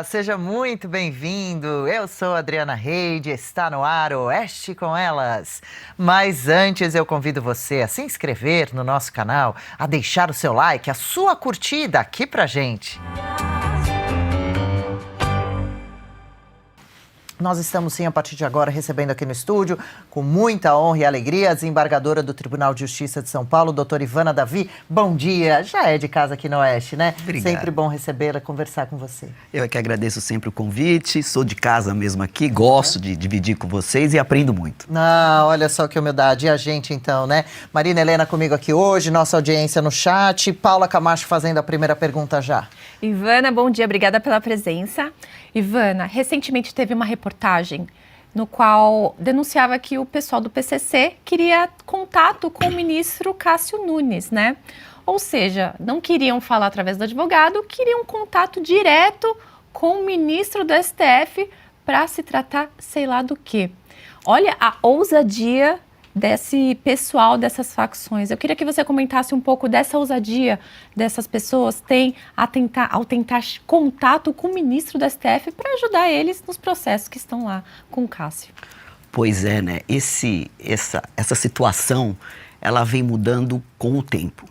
seja muito bem-vindo. Eu sou Adriana Reide, está no ar Oeste com Elas. Mas antes eu convido você a se inscrever no nosso canal, a deixar o seu like, a sua curtida aqui pra gente. Nós estamos, sim, a partir de agora, recebendo aqui no estúdio, com muita honra e alegria, a desembargadora do Tribunal de Justiça de São Paulo, doutora Ivana Davi. Bom dia, já é de casa aqui no Oeste, né? Obrigado. Sempre bom recebê-la, conversar com você. Eu é que agradeço sempre o convite, sou de casa mesmo aqui, gosto de dividir com vocês e aprendo muito. Não, olha só que humildade. E a gente, então, né? Marina Helena comigo aqui hoje, nossa audiência no chat. Paula Camacho fazendo a primeira pergunta já. Ivana, bom dia, obrigada pela presença. Ivana, recentemente teve uma reportagem no qual denunciava que o pessoal do PCC queria contato com o ministro Cássio Nunes, né? Ou seja, não queriam falar através do advogado, queriam contato direto com o ministro do STF para se tratar sei lá do quê. Olha a ousadia desse pessoal, dessas facções. Eu queria que você comentasse um pouco dessa ousadia dessas pessoas ao tentar contato com o ministro do STF para ajudar eles nos processos que estão lá com o Cássio. Pois é, né? Essa situação, ela vem mudando com o tempo.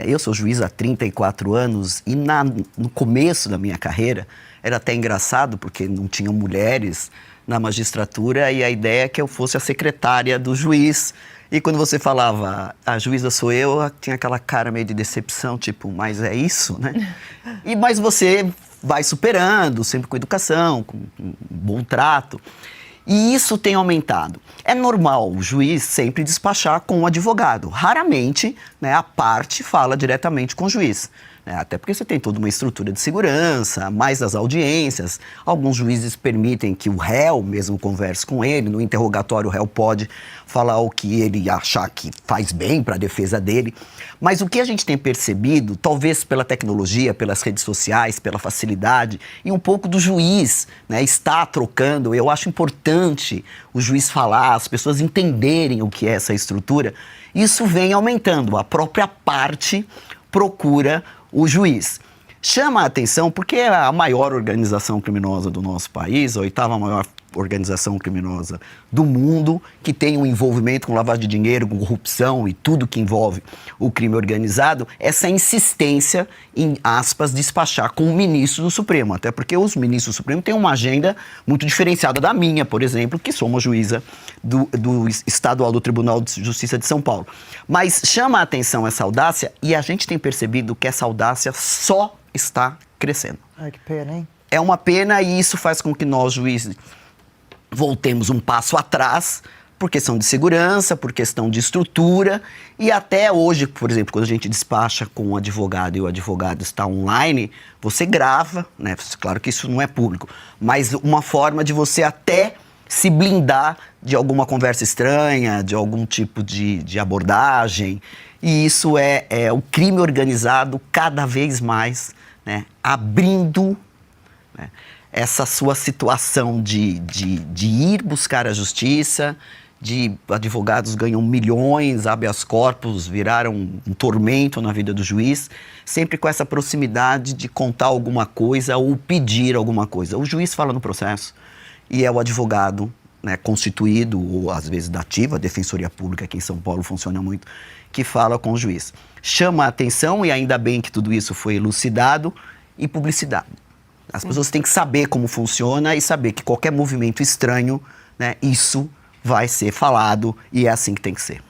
Eu sou juiz há 34 anos e no começo da minha carreira era até engraçado porque não tinham mulheres na magistratura e a ideia é que eu fosse a secretária do juiz. E quando você falava, a juíza sou eu, tinha aquela cara meio de decepção, tipo, mas é isso, né? Mas você vai superando, sempre com educação, com um bom trato. E isso tem aumentado. É normal o juiz sempre despachar com o advogado. Raramente, né, a parte fala diretamente com o juiz. Até porque você tem toda uma estrutura de segurança, mais das audiências. Alguns juízes permitem que o réu mesmo converse com ele. No interrogatório, o réu pode falar o que ele achar que faz bem para a defesa dele. Mas o que a gente tem percebido, talvez pela tecnologia, pelas redes sociais, pela facilidade, e um pouco do juiz, né, está trocando. Eu acho importante o juiz falar, as pessoas entenderem o que é essa estrutura. Isso vem aumentando. A própria parte procura o juiz. Chama a atenção porque é a maior organização criminosa do nosso país, a 8ª maior organização criminosa do mundo, que tem um envolvimento com lavagem de dinheiro, com corrupção e tudo que envolve o crime organizado, essa insistência em, aspas, despachar com o ministro do Supremo, até porque os ministros do Supremo têm uma agenda muito diferenciada da minha, por exemplo, que sou uma juíza do estadual do Tribunal de Justiça de São Paulo. Mas chama a atenção essa audácia e a gente tem percebido que essa audácia só está crescendo. Ai, que pena, hein? É uma pena e isso faz com que nós, juízes, voltemos um passo atrás por questão de segurança, por questão de estrutura e até hoje, por exemplo, quando a gente despacha com um advogado e o advogado está online, você grava, né? Claro que isso não é público, mas uma forma de você até se blindar de alguma conversa estranha, de algum tipo de abordagem. E isso é o crime organizado cada vez mais, né, abrindo, né, essa sua situação de ir buscar a justiça, de advogados ganham milhões, habeas corpus, viraram um tormento na vida do juiz, sempre com essa proximidade de contar alguma coisa ou pedir alguma coisa. O juiz fala no processo e é o advogado, né, constituído, ou às vezes da ativa, a Defensoria Pública aqui em São Paulo funciona muito, que fala com o juiz. Chama a atenção e ainda bem que tudo isso foi elucidado e publicidade. As pessoas têm que saber como funciona e saber que qualquer movimento estranho, né, isso vai ser falado e é assim que tem que ser.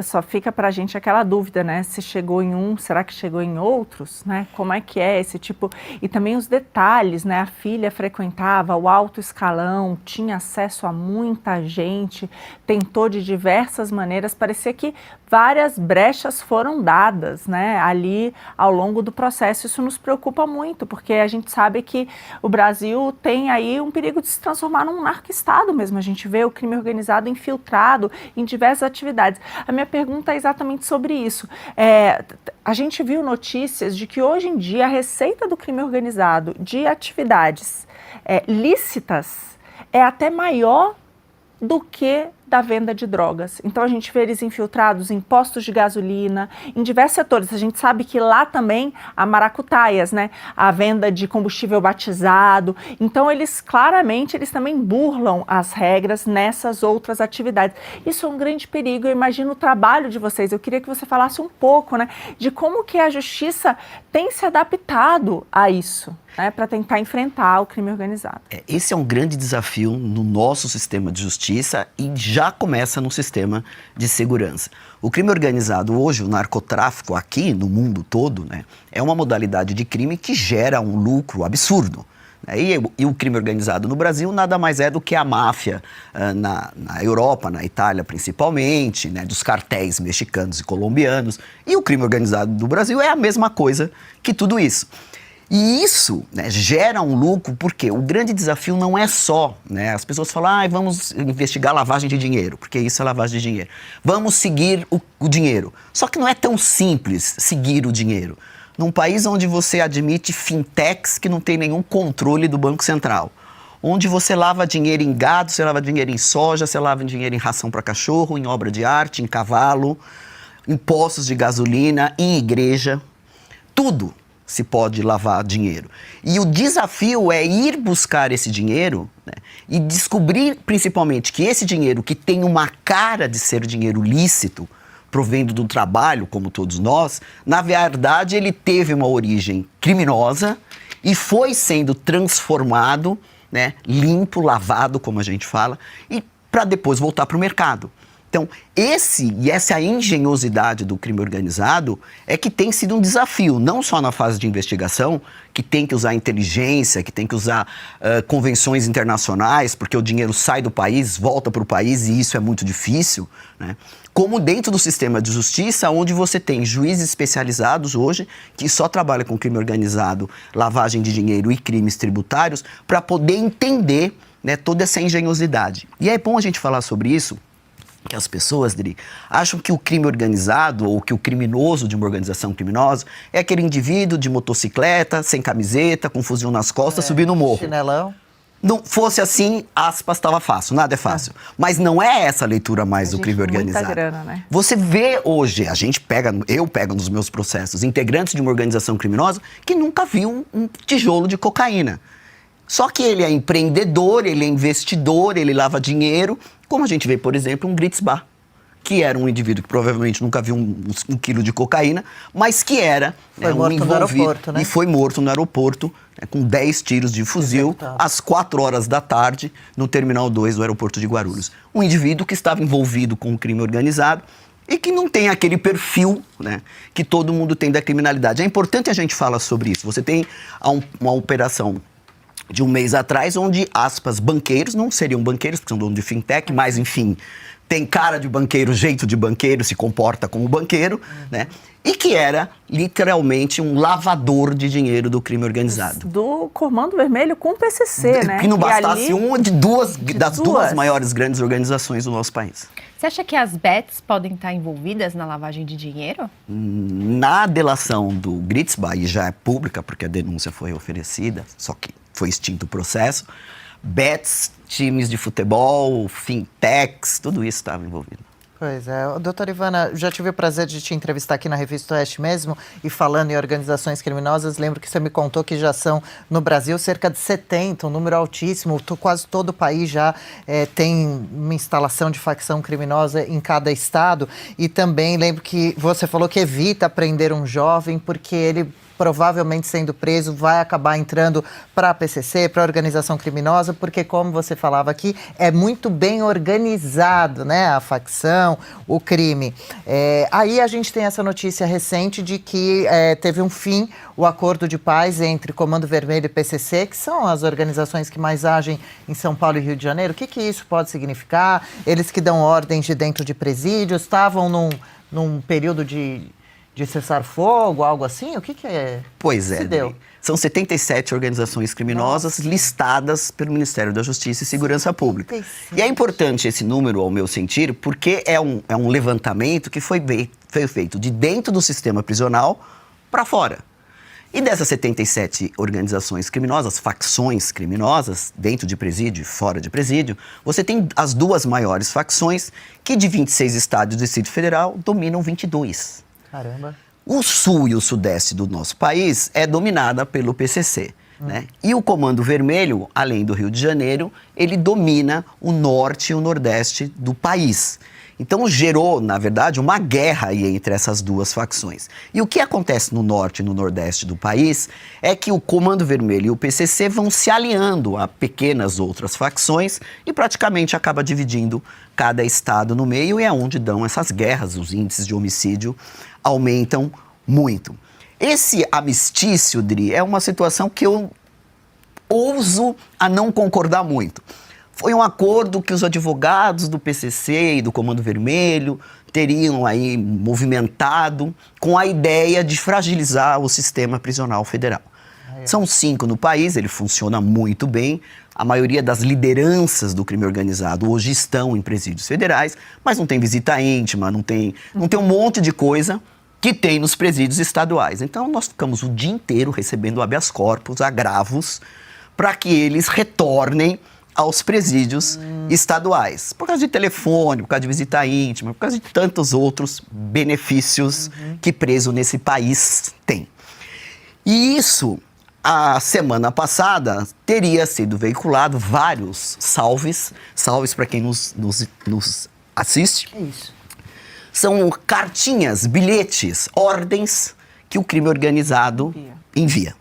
Só fica pra gente aquela dúvida, né? Se chegou em um, será que chegou em outros, né? Como é que é esse tipo... E também os detalhes, né? A filha frequentava o alto escalão, tinha acesso a muita gente, tentou de diversas maneiras, parecia que várias brechas foram dadas, né? Ali ao longo do processo. Isso nos preocupa muito, porque a gente sabe que o Brasil tem aí um perigo de se transformar num narco-estado mesmo. A gente vê o crime organizado infiltrado em diversas atividades. A minha pergunta é exatamente sobre isso. A gente viu notícias de que hoje em dia a receita do crime organizado de atividades lícitas é até maior do que da venda de drogas. Então a gente vê eles infiltrados em postos de gasolina, em diversos setores. A gente sabe que lá também há maracutaias, né? A venda de combustível batizado. Então eles claramente, eles também burlam as regras nessas outras atividades. Isso é um grande perigo. Eu imagino o trabalho de vocês. Eu queria que você falasse um pouco, né, de como que a justiça tem se adaptado a isso, né, para tentar enfrentar o crime organizado. Esse é um grande desafio no nosso sistema de justiça e já começa no sistema de segurança. O crime organizado hoje, o narcotráfico aqui no mundo todo, né, é uma modalidade de crime que gera um lucro absurdo. E o crime organizado no Brasil nada mais é do que a máfia na Europa, na Itália principalmente, né, dos cartéis mexicanos e colombianos. E o crime organizado do Brasil é a mesma coisa que tudo isso. E isso, né, gera um lucro, porque o grande desafio não é só, né, as pessoas falam, vamos investigar lavagem de dinheiro, porque isso é lavagem de dinheiro. Vamos seguir o dinheiro. Só que não é tão simples seguir o dinheiro. Num país onde você admite fintechs que não tem nenhum controle do Banco Central, onde você lava dinheiro em gado, você lava dinheiro em soja, você lava dinheiro em ração para cachorro, em obra de arte, em cavalo, em postos de gasolina, em igreja, tudo se pode lavar dinheiro. E o desafio é ir buscar esse dinheiro, né, e descobrir principalmente que esse dinheiro que tem uma cara de ser dinheiro lícito, provendo do trabalho, como todos nós, na verdade ele teve uma origem criminosa e foi sendo transformado, né, limpo, lavado, como a gente fala, e para depois voltar para o mercado. Então, essa engenhosidade do crime organizado é que tem sido um desafio, não só na fase de investigação, que tem que usar inteligência, que tem que usar convenções internacionais, porque o dinheiro sai do país, volta para o país e isso é muito difícil, né? Como dentro do sistema de justiça, onde você tem juízes especializados hoje, que só trabalham com crime organizado, lavagem de dinheiro e crimes tributários, para poder entender, né, toda essa engenhosidade. E é bom a gente falar sobre isso, que as pessoas, Dri, acham que o crime organizado ou que o criminoso de uma organização criminosa é aquele indivíduo de motocicleta, sem camiseta, com fuzil nas costas, subindo no morro. Chinelão. Não fosse assim, aspas, estava fácil, nada é fácil. Mas não é essa a leitura mais do crime organizado. Muita grana, né? Você vê hoje, eu pego nos meus processos, integrantes de uma organização criminosa que nunca viu um tijolo de cocaína. Só que ele é empreendedor, ele é investidor, ele lava dinheiro, como a gente vê, por exemplo, um Gritzbach, que era um indivíduo que provavelmente nunca viu um quilo de cocaína, mas que era foi morto no aeroporto, né? E foi morto no aeroporto, né, com 10 tiros de fuzil, executado às 4 horas da tarde, no Terminal 2 do aeroporto de Guarulhos. Um indivíduo que estava envolvido com o crime organizado e que não tem aquele perfil, né, que todo mundo tem da criminalidade. É importante a gente falar sobre isso. Você tem uma operação de um mês atrás, onde, aspas, banqueiros, não seriam banqueiros, porque são donos de fintech, mas, enfim, tem cara de banqueiro, jeito de banqueiro, se comporta como banqueiro, né? E que era, literalmente, um lavador de dinheiro do crime organizado. Do Comando Vermelho com o PCC, né? Que não bastasse ali, uma das duas maiores grandes organizações do nosso país. Você acha que as bets podem estar envolvidas na lavagem de dinheiro? Na delação do Gritzbach, e já é pública, porque a denúncia foi oferecida, só que foi extinto o processo, bets, times de futebol, fintechs, tudo isso estava envolvido. Pois é. Doutora Ivana, já tive o prazer de te entrevistar aqui na Revista Oeste mesmo, e falando em organizações criminosas, lembro que você me contou que já são, no Brasil, cerca de 70, um número altíssimo, quase todo o país já tem uma instalação de facção criminosa em cada estado, e também lembro que você falou que evita prender um jovem, porque ele provavelmente sendo preso, vai acabar entrando para a PCC, para a organização criminosa, porque, como você falava aqui, é muito bem organizado, né, a facção, o crime. Aí a gente tem essa notícia recente de que teve um fim o acordo de paz entre Comando Vermelho e PCC, que são as organizações que mais agem em São Paulo e Rio de Janeiro. O que isso pode significar? Eles que dão ordens de dentro de presídios, estavam num período de cessar-fogo, algo assim? O que é? Pois é, se deu? São 77 organizações criminosas listadas pelo Ministério da Justiça e Segurança Pública. 77. E é importante esse número, ao meu sentir, porque é um levantamento que foi feito de dentro do sistema prisional para fora. E dessas 77 organizações criminosas, facções criminosas, dentro de presídio e fora de presídio, você tem as duas maiores facções, que de 26 estados do Distrito Federal dominam 22. Caramba. O sul e o sudeste do nosso país é dominada pelo PCC. Né? E o Comando Vermelho, além do Rio de Janeiro, ele domina o norte e o nordeste do país. Então gerou, na verdade, uma guerra aí entre essas duas facções. E o que acontece no norte e no nordeste do país é que o Comando Vermelho e o PCC vão se aliando a pequenas outras facções e praticamente acaba dividindo cada estado no meio, e é onde dão essas guerras, os índices de homicídio aumentam muito. Esse amistício, Dri, é uma situação que eu ouso a não concordar muito. Foi um acordo que os advogados do PCC e do Comando Vermelho teriam aí movimentado com a ideia de fragilizar o sistema prisional federal. São 5 no país, ele funciona muito bem. A maioria das lideranças do crime organizado hoje estão em presídios federais, mas não tem visita íntima, não tem um monte de coisa que tem nos presídios estaduais. Então nós ficamos o dia inteiro recebendo habeas corpus, agravos, para que eles retornem aos presídios estaduais, por causa de telefone, por causa de visita íntima, por causa de tantos outros benefícios que preso nesse país tem. E isso, a semana passada, teria sido veiculado vários salves para quem nos assiste. Que isso? São cartinhas, bilhetes, ordens que o crime organizado envia,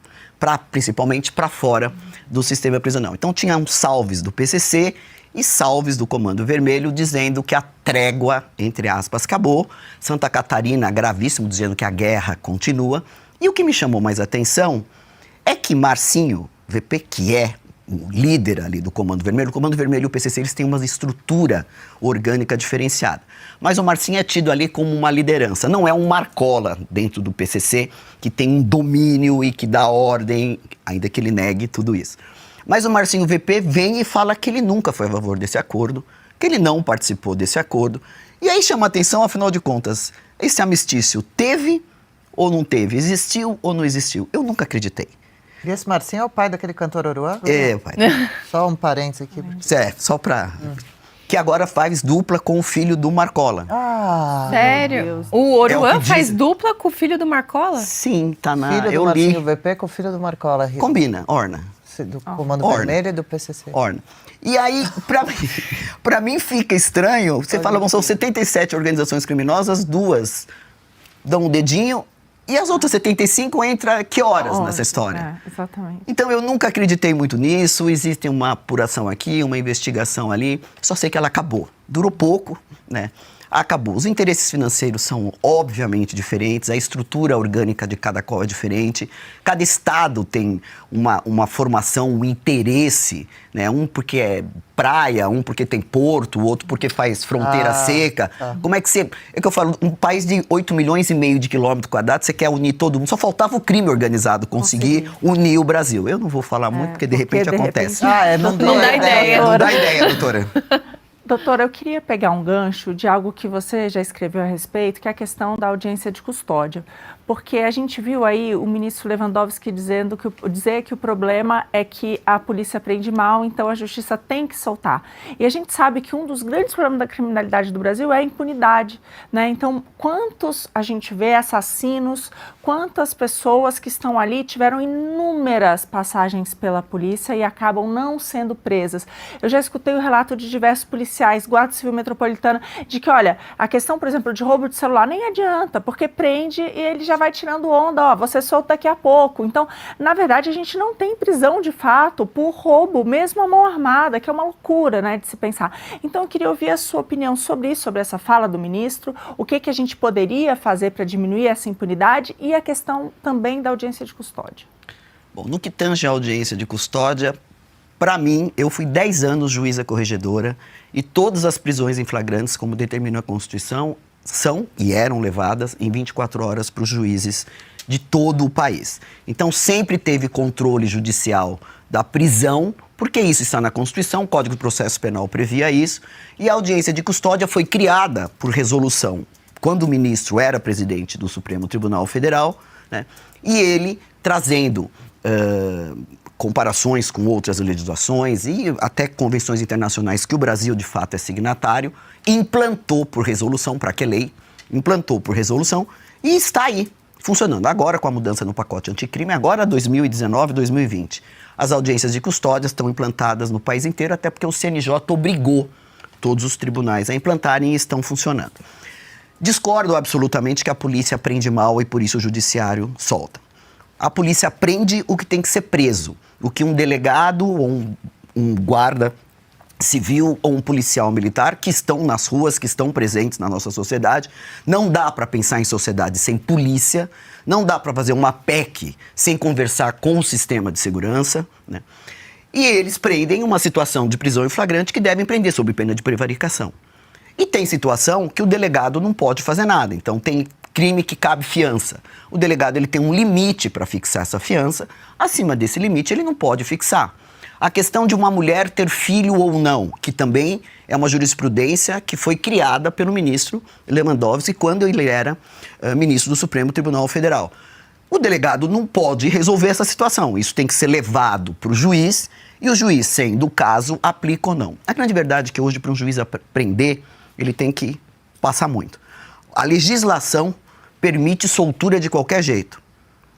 principalmente para fora do sistema prisional. Então tinham salves do PCC e salves do Comando Vermelho dizendo que a trégua, entre aspas, acabou. Santa Catarina, gravíssimo, dizendo que a guerra continua. E o que me chamou mais atenção é que Marcinho, VP, que é o líder ali do Comando Vermelho, o Comando Vermelho e o PCC, eles têm uma estrutura orgânica diferenciada. Mas o Marcinho é tido ali como uma liderança. Não é um Marcola dentro do PCC que tem um domínio e que dá ordem, ainda que ele negue tudo isso. Mas o Marcinho VP vem e fala que ele nunca foi a favor desse acordo, que ele não participou desse acordo. E aí chama a atenção, afinal de contas, esse amistício teve ou não teve? Existiu ou não existiu? Eu nunca acreditei. E esse Marcinho é o pai daquele cantor Oruan? É, pai. Só um parênteses aqui. Só pra... Que agora faz dupla com o filho do Marcola. Ah, Sério? O Oruan que faz dizem. dupla com o filho do Marcola? Sim, tá na... filho do Eu Marcinho li. VP com o filho do Marcola. Combina, orna. Do Comando Orna. Vermelho e do PCC. Orna. E aí, pra mim fica estranho, você fala, bom, são 77 organizações criminosas, 2 dão um dedinho, e as outras 75 entra que horas nessa história? Exatamente. Então eu nunca acreditei muito nisso, existe uma apuração aqui, uma investigação ali, só sei que ela acabou. Durou pouco, né? Acabou. Os interesses financeiros são obviamente diferentes, a estrutura orgânica de cada qual é diferente, cada estado tem uma formação, um interesse, né? Um porque é praia, um porque tem porto, o outro porque faz fronteira seca. Como é que você... É que eu falo, um país de 8,5 milhões de quilômetros quadrados, você quer unir todo mundo, só faltava o crime organizado conseguir unir o Brasil. Eu não vou falar muito, porque de repente acontece. Não dá ideia. Não dá ideia, doutora. Doutora, eu queria pegar um gancho de algo que você já escreveu a respeito, que é a questão da audiência de custódia. Porque a gente viu aí o ministro Lewandowski dizer que o problema é que a polícia prende mal, então a justiça tem que soltar. E a gente sabe que um dos grandes problemas da criminalidade do Brasil é a impunidade, né? Então, quantos a gente vê assassinos, quantas pessoas que estão ali tiveram inúmeras passagens pela polícia e acabam não sendo presas. Eu já escutei o relato de diversos policiais, Guarda Civil Metropolitana, de que, olha, a questão, por exemplo, de roubo de celular nem adianta, porque prende e ele já vai tirando onda, ó, você solta daqui a pouco. Então, na verdade, a gente não tem prisão de fato por roubo, mesmo a mão armada, que é uma loucura, né, de se pensar. Então, eu queria ouvir a sua opinião sobre isso, sobre essa fala do ministro, o que a gente poderia fazer para diminuir essa impunidade e a questão também da audiência de custódia. Bom, no que tange a audiência de custódia, para mim, eu fui 10 anos juíza corregedora e todas as prisões em flagrantes, como determina a Constituição, são e eram levadas em 24 horas para os juízes de todo o país. Então, sempre teve controle judicial da prisão, porque isso está na Constituição, o Código de Processo Penal previa isso, e a audiência de custódia foi criada por resolução quando o ministro era presidente do Supremo Tribunal Federal, né? E ele trazendo comparações com outras legislações e até convenções internacionais que o Brasil, de fato, é signatário, implantou por resolução, para que lei, implantou por resolução e está aí, funcionando. Agora, com a mudança no pacote anticrime, agora 2019, 2020. As audiências de custódia estão implantadas no país inteiro, até porque o CNJ obrigou todos os tribunais a implantarem e estão funcionando. Discordo absolutamente que a polícia prende mal e por isso o judiciário solta. A polícia prende o que tem que ser preso, o que um delegado ou um guarda civil ou um policial militar que estão nas ruas, que estão presentes na nossa sociedade. Não dá para pensar em sociedade sem polícia, não dá para fazer uma PEC sem conversar com o sistema de segurança, né? E eles prendem uma situação de prisão em flagrante que devem prender sob pena de prevaricação. E tem situação que o delegado não pode fazer nada, então tem crime que cabe fiança. O delegado ele tem um limite para fixar essa fiança, acima desse limite ele não pode fixar. A questão de uma mulher ter filho ou não, que também é uma jurisprudência que foi criada pelo ministro Lewandowski quando ele era ministro do Supremo Tribunal Federal. O delegado não pode resolver essa situação, isso tem que ser levado para o juiz e o juiz, sendo o caso, aplica ou não. A grande verdade é que hoje, para um juiz prender, ele tem que passar muito. A legislação permite soltura de qualquer jeito.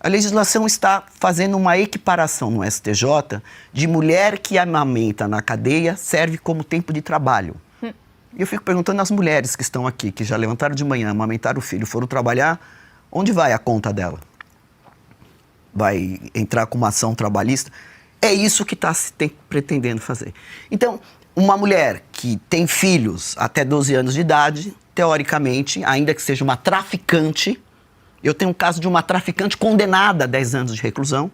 A legislação está fazendo uma equiparação no STJ de mulher que amamenta na cadeia serve como tempo de trabalho. E eu fico perguntando às mulheres que estão aqui, que já levantaram de manhã, amamentaram o filho, foram trabalhar, onde vai a conta dela? Vai entrar com uma ação trabalhista? É isso que está se pretendendo fazer. Então, uma mulher que tem filhos até 12 anos de idade, teoricamente, ainda que seja uma traficante, eu tenho um caso de uma traficante condenada a 10 anos de reclusão,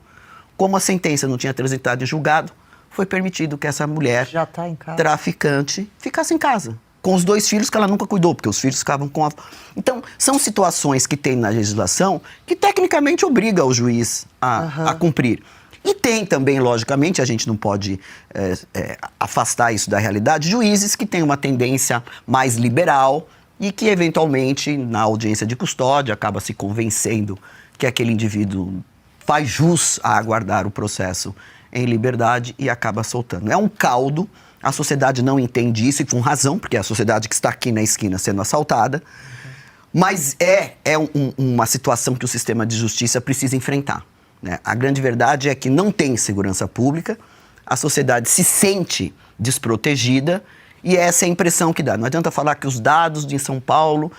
como a sentença não tinha transitado em julgado, foi permitido que essa mulher já tá em casa, traficante ficasse em casa, com os 2 filhos que ela nunca cuidou, porque os filhos ficavam com a... Então, são situações que tem na legislação que tecnicamente obriga o juiz a cumprir. E tem também, logicamente, a gente não pode afastar isso da realidade, juízes que têm uma tendência mais liberal e que, eventualmente, na audiência de custódia, acaba se convencendo que aquele indivíduo faz jus a aguardar o processo em liberdade e acaba soltando. É um caldo, a sociedade não entende isso e com razão, porque é a sociedade que está aqui na esquina sendo assaltada, mas uma situação que o sistema de justiça precisa enfrentar, né? A grande verdade é que não tem segurança pública, a sociedade se sente desprotegida e essa é a impressão que dá. Não adianta falar que os dados de São Paulo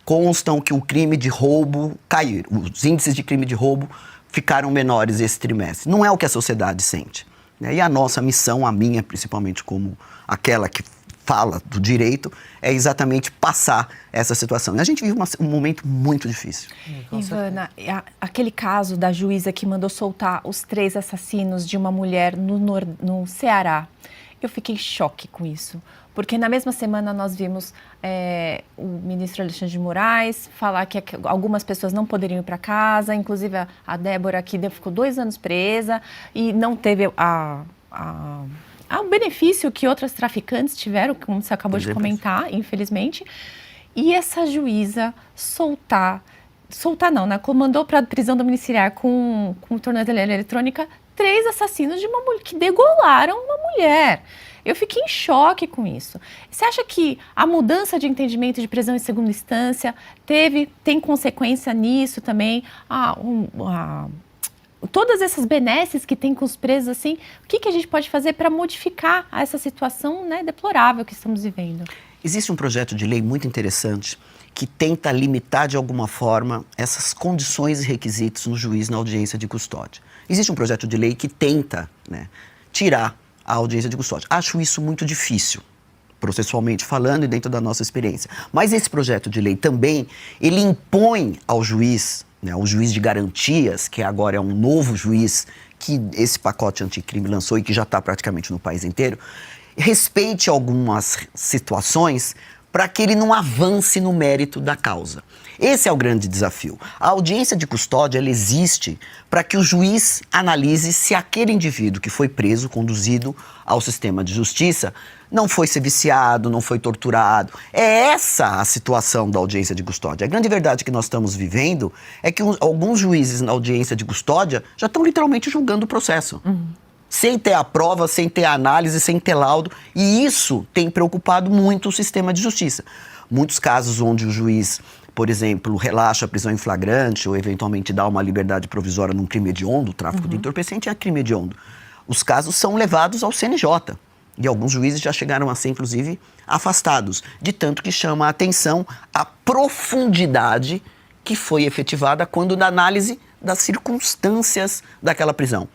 constam que o crime de roubo caiu, os índices de crime de roubo ficaram menores esse trimestre. Não é o que a sociedade sente, né? E a nossa missão, a minha principalmente como aquela que fala do direito, é exatamente passar essa situação. E a gente vive um momento muito difícil. Ivana, aquele caso da juíza que mandou soltar os 3 assassinos de uma mulher no Ceará, eu fiquei em choque com isso. Porque na mesma semana nós vimos o ministro Alexandre de Moraes falar que algumas pessoas não poderiam ir para casa, inclusive a Débora, que ficou 2 anos presa e não teve o benefício que outras traficantes tiveram, como você acabou de comentar, infelizmente. E essa juíza soltar não, né? Comandou para a prisão domiciliar com tornozeleira eletrônica 3 assassinos de uma mulher que degolaram uma mulher. Eu fiquei em choque com isso. Você acha que a mudança de entendimento de prisão em segunda instância tem consequência nisso também? Todas essas benesses que tem com os presos, assim, o que a gente pode fazer para modificar essa situação, né, deplorável que estamos vivendo? Existe um projeto de lei muito interessante que tenta limitar de alguma forma essas condições e requisitos no juiz na audiência de custódia. Existe um projeto de lei que tenta, né, tirar a audiência de custódia. Acho isso muito difícil, processualmente falando e dentro da nossa experiência. Mas esse projeto de lei também, ele impõe ao juiz, né, o juiz de garantias, que agora é um novo juiz que esse pacote anticrime lançou e que já está praticamente no país inteiro, respeite algumas situações para que ele não avance no mérito da causa. Esse é o grande desafio. A audiência de custódia, ela existe para que o juiz analise se aquele indivíduo que foi preso, conduzido ao sistema de justiça, não foi ser viciado, não foi torturado. É essa a situação da audiência de custódia. A grande verdade que nós estamos vivendo é que alguns juízes na audiência de custódia já estão literalmente julgando o processo. Sem ter a prova, sem ter a análise, sem ter laudo. E isso tem preocupado muito o sistema de justiça. Muitos casos onde o juiz, por exemplo, relaxa a prisão em flagrante ou eventualmente dá uma liberdade provisória num crime hediondo, o tráfico de entorpecente é crime hediondo. Os casos são levados ao CNJ. E alguns juízes já chegaram a ser, inclusive, afastados. De tanto que chama a atenção a profundidade que foi efetivada quando da análise das circunstâncias daquela prisão.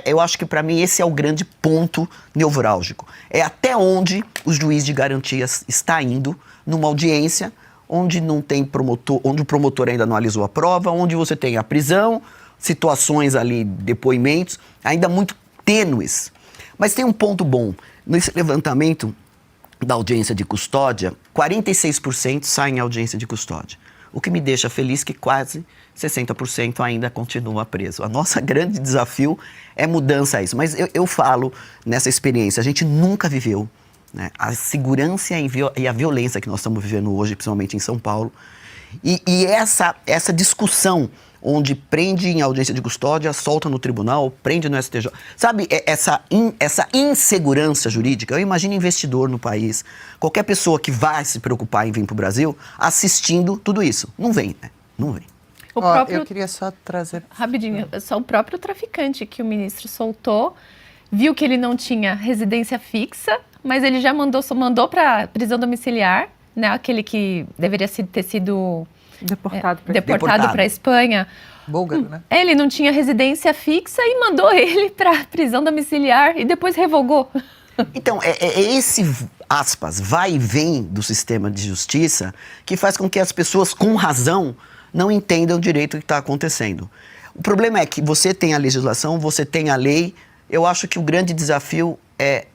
Eu acho que para mim esse é o grande ponto nevrálgico. É até onde o juiz de garantias está indo numa audiência onde não tem promotor, onde o promotor ainda não analisou a prova, onde você tem a prisão, situações ali, depoimentos, ainda muito tênues. Mas tem um ponto bom. Nesse levantamento da audiência de custódia, 46% saem em audiência de custódia. O que me deixa feliz que quase 60% ainda continua preso. A nossa grande desafio é mudança a isso. Mas eu falo nessa experiência, a gente nunca viveu, né, a segurança e a violência que nós estamos vivendo hoje, principalmente em São Paulo. E essa discussão onde prende em audiência de custódia, solta no tribunal, prende no STJ. Sabe, essa insegurança jurídica, eu imagino investidor no país, qualquer pessoa que vai se preocupar em vir para o Brasil, assistindo tudo isso. Não vem, né? Não vem. Eu queria só trazer... Rapidinho, só o próprio traficante que o ministro soltou, viu que ele não tinha residência fixa, mas ele já mandou para prisão domiciliar, né? Aquele que deveria ter sido... Deportado para a Espanha. Búlgaro, né? Ele não tinha residência fixa e mandou ele para prisão domiciliar e depois revogou. Então, esse, aspas, vai e vem do sistema de justiça que faz com que as pessoas, com razão, não entendam direito o que está acontecendo. O problema é que você tem a legislação, você tem a lei. Eu acho que o grande desafio é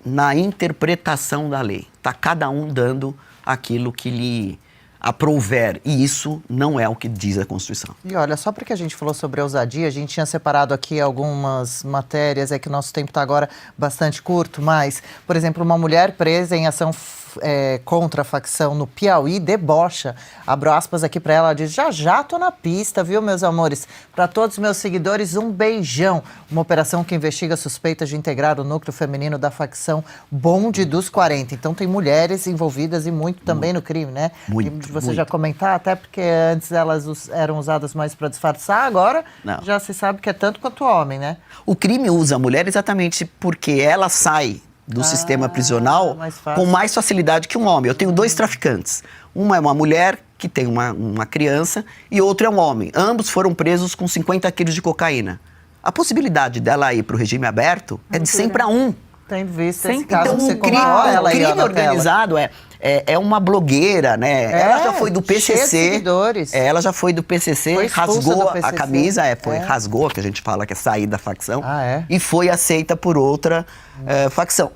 na interpretação da lei. Está cada um dando aquilo que lhe aprouver, e isso não é o que diz a Constituição. E olha, só porque a gente falou sobre a ousadia, a gente tinha separado aqui algumas matérias, é que o nosso tempo está agora bastante curto, mas, por exemplo, uma mulher presa em ação contra a facção no Piauí debocha. Abro aspas aqui para ela, ela diz: já tô na pista, viu, meus amores? Para todos os meus seguidores, um beijão. Uma operação que investiga suspeitas de integrar o núcleo feminino da facção Bonde dos 40. Então tem mulheres envolvidas e muito também no crime, né? Muito, e você muito. já comentar, até porque antes elas eram usadas mais para disfarçar, agora já se sabe que é tanto quanto homem, né? O crime usa a mulher exatamente porque ela sai do sistema prisional com mais facilidade que um homem. Eu tenho 2 traficantes. Uma é uma mulher que tem uma criança e outro é um homem. Ambos foram presos com 50 quilos de cocaína. A possibilidade dela ir para o regime aberto é de 100 para 1. Tendo visto esse Então, caso, você o crime organizado é uma blogueira, né? Ela já foi do PCC. Ela já foi do PCC, rasgou a camisa, rasgou, que a gente fala que é sair da facção, e foi aceita por outra facção.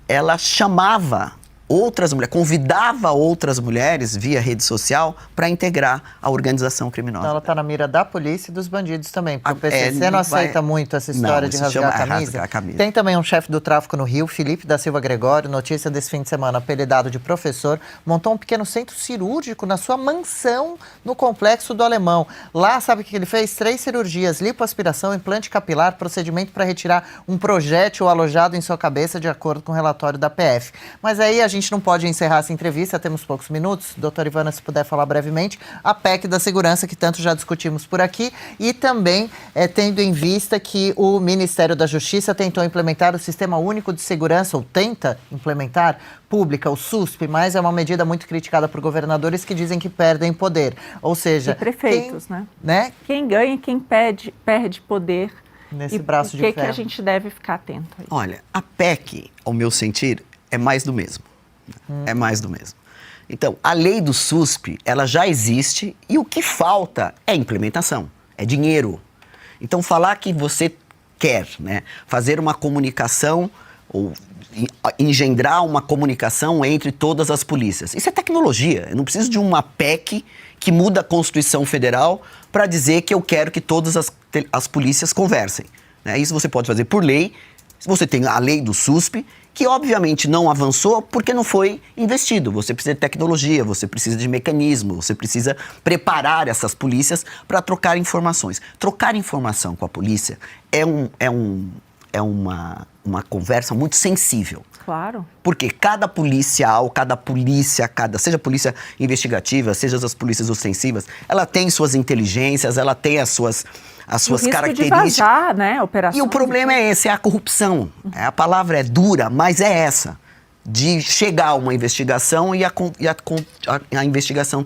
Ela chamava outras mulheres, convidava outras mulheres via rede social para integrar a organização criminosa. Então ela está na mira da polícia e dos bandidos também, porque o PCC não aceita muito essa história de rasgar a camisa. Tem também um chefe do tráfico no Rio, Felipe da Silva Gregório, notícia desse fim de semana, apelidado de professor, montou um pequeno centro cirúrgico na sua mansão no Complexo do Alemão. Lá, sabe o que ele fez? 3 cirurgias, lipoaspiração, implante capilar, procedimento para retirar um projétil alojado em sua cabeça, de acordo com o relatório da PF. Mas aí a gente não pode encerrar essa entrevista, temos poucos minutos. Doutora Ivana, se puder falar brevemente, a PEC da segurança, que tanto já discutimos por aqui, e também tendo em vista que o Ministério da Justiça tentou implementar o Sistema Único de Segurança, ou tenta implementar, pública, o SUSP, mas é uma medida muito criticada por governadores que dizem que perdem poder. Ou seja... E prefeitos, né? Quem ganha e quem perde poder. Nesse braço de ferro. O que a gente deve ficar atento aí? Olha, a PEC, ao meu sentir, é mais do mesmo. É mais do mesmo. Então, a lei do SUSP, ela já existe e o que falta é implementação, é dinheiro. Então, falar que você quer, né, fazer uma comunicação ou engendrar uma comunicação entre todas as polícias. Isso é tecnologia. Eu não preciso de uma PEC que muda a Constituição Federal para dizer que eu quero que todas as polícias conversem. Né? Isso você pode fazer por lei. Você tem a lei do SUSP, que obviamente não avançou porque não foi investido. Você precisa de tecnologia, você precisa de mecanismo, você precisa preparar essas polícias para trocar informações. Trocar informação com a polícia é uma conversa muito sensível. Claro. Porque cada policial, seja a polícia investigativa, seja as polícias ostensivas, ela tem suas inteligências, ela tem as suas características. De vazar, né, operações. E o problema é esse, é a corrupção. A palavra é dura, mas é essa. De chegar a uma investigação e a investigação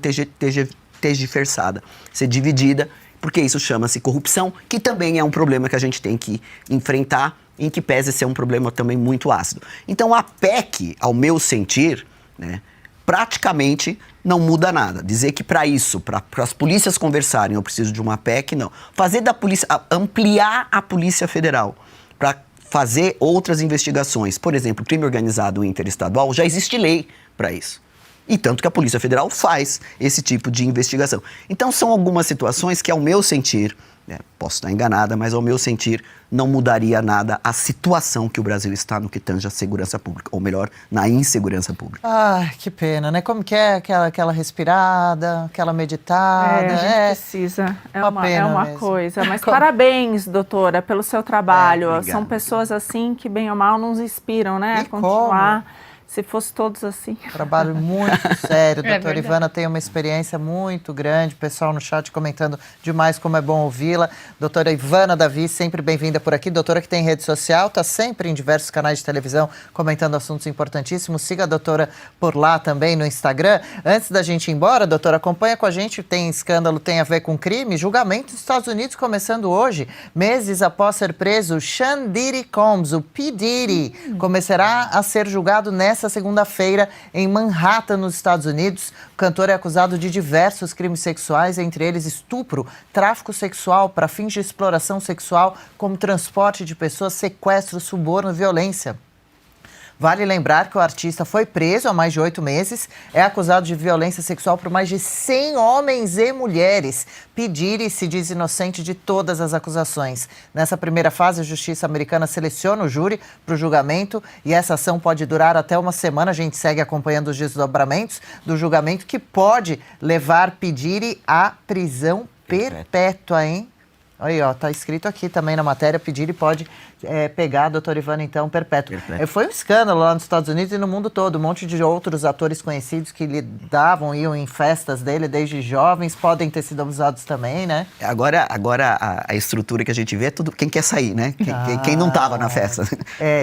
tergiversada, ser dividida, porque isso chama-se corrupção, que também é um problema que a gente tem que enfrentar, em que pese ser um problema também muito ácido. Então a PEC, ao meu sentir, né, praticamente não muda nada. Dizer que para isso, para as polícias conversarem, eu preciso de uma PEC, não. Fazer da polícia, ampliar a Polícia Federal para fazer outras investigações. Por exemplo, crime organizado interestadual, já existe lei para isso. E tanto que a Polícia Federal faz esse tipo de investigação. Então são algumas situações que, ao meu sentir, posso estar enganada, mas ao meu sentir, não mudaria nada a situação que o Brasil está no que tange a segurança pública, ou melhor, na insegurança pública. Ai, que pena, né? Como que é aquela respirada, aquela meditada? A gente precisa, é uma mesmo. coisa. Mas parabéns, doutora, pelo seu trabalho. Obrigado. São pessoas assim que, bem ou mal, nos inspiram, né? E a continuar. como? Se fosse todos assim. Trabalho muito sério. Doutora verdade. Ivana tem uma experiência muito grande. Pessoal no chat comentando demais como é bom ouvi-la. Doutora Ivana Davi, sempre bem-vinda por aqui. Doutora que tem rede social, está sempre em diversos canais de televisão comentando assuntos importantíssimos. Siga a doutora por lá também no Instagram. Antes da gente ir embora, doutora, acompanha com a gente. Tem escândalo, tem a ver com crime. Julgamento dos Estados Unidos começando hoje. Meses após ser preso, Sean Diddy Combs, o P. Diddy, começará a ser julgado nesta segunda-feira em Manhattan, nos Estados Unidos. O cantor é acusado de diversos crimes sexuais, entre eles estupro, tráfico sexual para fins de exploração sexual, como transporte de pessoas, sequestro, suborno e violência. Vale lembrar que o artista foi preso há mais de 8 meses, é acusado de violência sexual por mais de 100 homens e mulheres. P. Diddy se diz inocente de todas as acusações. Nessa primeira fase, a justiça americana seleciona o júri para o julgamento e essa ação pode durar até uma semana. A gente segue acompanhando os desdobramentos do julgamento, que pode levar P. Diddy à prisão perpétua, hein? Aí, ó, tá escrito aqui também na matéria, P. Diddy pode pegar a doutora Ivana, então, perpétuo. Foi um escândalo lá nos Estados Unidos e no mundo todo. Um monte de outros atores conhecidos que iam em festas dele desde jovens, podem ter sido abusados também, né? Agora a estrutura que a gente vê é tudo quem quer sair, né? Quem não estava na festa.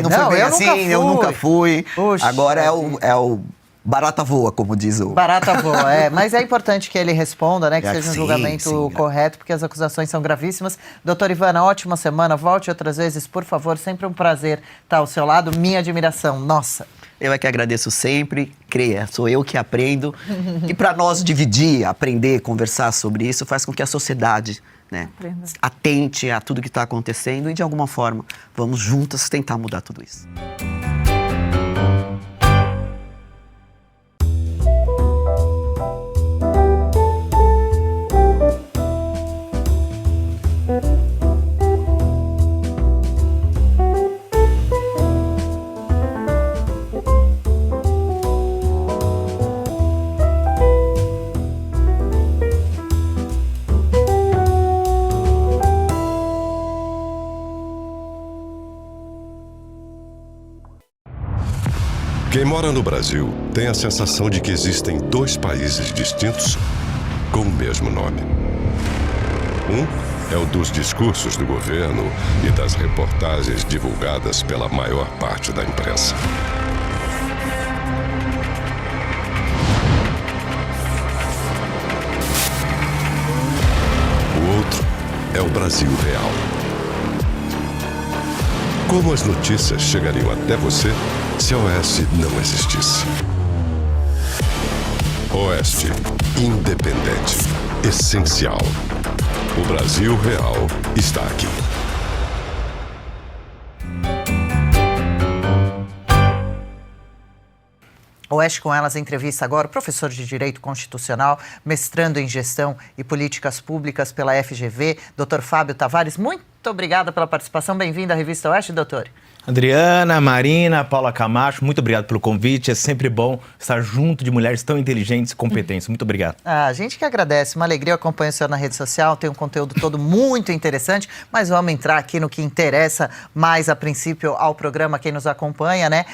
Não foi bem assim, eu nunca fui. Puxa, agora é o barata voa, como diz o... Barata voa, mas é importante que ele responda, né? Que seja um sim, julgamento correto, porque as acusações são gravíssimas. Doutora Ivana, ótima semana, volte outras vezes, por favor, sempre um prazer estar ao seu lado, minha admiração, nossa. Eu é que agradeço sempre, creia, sou eu que aprendo. E para nós dividir, aprender, conversar sobre isso, faz com que a sociedade, né, atente a tudo que está acontecendo e, de alguma forma, vamos juntas tentar mudar tudo isso. Quem mora no Brasil tem a sensação de que existem 2 países distintos com o mesmo nome. Um é o dos discursos do governo e das reportagens divulgadas pela maior parte da imprensa. O outro é o Brasil real. Como as notícias chegariam até você se a Oeste não existisse? Oeste, independente, essencial. O Brasil real está aqui. O Oeste com Elas entrevista agora o professor de Direito Constitucional, mestrando em Gestão e Políticas Públicas pela FGV, Dr. Fábio Tavares. Muito obrigada pela participação. Bem-vindo à Revista Oeste, doutor. Adriana, Marina, Paula Camacho, muito obrigado pelo convite. É sempre bom estar junto de mulheres tão inteligentes e competentes. Muito obrigado. A gente que agradece. Uma alegria. Eu acompanho o senhor na rede social. Tem um conteúdo todo muito interessante. Mas vamos entrar aqui no que interessa mais, a princípio, ao programa, quem nos acompanha, né?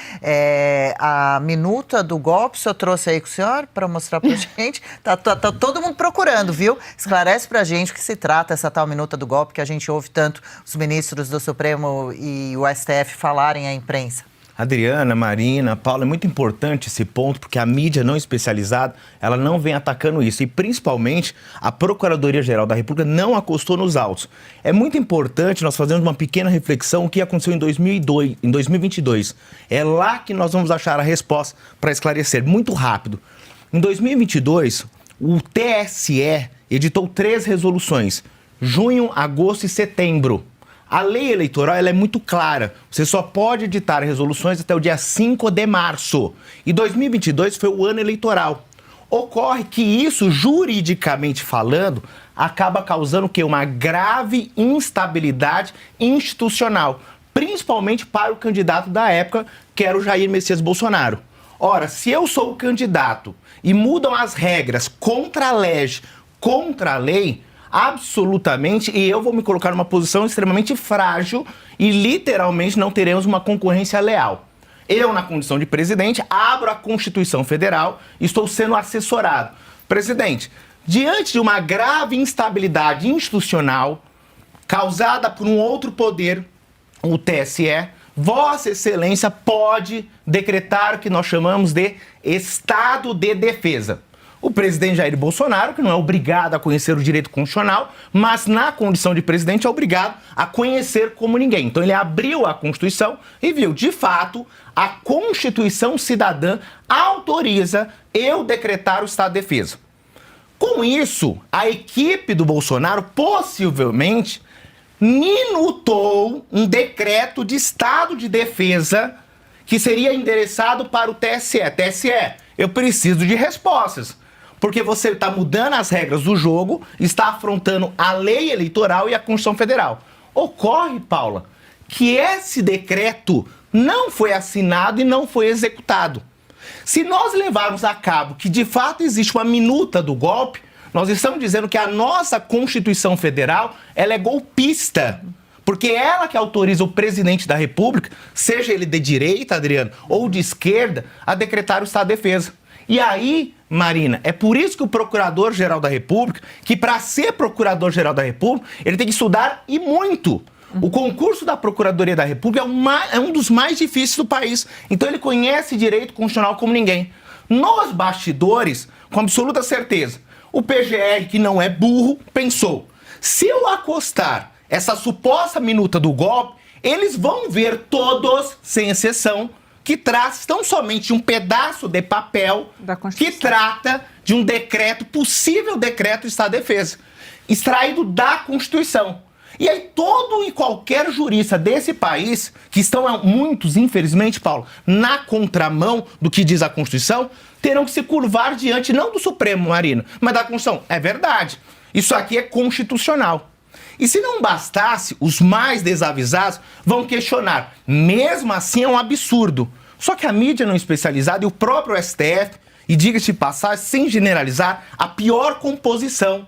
A minuta do golpe, o senhor trouxe aí com o senhor para mostrar pra gente. Tá todo mundo procurando, viu? Esclarece pra gente o que se trata essa tal minuta do golpe que a gente ouve tanto os ministros do Supremo e o STF falarem à imprensa. Adriana, Marina, Paula, é muito importante esse ponto, porque a mídia não especializada, ela não vem atacando isso. E, principalmente, a Procuradoria-Geral da República não acostou nos autos. É muito importante nós fazermos uma pequena reflexão o que aconteceu em 2022. É lá que nós vamos achar a resposta para esclarecer. Muito rápido. Em 2022, o TSE editou 3 resoluções. Junho, agosto e setembro. A lei eleitoral ela é muito clara. Você só pode editar resoluções até o dia 5 de março. E 2022 foi o ano eleitoral. Ocorre que isso, juridicamente falando, acaba causando o quê? Uma grave instabilidade institucional, principalmente para o candidato da época, que era o Jair Messias Bolsonaro. Ora, se eu sou o candidato e mudam as regras contra a lei, absolutamente, e eu vou me colocar numa posição extremamente frágil e literalmente não teremos uma concorrência leal. Eu, na condição de presidente, abro a Constituição Federal e estou sendo assessorado. Presidente, diante de uma grave instabilidade institucional causada por um outro poder, o TSE, Vossa Excelência pode decretar o que nós chamamos de estado de defesa. O presidente Jair Bolsonaro, que não é obrigado a conhecer o direito constitucional, mas na condição de presidente é obrigado a conhecer como ninguém. Então ele abriu a Constituição e viu, de fato, a Constituição Cidadã autoriza eu decretar o estado de defesa. Com isso, a equipe do Bolsonaro possivelmente minutou um decreto de estado de defesa que seria endereçado para o TSE. TSE, eu preciso de respostas. Porque você está mudando as regras do jogo, está afrontando a lei eleitoral e a Constituição Federal. Ocorre, Paula, que esse decreto não foi assinado e não foi executado. Se nós levarmos a cabo que de fato existe uma minuta do golpe, nós estamos dizendo que a nossa Constituição Federal ela é golpista. Porque ela que autoriza o presidente da República, seja ele de direita, Adriano, ou de esquerda, a decretar o estado de defesa. E aí, Marina, é por isso que o Procurador-Geral da República, que para ser Procurador-Geral da República, ele tem que estudar e muito. O concurso da Procuradoria da República é um dos mais difíceis do país. Então ele conhece direito constitucional como ninguém. Nos bastidores, com absoluta certeza, o PGR, que não é burro, pensou, se eu acostar essa suposta minuta do golpe, eles vão ver todos, sem exceção, que traz tão somente um pedaço de papel que trata de um decreto, possível decreto de estado de defesa, extraído da Constituição. E aí todo e qualquer jurista desse país, que estão muitos, infelizmente, Paulo, na contramão do que diz a Constituição, terão que se curvar diante não do Supremo, Marina, mas da Constituição. É verdade. Isso aqui é constitucional. E se não bastasse, os mais desavisados vão questionar. Mesmo assim é um absurdo. Só que a mídia não especializada e o próprio STF, e diga-se de passagem, sem generalizar, a pior composição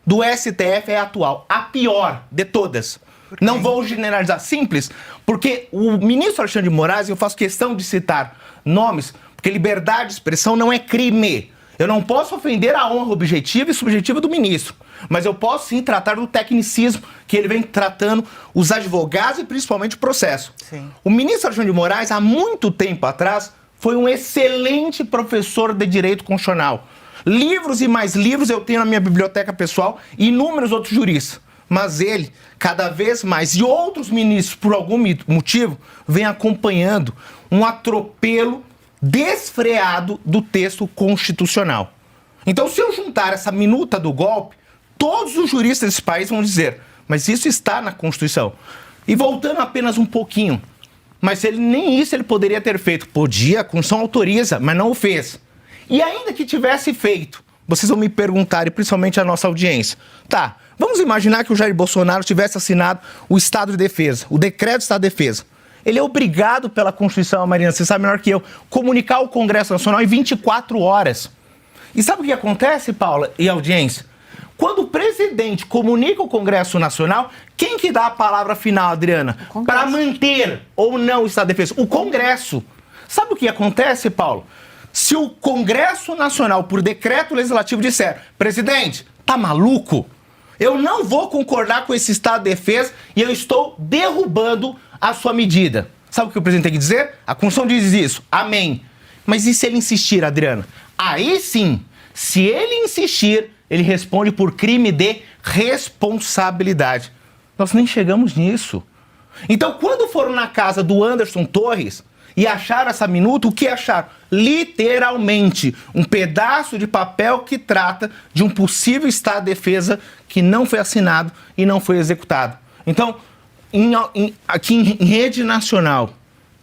do STF é a atual. A pior de todas. Não vou generalizar. Simples, porque o ministro Alexandre de Moraes, eu faço questão de citar nomes, porque liberdade de expressão não é crime. Eu não posso ofender a honra objetiva e subjetiva do ministro, mas eu posso sim tratar do tecnicismo que ele vem tratando os advogados e principalmente o processo. Sim. O ministro Alexandre de Moraes, há muito tempo atrás, foi um excelente professor de direito constitucional. Livros e mais livros eu tenho na minha biblioteca pessoal e inúmeros outros juristas. Mas ele, cada vez mais, e outros ministros, por algum motivo, vem acompanhando um atropelo desfreado do texto constitucional. Então, se eu juntar essa minuta do golpe, todos os juristas desse país vão dizer, mas isso está na Constituição. E voltando apenas um pouquinho, Mas nem isso ele poderia ter feito. Podia, a Constituição autoriza, mas não o fez. E ainda que tivesse feito, vocês vão me perguntar, e principalmente a nossa audiência, tá, vamos imaginar que o Jair Bolsonaro tivesse assinado o Estado de Defesa, o Decreto de Estado de Defesa. Ele é obrigado pela Constituição, Marina, você sabe melhor que eu, comunicar ao Congresso Nacional em 24 horas. E sabe o que acontece, Paula e audiência? Quando o presidente comunica ao Congresso Nacional, quem que dá a palavra final, Adriana? Para manter ou não o Estado de Defesa? O Congresso. Sabe o que acontece, Paulo? Se o Congresso Nacional, por decreto legislativo, disser, presidente, tá maluco? Eu não vou concordar com esse Estado de Defesa e eu estou derrubando a sua medida. Sabe o que o presidente tem que dizer? A Constituição diz isso. Amém. Mas e se ele insistir, Adriana? Aí sim, se ele insistir, ele responde por crime de responsabilidade. Nós nem chegamos nisso. Então, quando foram na casa do Anderson Torres e acharam essa minuta, o que acharam? Literalmente, um pedaço de papel que trata de um possível Estado de Defesa que não foi assinado e não foi executado. Então, aqui em rede nacional,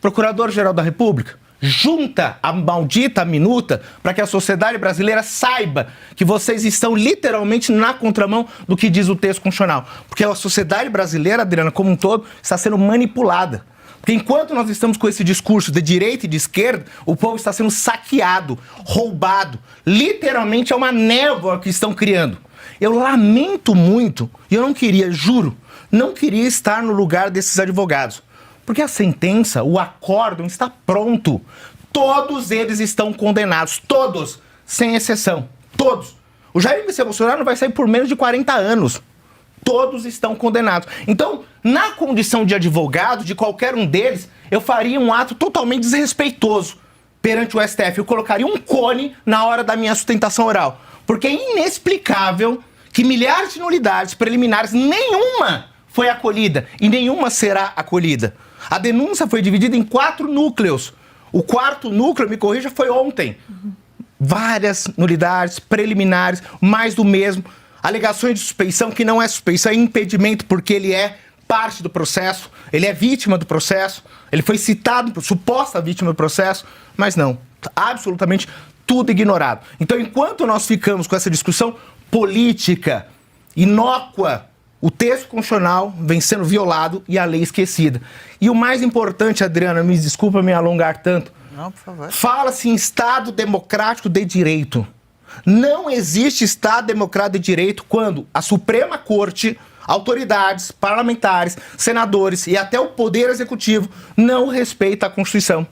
Procurador-Geral da República, junta a maldita minuta para que a sociedade brasileira saiba que vocês estão literalmente na contramão do que diz o texto constitucional. Porque a sociedade brasileira, Adriana, como um todo, está sendo manipulada. Porque enquanto nós estamos com esse discurso de direita e de esquerda, o povo está sendo saqueado, roubado. Literalmente é uma névoa que estão criando. Eu lamento muito, e eu não queria, juro, não queria estar no lugar desses advogados. Porque a sentença, o acórdão está pronto. Todos eles estão condenados. Todos, sem exceção. Todos. O Jair Messias Bolsonaro vai sair por menos de 40 anos. Todos estão condenados. Então, na condição de advogado de qualquer um deles, eu faria um ato totalmente desrespeitoso perante o STF. Eu colocaria um cone na hora da minha sustentação oral. Porque é inexplicável que milhares de nulidades preliminares, nenhuma foi acolhida e nenhuma será acolhida. A denúncia foi dividida em 4 núcleos. O 4º núcleo, me corrija, foi ontem. Várias nulidades preliminares, mais do mesmo. Alegações de suspeição, que não é suspeição, é impedimento, porque ele é parte do processo, ele é vítima do processo, ele foi citado, suposta vítima do processo, mas não, absolutamente tudo ignorado. Então, enquanto nós ficamos com essa discussão política, inócua, o texto constitucional vem sendo violado e a lei esquecida. E o mais importante, Adriana, me desculpa me alongar tanto, não, por favor. Fala-se em Estado democrático de direito. Não existe Estado democrático de direito quando a Suprema Corte, autoridades, parlamentares, senadores e até o Poder Executivo não respeita a Constituição.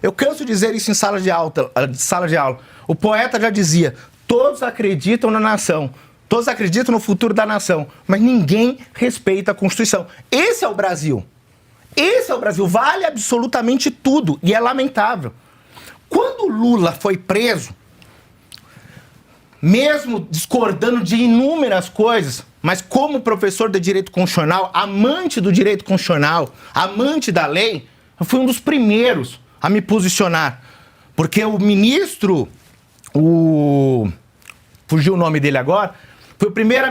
Eu canso de dizer isso em sala de aula. O poeta já dizia, todos acreditam na nação, todos acreditam no futuro da nação, mas ninguém respeita a Constituição. Esse é o Brasil. Esse é o Brasil. Vale absolutamente tudo e é lamentável. Quando Lula foi preso, mesmo discordando de inúmeras coisas, mas como professor de direito constitucional, amante do direito constitucional, amante da lei, eu fui um dos primeiros a me posicionar. Porque o ministro, fugiu o nome dele agora, foi o primeiro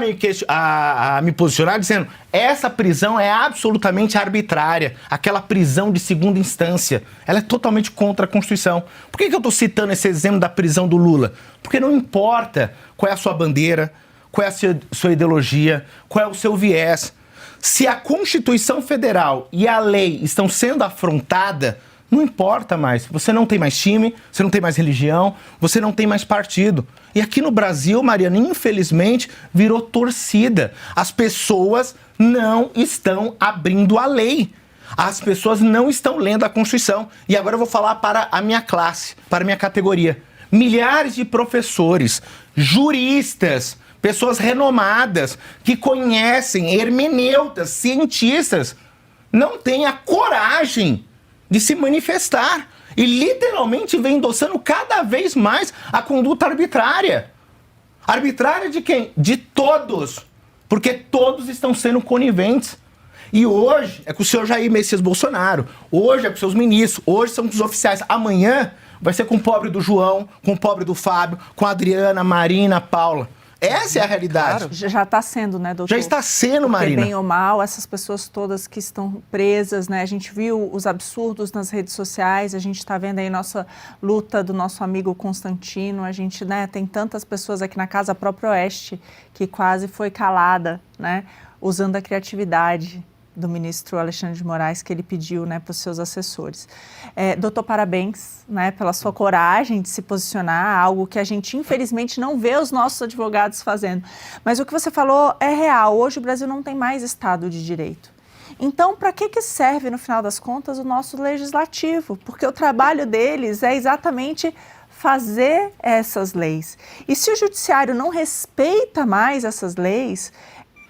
a me posicionar dizendo essa prisão é absolutamente arbitrária, aquela prisão de segunda instância, ela é totalmente contra a Constituição. Por que eu estou citando esse exemplo da prisão do Lula? Porque não importa qual é a sua bandeira, qual é a sua ideologia, qual é o seu viés. Se a Constituição Federal e a lei estão sendo afrontadas, não importa mais. Você não tem mais time, você não tem mais religião, você não tem mais partido. E aqui no Brasil, Mariana, infelizmente, virou torcida. As pessoas não estão abrindo a lei. As pessoas não estão lendo a Constituição. E agora eu vou falar para a minha classe, para a minha categoria. Milhares de professores, juristas, pessoas renomadas, que conhecem, hermeneutas, cientistas, não têm a coragem de se manifestar e literalmente vem endossando cada vez mais a conduta arbitrária. Arbitrária de quem? De todos, porque todos estão sendo coniventes. E hoje é com o senhor Jair Messias Bolsonaro, hoje é com seus ministros, hoje são com os oficiais, amanhã vai ser com o pobre do João, com o pobre do Fábio, com a Adriana, a Marina, a Paula. Essa é a realidade. Já está sendo, né, doutor? Já está sendo, Porque, Marina. bem ou mal, essas pessoas todas que estão presas, né? A gente viu os absurdos nas redes sociais, a gente está vendo aí nossa luta do nosso amigo Constantino, a gente, né, tem tantas pessoas aqui na casa, a própria Oeste, que quase foi calada, né, usando a criatividade do ministro Alexandre de Moraes, que ele pediu, né, para os seus assessores. Doutor, parabéns, né, pela sua coragem de se posicionar, algo que a gente, infelizmente, não vê os nossos advogados fazendo. Mas o que você falou é real. Hoje o Brasil não tem mais Estado de Direito. Então, para que serve, no final das contas, o nosso legislativo? Porque o trabalho deles é exatamente fazer essas leis. E se o judiciário não respeita mais essas leis,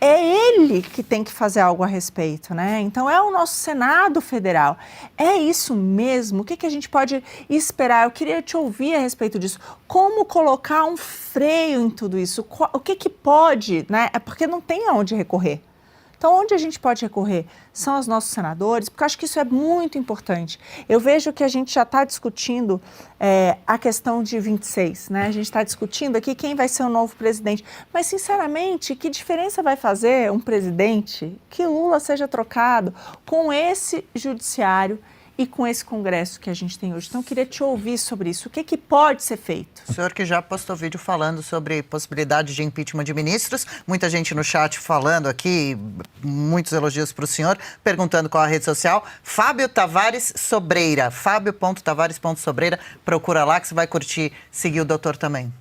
é ele que tem que fazer algo a respeito, né? Então, é o nosso Senado Federal. É isso mesmo? O que a gente pode esperar? Eu queria te ouvir a respeito disso. Como colocar um freio em tudo isso? O que pode, né? É porque não tem aonde recorrer. Então, onde a gente pode recorrer? São os nossos senadores, porque eu acho que isso é muito importante. Eu vejo que a gente já está discutindo a questão de 26, né? A gente está discutindo aqui quem vai ser o novo presidente. Mas, sinceramente, que diferença vai fazer um presidente que Lula seja trocado com esse judiciário e com esse Congresso que a gente tem hoje? Então, eu queria te ouvir sobre isso. O que pode ser feito? O senhor que já postou vídeo falando sobre possibilidade de impeachment de ministros, muita gente no chat falando aqui, muitos elogios para o senhor, perguntando qual a rede social. Fábio Tavares Sobreira, Fábio.Tavares.Sobreira, procura lá que você vai curtir, seguir o doutor também.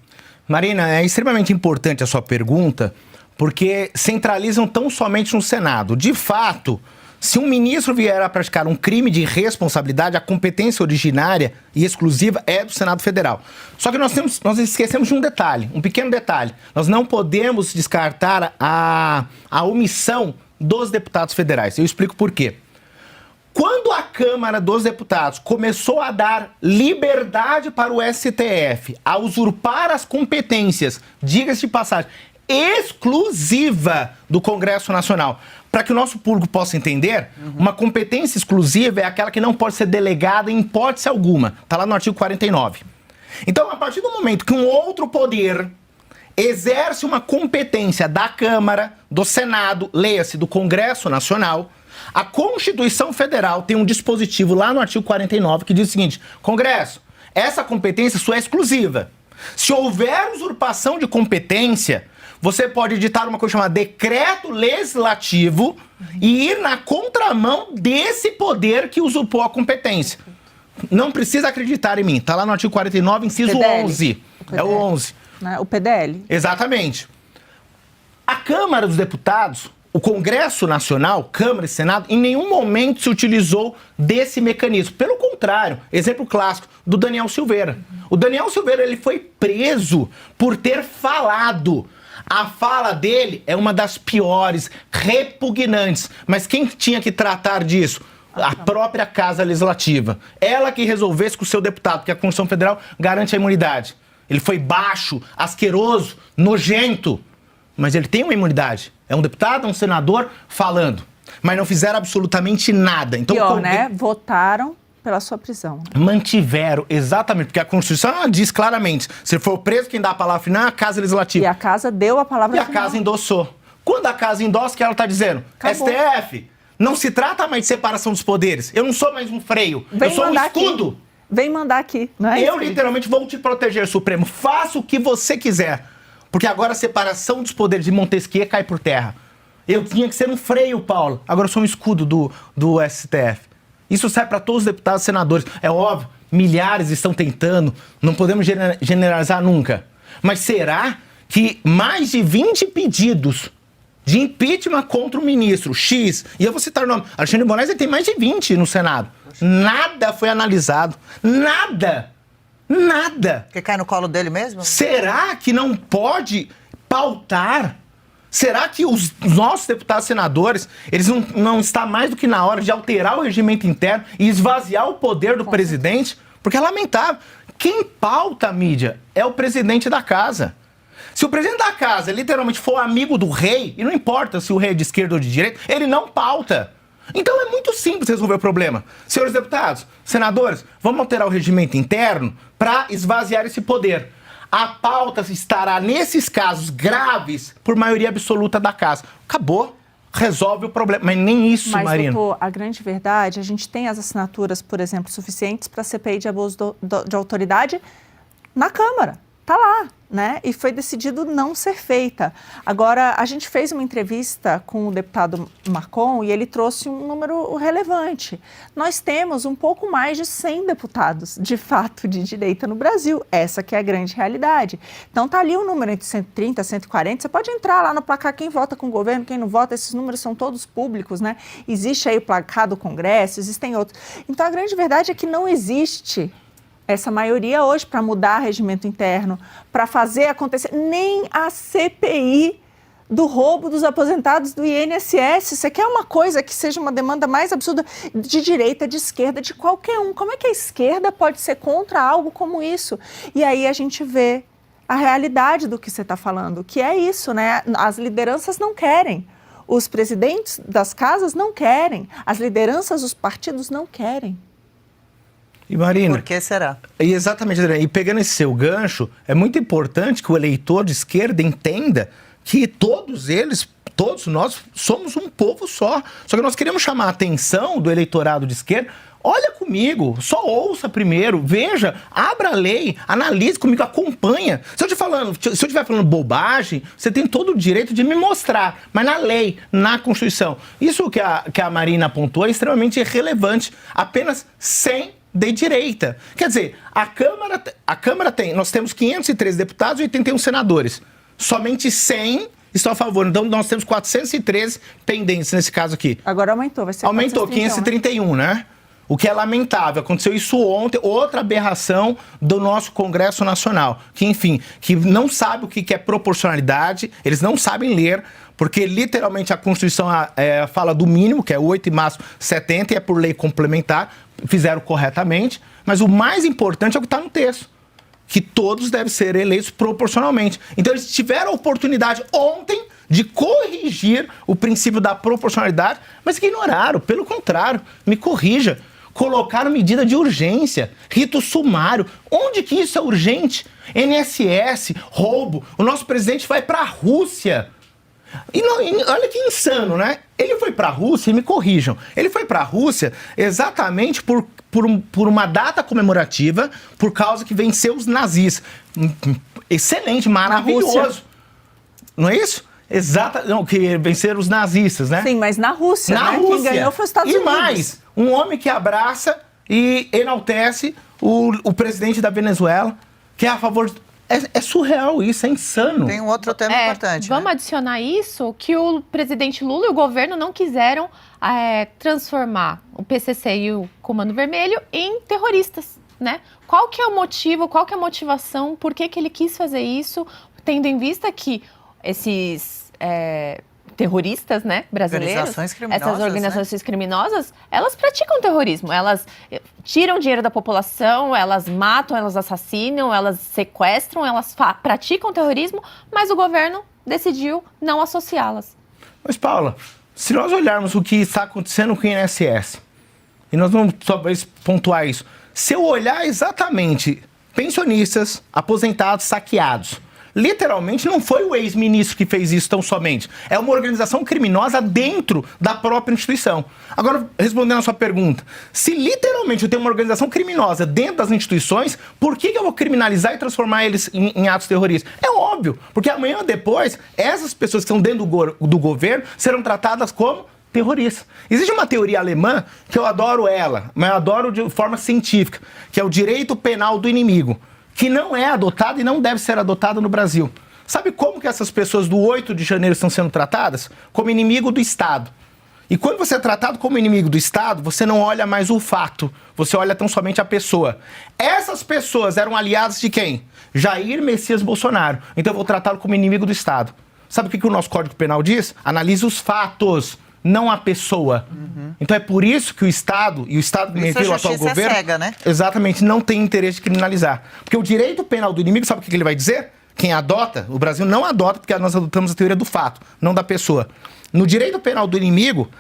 Marina, é extremamente importante a sua pergunta, porque centralizam tão somente no Senado. De fato, se um ministro vier a praticar um crime de responsabilidade, a competência originária e exclusiva é do Senado Federal. Só que nós esquecemos de um detalhe, um pequeno detalhe. Nós não podemos descartar a omissão dos deputados federais. Eu explico por quê. Quando a Câmara dos Deputados começou a dar liberdade para o STF, a usurpar as competências, diga-se de passagem, exclusiva do Congresso Nacional. Para que o nosso público possa entender, uma competência exclusiva é aquela que não pode ser delegada em hipótese alguma. Está lá no artigo 49. Então, a partir do momento que um outro poder exerce uma competência da Câmara, do Senado, leia-se, do Congresso Nacional, a Constituição Federal tem um dispositivo lá no artigo 49 que diz o seguinte: Congresso, essa competência sua é exclusiva. Se houver usurpação de competência, você pode editar uma coisa chamada decreto legislativo e ir na contramão desse poder que usurpou a competência. Não precisa acreditar em mim. Está lá no artigo 49, inciso PDL. 11. É o 11. Né? O PDL. Exatamente. A Câmara dos Deputados, o Congresso Nacional, Câmara e Senado, em nenhum momento se utilizou desse mecanismo. Pelo contrário, exemplo clássico do Daniel Silveira. O Daniel Silveira ele foi preso por ter falado. A fala dele é uma das piores, repugnantes. Mas quem tinha que tratar disso? A própria Casa Legislativa. Ela que resolvesse com o seu deputado, porque a Constituição Federal garante a imunidade. Ele foi baixo, asqueroso, nojento. Mas ele tem uma imunidade. É um deputado, é um senador falando. Mas não fizeram absolutamente nada. Então, pior, né? Votaram pela sua prisão. Né? Mantiveram, exatamente, porque a Constituição diz claramente, se for preso, quem dá a palavra final é a Casa Legislativa. E a Casa deu a palavra final. E a final. Casa endossou. Quando a Casa endossa, o que ela está dizendo? Acabou. STF, não se trata mais de separação dos poderes. Eu não sou mais um freio, eu sou um escudo. Aqui. Vem mandar aqui. Não é eu literalmente vou te proteger, Supremo. Faça o que você quiser. Porque agora a separação dos poderes de Montesquieu cai por terra. Eu tinha que ser um freio, Paulo. Agora eu sou um escudo do STF. Isso serve para todos os deputados e senadores. É óbvio, milhares estão tentando, não podemos generalizar nunca. Mas será que mais de 20 pedidos de impeachment contra o ministro X, e eu vou citar o nome, Alexandre de Moraes, ele tem mais de 20 no Senado. Nada foi analisado. Nada. Nada. Que cai no colo dele mesmo? Será que não pode pautar? Será que os nossos deputados e senadores, eles não está mais do que na hora de alterar o regimento interno e esvaziar o poder do presidente? Porque é lamentável. Quem pauta a mídia é o presidente da casa. Se o presidente da casa literalmente for amigo do rei, e não importa se o rei é de esquerda ou de direita, ele não pauta. Então é muito simples resolver o problema. Senhores deputados, senadores, vamos alterar o regimento interno para esvaziar esse poder. a pauta estará, nesses casos graves, por maioria absoluta da casa. Acabou. Resolve o problema. Mas nem isso, Marina. Doutor, a grande verdade, a gente tem as assinaturas, por exemplo, suficientes para a CPI de abuso de autoridade na Câmara. Está lá, né? E foi decidido não ser feita. Agora, a gente fez uma entrevista com o deputado Marcon e ele trouxe um número relevante. Nós temos um pouco mais de 100 deputados, de fato, de direita no Brasil. Essa que é a grande realidade. Então, está ali um número entre 130 e 140. Você pode entrar lá no placar quem vota com o governo, quem não vota. Esses números são todos públicos, né? Existe aí o placar do Congresso, existem outros. Então, a grande verdade é que não existe essa maioria hoje para mudar regimento interno, para fazer acontecer, nem a CPI do roubo dos aposentados do INSS. Você quer uma coisa que seja uma demanda mais absurda de direita, de esquerda, de qualquer um. Como é que a esquerda pode ser contra algo como isso? E aí a gente vê a realidade do que você está falando, que é isso, né? As lideranças não querem, os presidentes das casas não querem, as lideranças dos partidos não querem. E Marina, Por que será? E exatamente, Adriana, e pegando esse seu gancho, é muito importante que o eleitor de esquerda entenda que todos nós somos um povo só. Só que nós queremos chamar a atenção do eleitorado de esquerda. Olha comigo, só ouça primeiro, veja, abra a lei, analise comigo, acompanha. Se eu estiver falando bobagem, você tem todo o direito de me mostrar, mas na lei, na Constituição. Isso que a Marina apontou é extremamente relevante. Apenas 100 de direita. Quer dizer, a Câmara tem, nós temos 513 deputados e 81 senadores. Somente 100 estão a favor. Então, nós temos 413 pendentes nesse caso aqui. Agora aumentou, vai ser Aumentou, 531, né? O que é lamentável. Aconteceu isso ontem, outra aberração do nosso Congresso Nacional. Que, enfim, que não sabe o que é proporcionalidade, eles não sabem ler, porque literalmente a Constituição fala do mínimo, que é 8 e máximo 70, e é por lei complementar, fizeram corretamente, mas o mais importante é o que está no texto, que todos devem ser eleitos proporcionalmente. Então eles tiveram a oportunidade ontem de corrigir o princípio da proporcionalidade, mas ignoraram, pelo contrário, me corrija, colocaram medida de urgência, rito sumário. Onde que isso é urgente? INSS, roubo, o nosso presidente vai para a Rússia. E olha que insano, né? Ele foi para a Rússia, e me corrijam, ele foi para a Rússia exatamente por uma data comemorativa, por causa que venceu os nazistas. Excelente, maravilhoso. Não é isso? Não, que venceram os nazistas, né? Sim, mas na Rússia, na né? Rússia. Quem ganhou foi os Estados Unidos. E mais, um homem que abraça e enaltece o presidente da Venezuela, que é a favor... É surreal isso, é insano. Tem um outro tema importante. Vamos adicionar isso, que o presidente Lula e o governo não quiseram transformar o PCC e o Comando Vermelho em terroristas, né? Qual que é o motivo, qual que é a motivação, por que ele quis fazer isso, tendo em vista que esses terroristas, né, brasileiros, essas organizações criminosas, elas praticam terrorismo, elas tiram dinheiro da população, elas matam, elas assassinam, elas sequestram, elas praticam terrorismo, mas o governo decidiu não associá-las. Mas, Paula, se nós olharmos o que está acontecendo com o INSS, e nós vamos talvez pontuar isso, se eu olhar exatamente pensionistas, aposentados, saqueados, literalmente não foi o ex-ministro que fez isso tão somente. É uma organização criminosa dentro da própria instituição. Agora, respondendo a sua pergunta, se literalmente eu tenho uma organização criminosa dentro das instituições, por que eu vou criminalizar e transformar eles em atos terroristas? É óbvio, porque amanhã ou depois, essas pessoas que estão dentro do governo serão tratadas como terroristas. Existe uma teoria alemã que eu adoro ela, mas eu adoro de forma científica, que é o direito penal do inimigo, que não é adotado e não deve ser adotado no Brasil. Sabe como que essas pessoas do 8 de janeiro estão sendo tratadas? Como inimigo do Estado. E quando você é tratado como inimigo do Estado, você não olha mais o fato, você olha tão somente a pessoa. Essas pessoas eram aliadas de quem? Jair Messias Bolsonaro. Então eu vou tratá-lo como inimigo do Estado. Sabe o que o nosso Código Penal diz? Analise os fatos, não a pessoa. Então é por isso que o Estado, e o Estado que o atual governo, é cega, né? Exatamente, não tem interesse de criminalizar. Porque o direito penal do inimigo, sabe o que ele vai dizer? Quem adota, o Brasil não adota, porque nós adotamos a teoria do fato, não da pessoa. No direito penal do inimigo,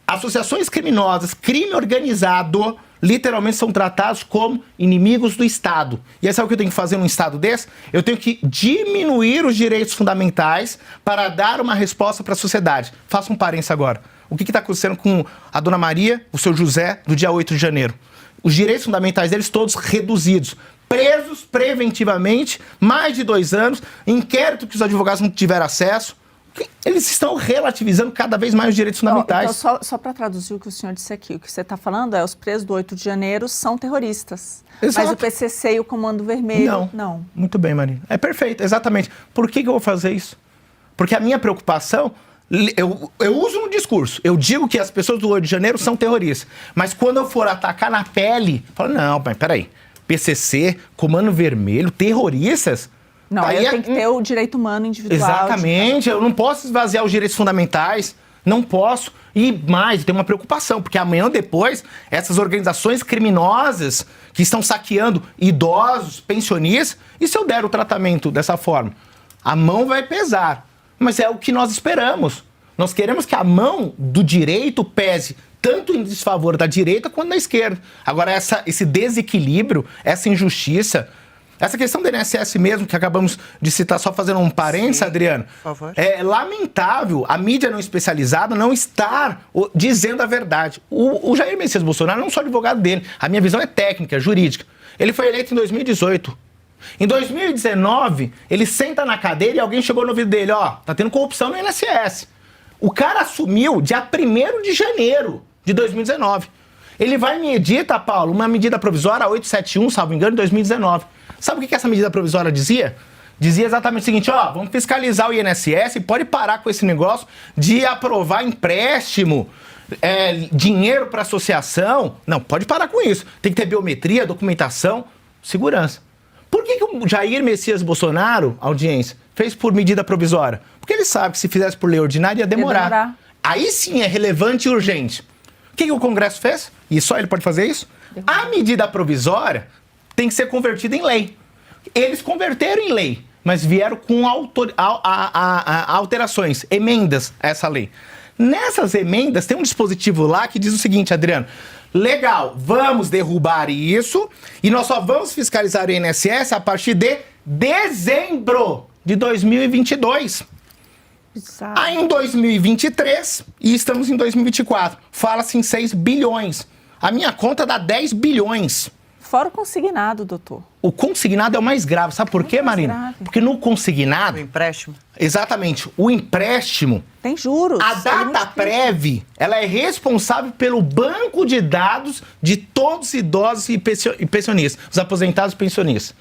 associações criminosas, crime organizado, literalmente são tratados como inimigos do Estado. E aí sabe o que eu tenho que fazer num Estado desse? Eu tenho que diminuir os direitos fundamentais para dar uma resposta para a sociedade. Faça um parênteses agora. O que está acontecendo com a dona Maria, o seu José, do dia 8 de janeiro? Os direitos fundamentais deles todos reduzidos. Presos preventivamente, mais de 2 anos, inquérito que os advogados não tiveram acesso. Eles estão relativizando cada vez mais os direitos fundamentais. Então, só para traduzir o que o senhor disse aqui, o que você está falando é os presos do 8 de janeiro são terroristas. Exato. Mas o PCC e o Comando Vermelho, não. Muito bem, Marina. É perfeito, exatamente. Por que eu vou fazer isso? Porque a minha preocupação, eu uso no discurso, eu digo que as pessoas do 8 de janeiro são terroristas. Mas quando eu for atacar na pele, eu falo, não, mas peraí, PCC, Comando Vermelho, terroristas... Não, aí tem que ter o direito humano individual. Exatamente, eu não posso esvaziar os direitos fundamentais, não posso. E mais, tem uma preocupação, porque amanhã ou depois, essas organizações criminosas que estão saqueando idosos, pensionistas, e se eu der o tratamento dessa forma? A mão vai pesar, mas é o que nós esperamos. Nós queremos que a mão do direito pese tanto em desfavor da direita quanto da esquerda. Agora, esse desequilíbrio, essa injustiça... Essa questão do INSS mesmo, que acabamos de citar, só fazendo um parênteses, Adriano, por favor. É lamentável a mídia não especializada não estar dizendo a verdade. O Jair Messias Bolsonaro não sou advogado dele, a minha visão é técnica, jurídica. Ele foi eleito em 2018. Em 2019, ele senta na cadeira e alguém chegou no ouvido dele, tá tendo corrupção no INSS. O cara assumiu dia 1º de janeiro de 2019. Ele vai e me edita, Paulo, uma medida provisória, 871, salvo engano, em 2019. Sabe o que essa medida provisória dizia? Dizia exatamente o seguinte, vamos fiscalizar o INSS e pode parar com esse negócio de aprovar empréstimo, dinheiro para associação. Não, pode parar com isso. Tem que ter biometria, documentação, segurança. Por que o Jair Messias Bolsonaro, audiência, fez por medida provisória? Porque ele sabe que se fizesse por lei ordinária ia demorar. Aí sim é relevante e urgente. O que o Congresso fez? E só ele pode fazer isso? A medida provisória tem que ser convertida em lei. Eles converteram em lei, mas vieram com alterações, emendas a essa lei. Nessas emendas tem um dispositivo lá que diz o seguinte, Adriano, legal, vamos derrubar isso e nós só vamos fiscalizar o INSS a partir de dezembro de 2022. Exato. Aí em 2023, e estamos em 2024, fala-se em 6 bilhões. A minha conta dá 10 bilhões. Fora o consignado, doutor. O consignado é o mais grave. Sabe por quê, Marina? Grave. Porque no consignado... O empréstimo. Exatamente. O empréstimo... Tem juros. A Dataprev, ela é responsável pelo banco de dados de todos os idosos e pensionistas, os aposentados e pensionistas.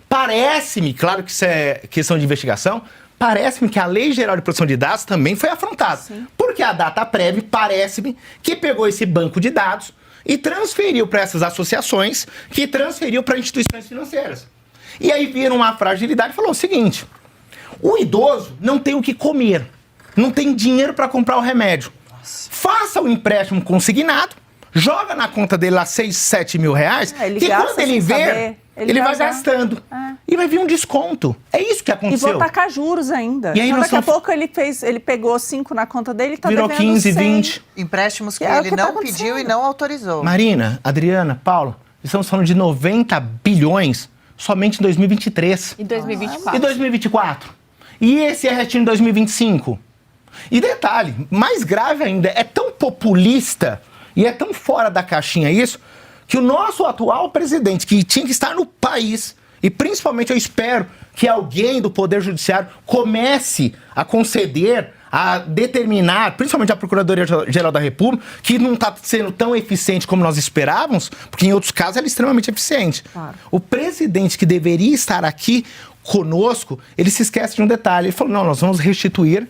Parece-me, claro que isso é questão de investigação, parece-me que a Lei Geral de Proteção de Dados também foi afrontada. Sim. Porque a Dataprev, parece-me, que pegou esse banco de dados e transferiu para essas associações, que transferiu para instituições financeiras. E aí viram uma fragilidade e falou o seguinte, o idoso não tem o que comer, não tem dinheiro para comprar o remédio. Nossa. Faça o empréstimo consignado, joga na conta dele lá 6, 7 mil reais, que quando ele ver, ele vai gastando. E vai vir um desconto. É isso que aconteceu. E vou tacar juros ainda. E aí então, daqui a pouco ele pegou 5 na conta dele e está devendo 15, 20. Empréstimos que ele não pediu e não autorizou. Marina, Adriana, Paulo, estamos falando de 90 bilhões somente em 2023. E 2024. E 2024. E esse é restinho em 2025. E detalhe, mais grave ainda, é tão populista e é tão fora da caixinha isso, que o nosso atual presidente, que tinha que estar no país, e principalmente eu espero que alguém do Poder Judiciário comece a conceder, a determinar, principalmente a Procuradoria-Geral da República, que não está sendo tão eficiente como nós esperávamos, porque em outros casos ela é extremamente eficiente. Claro. O presidente que deveria estar aqui conosco, ele se esquece de um detalhe. Ele falou, não, nós vamos restituir,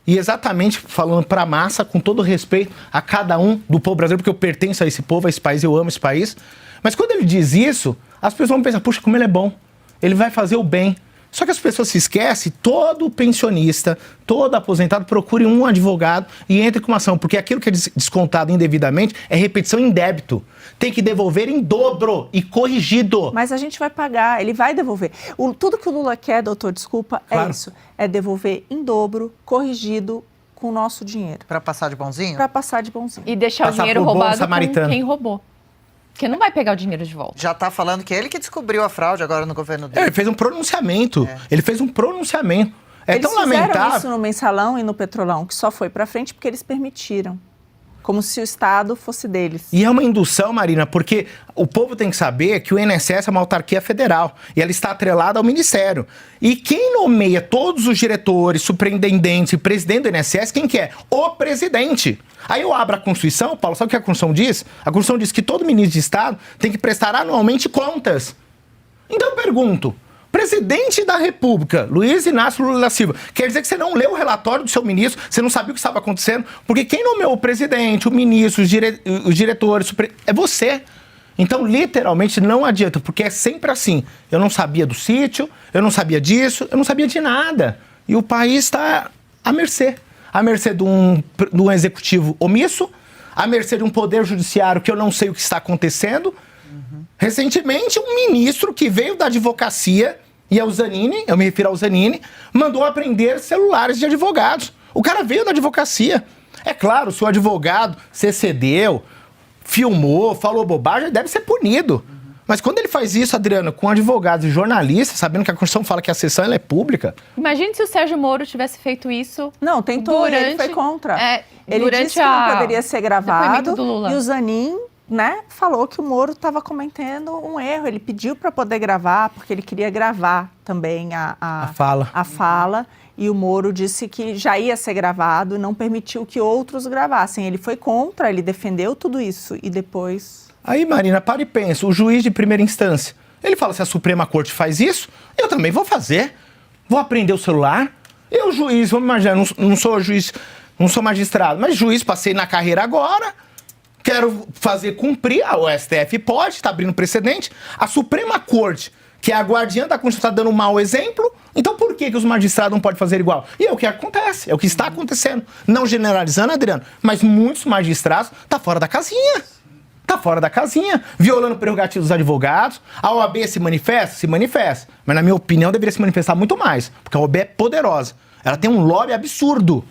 e exatamente falando para a massa, com todo respeito a cada um do povo brasileiro, porque eu pertenço a esse povo, a esse país, eu amo esse país. Mas quando ele diz isso, as pessoas vão pensar, puxa, como ele é bom, ele vai fazer o bem. Só que as pessoas se esquecem, todo pensionista, todo aposentado, procure um advogado e entre com uma ação, porque aquilo que é descontado indevidamente é repetição em débito. Tem que devolver em dobro e corrigido. Mas a gente vai pagar, ele vai devolver. Tudo que o Lula quer, doutor, desculpa, Claro. é isso. É devolver em dobro, corrigido, com o nosso dinheiro. Para passar de bonzinho? Para passar de bonzinho. E deixar Passar o dinheiro por bom roubado samaritano. com quem roubou. Porque não vai pegar o dinheiro de volta. Já tá falando que ele que descobriu a fraude agora no governo dele. Ele fez um pronunciamento. Ele fez um pronunciamento. É Eles tão fizeram lamentável. isso no Mensalão e no Petrolão, que só foi para frente porque eles permitiram. Como se o Estado fosse deles. E é uma indução, Marina, porque o povo tem que saber que o INSS é uma autarquia federal e ela está atrelada ao Ministério. E quem nomeia todos os diretores, superintendentes e presidente do INSS, quem que é? O presidente. Aí eu abro a Constituição, Paulo, sabe o que a Constituição diz? A Constituição diz que todo ministro de Estado tem que prestar anualmente contas. Então eu pergunto, presidente da República, Luiz Inácio Lula da Silva, quer dizer que você não leu o relatório do seu ministro, você não sabia o que estava acontecendo, porque quem nomeou o presidente, o ministro, os diretores, é você. Então, literalmente, não adianta, porque é sempre assim. Eu não sabia do sítio, eu não sabia disso, eu não sabia de nada. E o país está à mercê. À mercê de um executivo omisso, à mercê de um poder judiciário que eu não sei o que está acontecendo. Recentemente, um ministro que veio da advocacia, e é o Zanini, eu me refiro ao Zanini, mandou apreender celulares de advogados. O cara veio da advocacia. É claro, se o advogado se excedeu, filmou, falou bobagem, ele deve ser punido. Mas quando ele faz isso, Adriana, com advogados e jornalistas, sabendo que a Constituição fala que a sessão ela é pública... Imagine se o Sérgio Moro tivesse feito isso. Não, tentou, ele foi contra. Ele disse que não poderia ser gravado, do Lula. E o Zanin, né, falou que o Moro estava cometendo um erro. Ele pediu para poder gravar, porque ele queria gravar também a fala. E o Moro disse que já ia ser gravado, não permitiu que outros gravassem. Ele foi contra, ele defendeu tudo isso e depois... Aí, Marina, para e pensa, o juiz de primeira instância, ele fala, se a Suprema Corte faz isso, eu também vou fazer. Vou aprender o celular. Eu, juiz, vamos imaginar, não sou juiz, não sou magistrado, mas juiz, passei na carreira agora, quero fazer cumprir, o STF pode, está abrindo precedente, a Suprema Corte, que é a guardiã da Constituição, está dando um mau exemplo, então por que os magistrados não podem fazer igual? E é o que acontece, é o que está acontecendo. Não generalizando, Adriano, mas muitos magistrados estão fora da casinha. Está fora da casinha, violando prerrogativos dos advogados. A OAB se manifesta? Se manifesta. Mas, na minha opinião, deveria se manifestar muito mais, porque a OAB é poderosa. Ela tem um lobby absurdo.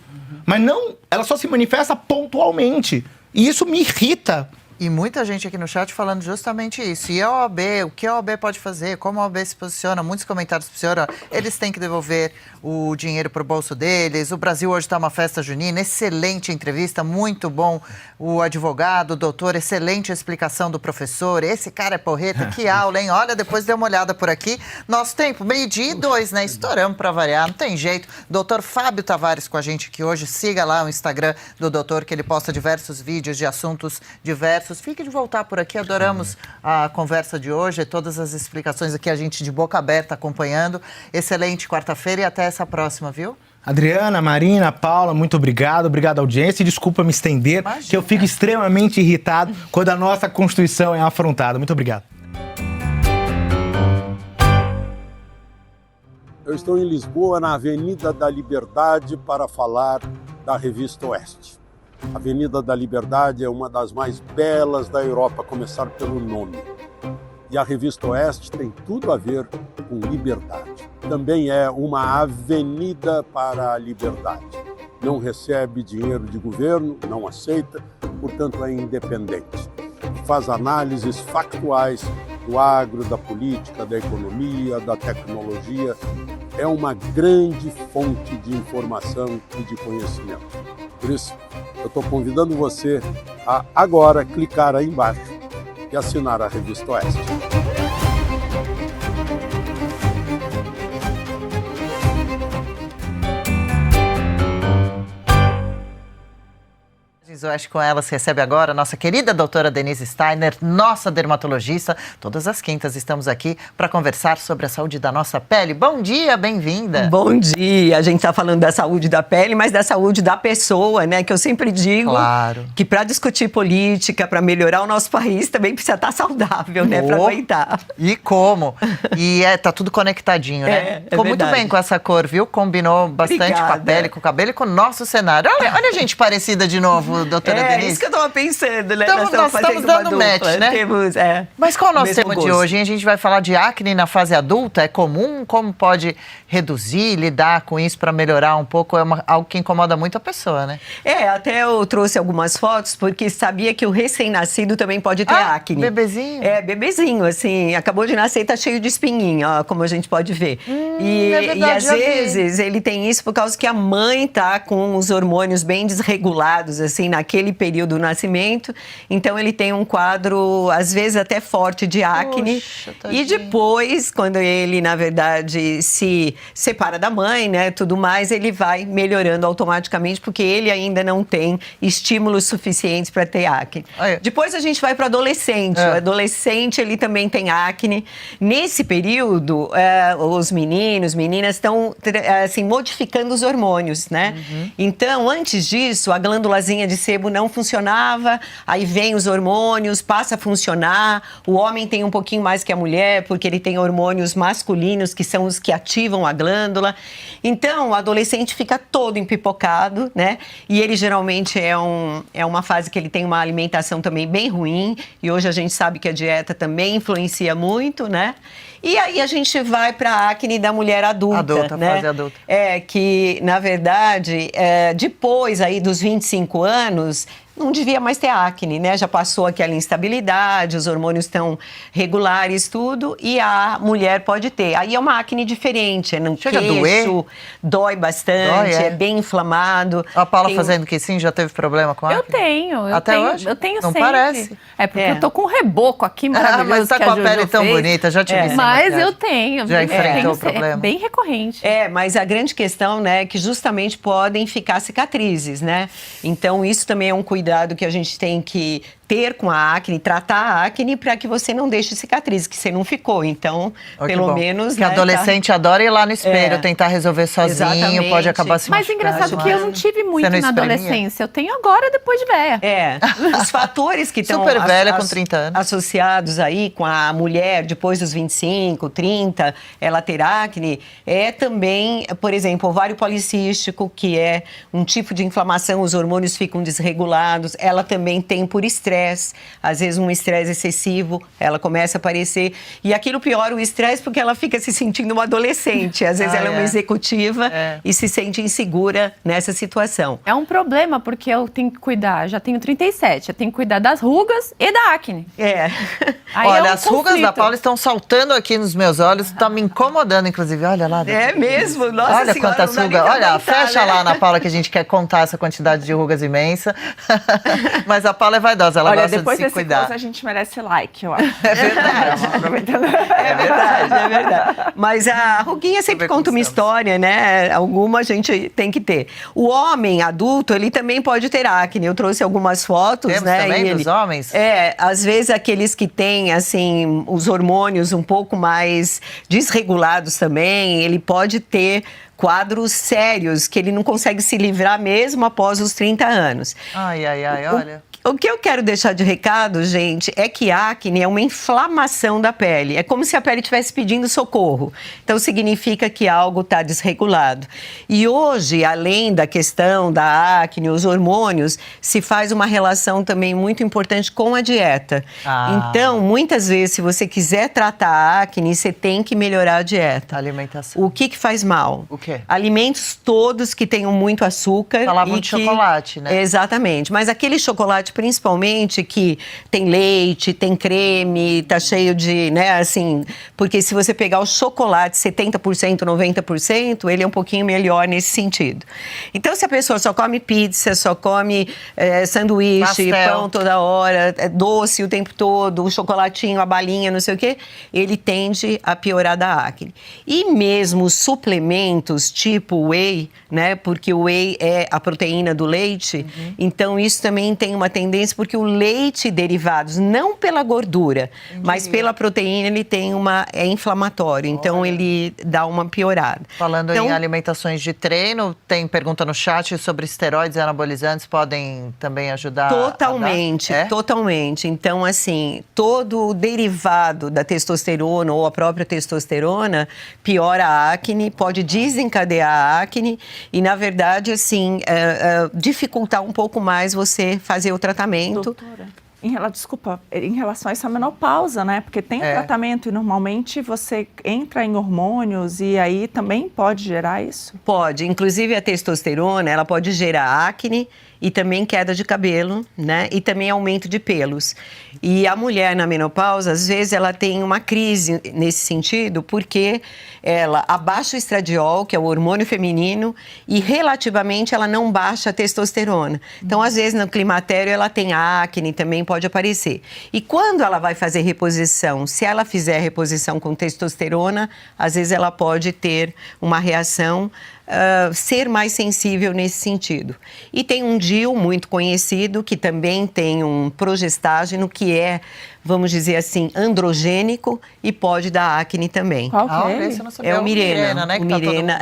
Mas não, ela só se manifesta pontualmente. E isso me irrita. E muita gente aqui no chat falando justamente isso. E a OAB, o que a OAB pode fazer? Como a OAB se posiciona? Muitos comentários para o senhor. Eles têm que devolver o dinheiro para o bolso deles. O Brasil hoje está uma festa junina. Excelente entrevista, muito bom. O advogado, o doutor, excelente explicação do professor. Esse cara é porreta, que aula, hein? Olha, depois dê uma olhada por aqui. Nosso tempo, 12:02, né? Estouramos para variar, não tem jeito. Doutor Fábio Tavares com a gente aqui hoje. Siga lá o Instagram do doutor, que ele posta diversos vídeos de assuntos diversos. Fique de voltar por aqui, adoramos a conversa de hoje, todas as explicações aqui, a gente de boca aberta acompanhando. Excelente quarta-feira e até essa próxima, viu? Adriana, Marina, Paula, muito obrigado à audiência e desculpa me estender, Imagina. que eu fico extremamente irritado quando a nossa Constituição é afrontada. Muito obrigado. Eu estou em Lisboa, na Avenida da Liberdade, para falar da Revista Oeste. A Avenida da Liberdade é uma das mais belas da Europa, a começar pelo nome. E a Revista Oeste tem tudo a ver com liberdade. Também é uma avenida para a liberdade. Não recebe dinheiro de governo, não aceita, portanto é independente. Faz análises factuais do agro, da política, da economia, da tecnologia. É uma grande fonte de informação e de conhecimento. Por isso, eu estou convidando você a agora clicar aí embaixo e assinar a Revista Oeste. Oeste com Elas recebe agora a nossa querida doutora Denise Steiner, nossa dermatologista. Todas as quintas estamos aqui para conversar sobre a saúde da nossa pele. Bom dia, bem-vinda. Bom dia. A gente está falando da saúde da pele, mas da saúde da pessoa, né? Que eu sempre digo que para discutir política, para melhorar o nosso país, também precisa estar saudável, né? Para aguentar. E como? E tá tudo conectadinho, né? Ficou muito bem com essa cor, viu? Combinou bastante com a pele, com o cabelo e com o nosso cenário. Olha a gente parecida de novo. doutora Denise? É isso que eu estava pensando, né? Nós estamos dando match, né? Temos, Mas qual é o nosso tema gosto. de hoje, hein? A gente vai falar de acne na fase adulta, é comum? Como pode reduzir, lidar com isso para melhorar um pouco? É algo que incomoda muito a pessoa, né? Até eu trouxe algumas fotos, porque sabia que o recém-nascido também pode ter acne. Bebezinho? Bebezinho, assim, acabou de nascer e tá cheio de espinhinho, ó, como a gente pode ver. É verdade, e às já vi. vezes ele tem isso por causa que a mãe tá com os hormônios bem desregulados, assim, naquele período do nascimento. Então ele tem um quadro, às vezes até forte de acne. Poxa, tadinho. E depois, quando ele, na verdade, se separa da mãe, né, tudo mais, ele vai melhorando automaticamente, porque ele ainda não tem estímulos suficientes para ter acne. Depois a gente vai para o adolescente. O adolescente, ele também tem acne. Nesse período, os meninos, meninas estão assim, modificando os hormônios, né? Então, antes disso, a glândulazinha de sebo não funcionava, aí vem os hormônios, passa a funcionar. O homem tem um pouquinho mais que a mulher, porque ele tem hormônios masculinos, que são os que ativam a glândula. Então, o adolescente fica todo empipocado, né? E ele geralmente é uma fase que ele tem uma alimentação também bem ruim. E hoje a gente sabe que a dieta também influencia muito, né? E aí a gente vai para a acne da mulher adulta, né? Fase adulta. Que, na verdade, depois aí dos 25 anos, não devia mais ter acne, né? Já passou aquela instabilidade, os hormônios estão regulares, tudo, e a mulher pode ter. Aí é uma acne diferente, no Chega a queixo, dói bastante, Dói, é bem inflamado. A Paula fazendo que sim, já teve problema com acne? Eu tenho. Até hoje? Eu tenho Não sempre. parece. É porque eu tô com um reboco aqui maravilhoso. Mas tá que com a Jojo pele tão fez. bonita, já te vi sem Mas maquiagem. eu tenho. Já enfrentou tenho o problema? É bem recorrente. Mas a grande questão, né, é que justamente podem ficar cicatrizes, né? Então, isso também é um cuidado que a gente tem que ter com a acne, tratar a acne para que você não deixe cicatriz, que você não ficou. Então, pelo menos... Que adolescente adora ir lá no espelho, É. tentar resolver sozinho, Exatamente. pode acabar se Mas machucando. engraçado que eu não tive muito Você não na espremia? adolescência. Eu tenho agora, depois de velha. Os fatores que estão Super velha, com 30 anos. associados aí com a mulher depois dos 25, 30, ela ter acne, é também, por exemplo, ovário policístico, que é um tipo de inflamação, os hormônios ficam desregulados. Ela também tem por estresse, às vezes um estresse excessivo, ela começa a aparecer. E aquilo piora o estresse porque ela fica se sentindo uma adolescente. Às vezes ela é uma executiva e se sente insegura nessa situação. É um problema, porque eu tenho que cuidar, já tenho 37, eu tenho que cuidar das rugas e da acne. Aí Olha, é um as rugas da conflito. Paula estão saltando aqui nos meus olhos, tá me incomodando, inclusive. Olha lá. É mesmo? Nossa Olha senhora, quantas não dá nem rugas. pra Olha, aguentar, fecha né? lá na Paula que a gente quer contar essa quantidade de rugas imensa. Mas a Paula é vaidosa, ela Olha, gosta depois de se desse cuidar. close, a gente merece like, eu acho. É verdade. É verdade. Mas a ruguinha sempre conta uma história, né? Alguma a gente tem que ter. O homem adulto, ele também pode ter acne. Eu trouxe algumas fotos, Temos né? também dos homens? Às vezes aqueles que têm, assim, os hormônios um pouco mais desregulados também, ele pode ter quadros sérios que ele não consegue se livrar mesmo após os 30 anos. Ai, olha. O que eu quero deixar de recado, gente, é que a acne é uma inflamação da pele. É como se a pele estivesse pedindo socorro. Então, significa que algo está desregulado. E hoje, além da questão da acne, os hormônios, se faz uma relação também muito importante com a dieta. Então, muitas vezes, se você quiser tratar a acne, você tem que melhorar a dieta. A alimentação. O que faz mal? O quê? Alimentos todos que tenham muito açúcar. Falavam de chocolate, né? Exatamente. Mas aquele chocolate, principalmente, que tem leite, tem creme, tá cheio de, né, assim... Porque se você pegar o chocolate 70%, 90%, ele é um pouquinho melhor nesse sentido. Então, se a pessoa só come pizza, só come sanduíche, pastel, pão toda hora, doce o tempo todo, o chocolatinho, a balinha, não sei o quê, ele tende a piorar da acne. E mesmo suplementos tipo whey, né, porque o whey é a proteína do leite, então isso também tem uma tendência tendência porque o leite e derivados, não pela gordura, mas pela proteína, ele tem é inflamatório, então ele dá uma piorada. Falando então, em alimentações de treino, tem pergunta no chat sobre esteroides e anabolizantes podem também ajudar? Totalmente, totalmente. Então, assim, todo o derivado da testosterona ou a própria testosterona piora a acne, pode desencadear a acne e, na verdade, assim, dificultar um pouco mais você fazer o tratamento. Doutora, desculpa, em relação a essa menopausa, né? Porque tem tratamento e normalmente você entra em hormônios e aí também pode gerar isso? Pode, inclusive a testosterona, ela pode gerar acne e também queda de cabelo, né? E também aumento de pelos. E a mulher na menopausa, às vezes, ela tem uma crise nesse sentido, porque ela abaixa o estradiol, que é o hormônio feminino, e relativamente ela não baixa a testosterona. Então, às vezes, no climatério, ela tem acne, também pode aparecer. E quando ela vai fazer reposição, se ela fizer reposição com testosterona, às vezes ela pode ter uma reação, ser mais sensível nesse sentido. E tem um DIU muito conhecido, que também tem um progestágeno, que é, vamos dizer assim, androgênico e pode dar acne também. Qual que é ele? É o Mirena, né? O Mirena,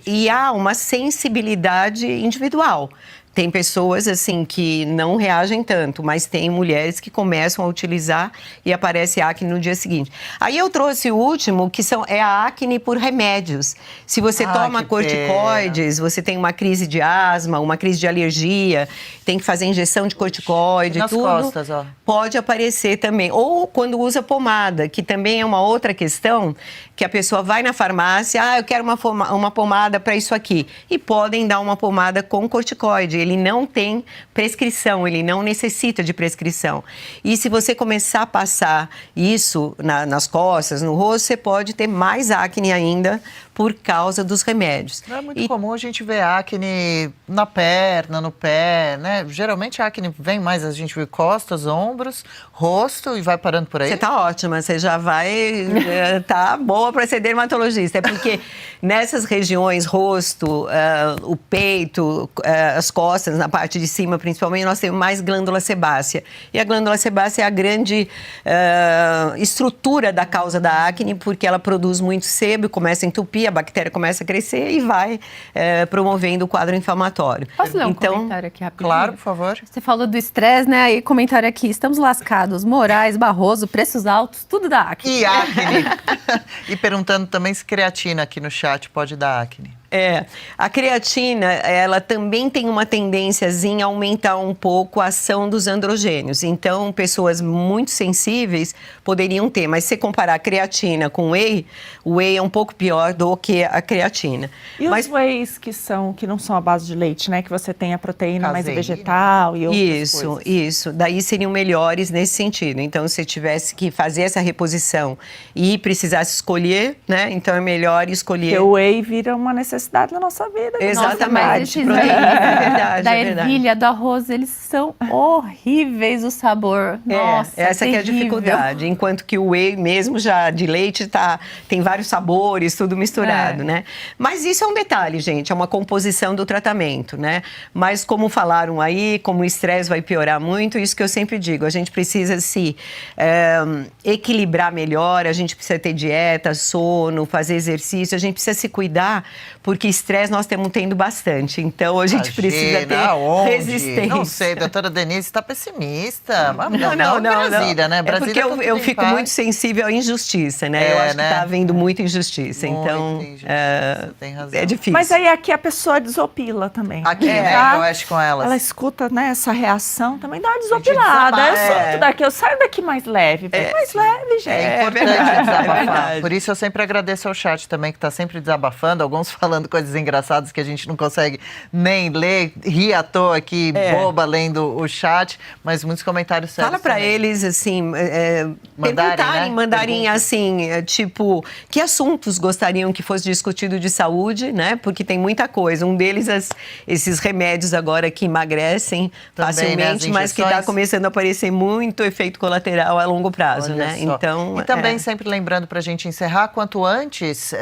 e há uma sensibilidade individual. Tem pessoas, assim, que não reagem tanto, mas tem mulheres que começam a utilizar e aparece acne no dia seguinte. Aí eu trouxe o último, que é a acne por remédios. Se você toma corticoides, você tem uma crise de asma, uma crise de alergia, tem que fazer injeção de corticoide, nas tudo. Costas, ó. Pode aparecer também. Ou quando usa pomada, que também é uma outra questão, que a pessoa vai na farmácia, eu quero uma pomada para isso aqui. E podem dar uma pomada com corticoide. Ele não tem prescrição, ele não necessita de prescrição. E se você começar a passar isso nas costas, no rosto, você pode ter mais acne ainda por causa dos remédios. Não é muito comum a gente ver acne na perna, no pé, né? Geralmente a acne vem mais, a gente vê costas, ombros, rosto e vai parando por aí. Você tá ótima, você já vai, tá boa para ser dermatologista. É porque nessas regiões, rosto, o peito, as costas, na parte de cima principalmente, nós temos mais glândula sebácea. E a glândula sebácea é a grande estrutura da causa da acne, porque ela produz muito sebo, começa a entupir, a bactéria começa a crescer e vai promovendo o quadro inflamatório. Posso ler um comentário aqui rapidinho? Claro, por favor. Você falou do estresse, né? Aí comentário aqui, estamos lascados, Moraes, Barroso, preços altos, tudo dá acne. E acne. E perguntando também se creatina aqui no chat pode dar acne. A creatina, ela também tem uma tendênciazinha a aumentar um pouco a ação dos androgênios. Então, pessoas muito sensíveis poderiam ter. Mas se você comparar a creatina com o whey é um pouco pior do que a creatina. E os wheys que não são à base de leite, né? Que você tem a proteína mais vegetal e outras coisas. Isso. Daí seriam melhores nesse sentido. Então, se tivesse que fazer essa reposição e precisasse escolher, né? Então, é melhor escolher... Porque o whey vira uma necessidade da nossa vida. Exatamente. Nossa, é verdade, da ervilha, do arroz, eles são horríveis o sabor. Nossa, essa que é a dificuldade. Enquanto que o whey mesmo já de leite tem vários sabores, tudo misturado, né? Mas isso é um detalhe, gente, é uma composição do tratamento, né? Mas como falaram aí, como o estresse vai piorar muito, isso que eu sempre digo, a gente precisa se equilibrar melhor, a gente precisa ter dieta, sono, fazer exercício, a gente precisa se cuidar, porque estresse nós estamos tendo bastante. Então, a gente precisa ter resistência. Não sei, doutora Denise está pessimista. Não. Brasília, né? Brasília é porque eu fico muito sensível à injustiça, né? Eu acho que está havendo muita injustiça. Então, tem razão. É difícil. Mas aí aqui a pessoa desopila também. Aqui, né? Eu acho com elas. Ela escuta, né, essa reação, também dá uma desopilada. Eu saio daqui mais leve. Mais leve, gente. É importante desabafar. Por isso eu sempre agradeço ao chat também, que está sempre desabafando. Alguns falando coisas engraçadas que a gente não consegue nem ler, ri à toa aqui, boba, lendo o chat, mas muitos comentários sérios. Fala pra eles, assim, mandarem assim, tipo, que assuntos gostariam que fosse discutido de saúde, né? Porque tem muita coisa. Um deles, esses remédios agora que emagrecem também, facilmente, mas que está começando a aparecer muito efeito colateral a longo prazo, né? Então, e também sempre lembrando pra gente encerrar, quanto antes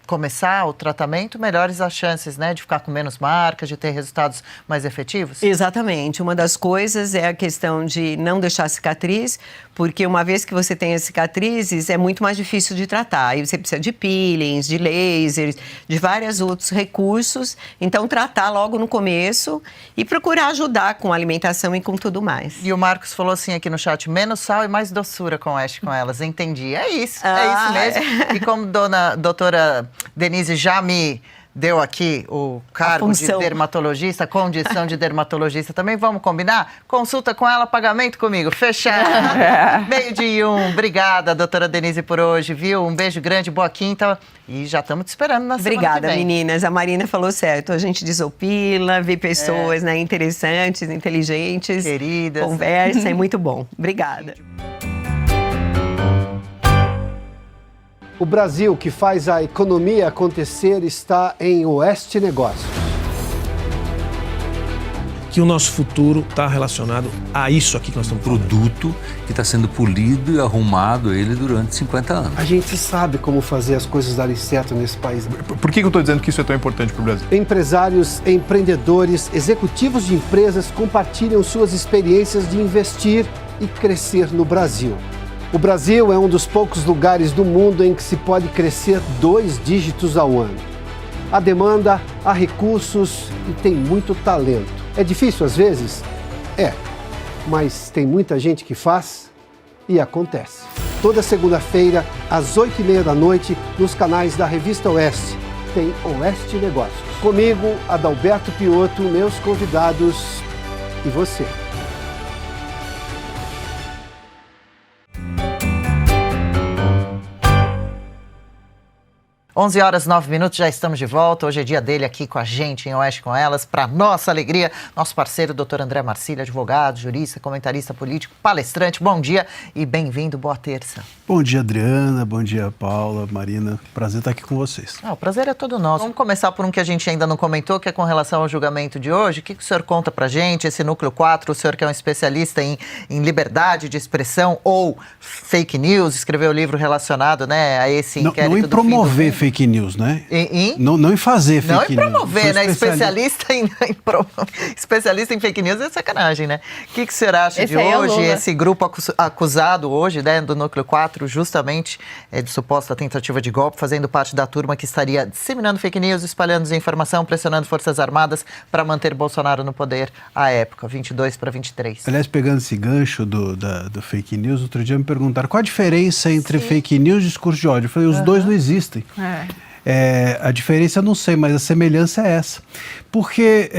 começar o tratamento, melhores as chances, né, de ficar com menos marcas, de ter resultados mais efetivos? Exatamente. Uma das coisas é a questão de não deixar cicatriz, porque uma vez que você tem as cicatrizes, é muito mais difícil de tratar. Aí você precisa de peelings, de lasers, de vários outros recursos. Então, tratar logo no começo e procurar ajudar com alimentação e com tudo mais. E o Marcos falou assim aqui no chat, menos sal e mais doçura com Oeste com Elas. Entendi. É isso mesmo. E como doutora Denise já me deu aqui o cargo de dermatologista, condição de dermatologista também, vamos combinar? Consulta com ela, pagamento comigo, fechado. 12:01. Obrigada, doutora Denise, por hoje, viu? Um beijo grande, boa quinta e já estamos te esperando na semana que vem. Obrigada, meninas. A Marina falou certo, a gente desopila, vê pessoas né, interessantes, inteligentes. Queridas. Conversa, é muito bom. Obrigada. O Brasil, que faz a economia acontecer, está em Oeste Negócios. Que o nosso futuro está relacionado a isso aqui que nós estamos falando. Produto que está sendo polido e arrumado ele durante 50 anos. A gente sabe como fazer as coisas darem certo nesse país. Por que eu estou dizendo que isso é tão importante para o Brasil? Empresários, empreendedores, executivos de empresas compartilham suas experiências de investir e crescer no Brasil. O Brasil é um dos poucos lugares do mundo em que se pode crescer 2 dígitos ao ano. Há demanda, há recursos e tem muito talento. É difícil às vezes? É, mas tem muita gente que faz e acontece. Toda segunda-feira, às 20:30 da noite, nos canais da Revista Oeste, tem Oeste Negócios. Comigo, Adalberto Piotto, meus convidados e você. 11h09, já estamos de volta. Hoje é dia dele aqui com a gente em Oeste com Elas. Para nossa alegria, nosso parceiro, Dr. André Marcílio, advogado, jurista, comentarista político, palestrante. Bom dia e bem-vindo, boa terça. Bom dia, Adriana. Bom dia, Paula, Marina. Prazer estar aqui com vocês. O prazer é todo nosso. Vamos começar por um que a gente ainda não comentou, que é com relação ao julgamento de hoje. O que o senhor conta pra gente? Esse núcleo 4, o senhor que é um especialista em liberdade de expressão ou fake news, escreveu um livro relacionado, né, a esse inquérito não em do promover fake news, né? Não em fazer fake news. Não em promover, né? Especialista em fake news é sacanagem, né? O que o senhor acha de hoje? Esse grupo acusado hoje, né, do núcleo 4, justamente de suposta tentativa de golpe, fazendo parte da turma que estaria disseminando fake news, espalhando desinformação, pressionando Forças Armadas para manter Bolsonaro no poder à época, 22-23. Aliás, pegando esse gancho do fake news, outro dia me perguntaram qual a diferença entre fake news e discurso de ódio. Eu falei, os dois não existem. A diferença eu não sei, mas a semelhança é essa. Porque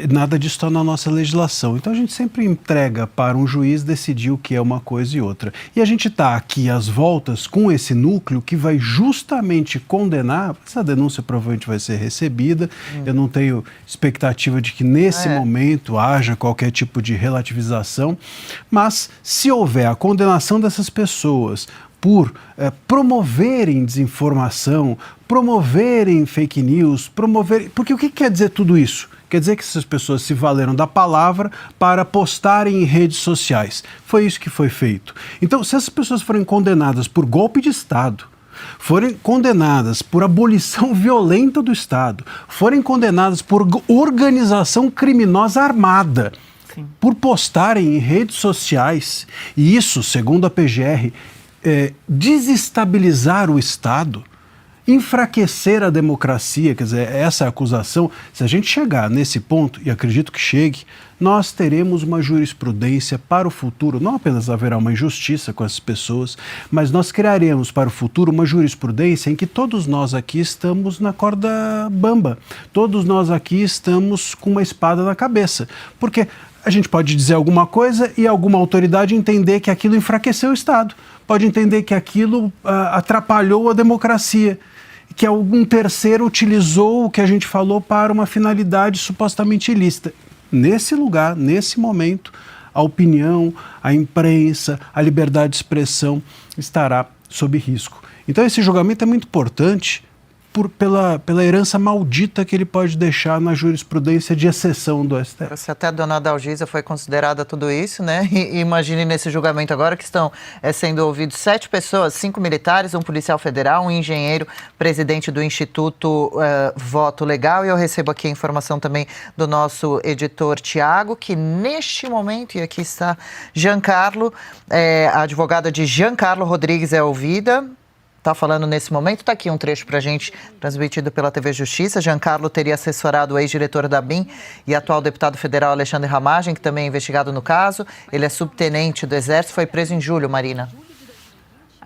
nada disso está na nossa legislação. Então a gente sempre entrega para um juiz decidir o que é uma coisa e outra. E a gente está aqui às voltas com esse núcleo que vai justamente condenar. Essa denúncia provavelmente vai ser recebida. Eu não tenho expectativa de que nesse momento haja qualquer tipo de relativização. Mas se houver a condenação dessas pessoas por promoverem desinformação, promoverem fake news, Porque o que quer dizer tudo isso? Quer dizer que essas pessoas se valeram da palavra para postarem em redes sociais. Foi isso que foi feito. Então, se essas pessoas forem condenadas por golpe de Estado, forem condenadas por abolição violenta do Estado, forem condenadas por organização criminosa armada, por postarem em redes sociais, e isso, segundo a PGR, desestabilizar o Estado, enfraquecer a democracia, quer dizer, essa é a acusação. Se a gente chegar nesse ponto, e acredito que chegue, nós teremos uma jurisprudência para o futuro. Não apenas haverá uma injustiça com essas pessoas, mas nós criaremos para o futuro uma jurisprudência em que todos nós aqui estamos na corda bamba. Todos nós aqui estamos com uma espada na cabeça. Porque a gente pode dizer alguma coisa e alguma autoridade entender que aquilo enfraqueceu o Estado. Pode entender que aquilo atrapalhou a democracia, que algum terceiro utilizou o que a gente falou para uma finalidade supostamente ilícita. Nesse lugar, nesse momento, a opinião, a imprensa, a liberdade de expressão estará sob risco. Então esse julgamento é muito importante pela herança maldita que ele pode deixar na jurisprudência de exceção do STF. Se até a dona Dalgisa foi considerada tudo isso, né? E imagine nesse julgamento agora que estão sendo ouvidos 7 pessoas, 5 militares, um policial federal, um engenheiro, presidente do Instituto Voto Legal. E eu recebo aqui a informação também do nosso editor Tiago, que neste momento, e aqui está Giancarlo, a advogada de Giancarlo Rodrigues é ouvida. Está falando nesse momento, está aqui um trecho para a gente, transmitido pela TV Justiça. Giancarlo teria assessorado o ex-diretor da BIM e atual deputado federal Alexandre Ramagem, que também é investigado no caso. Ele é subtenente do Exército, foi preso em julho, Marina.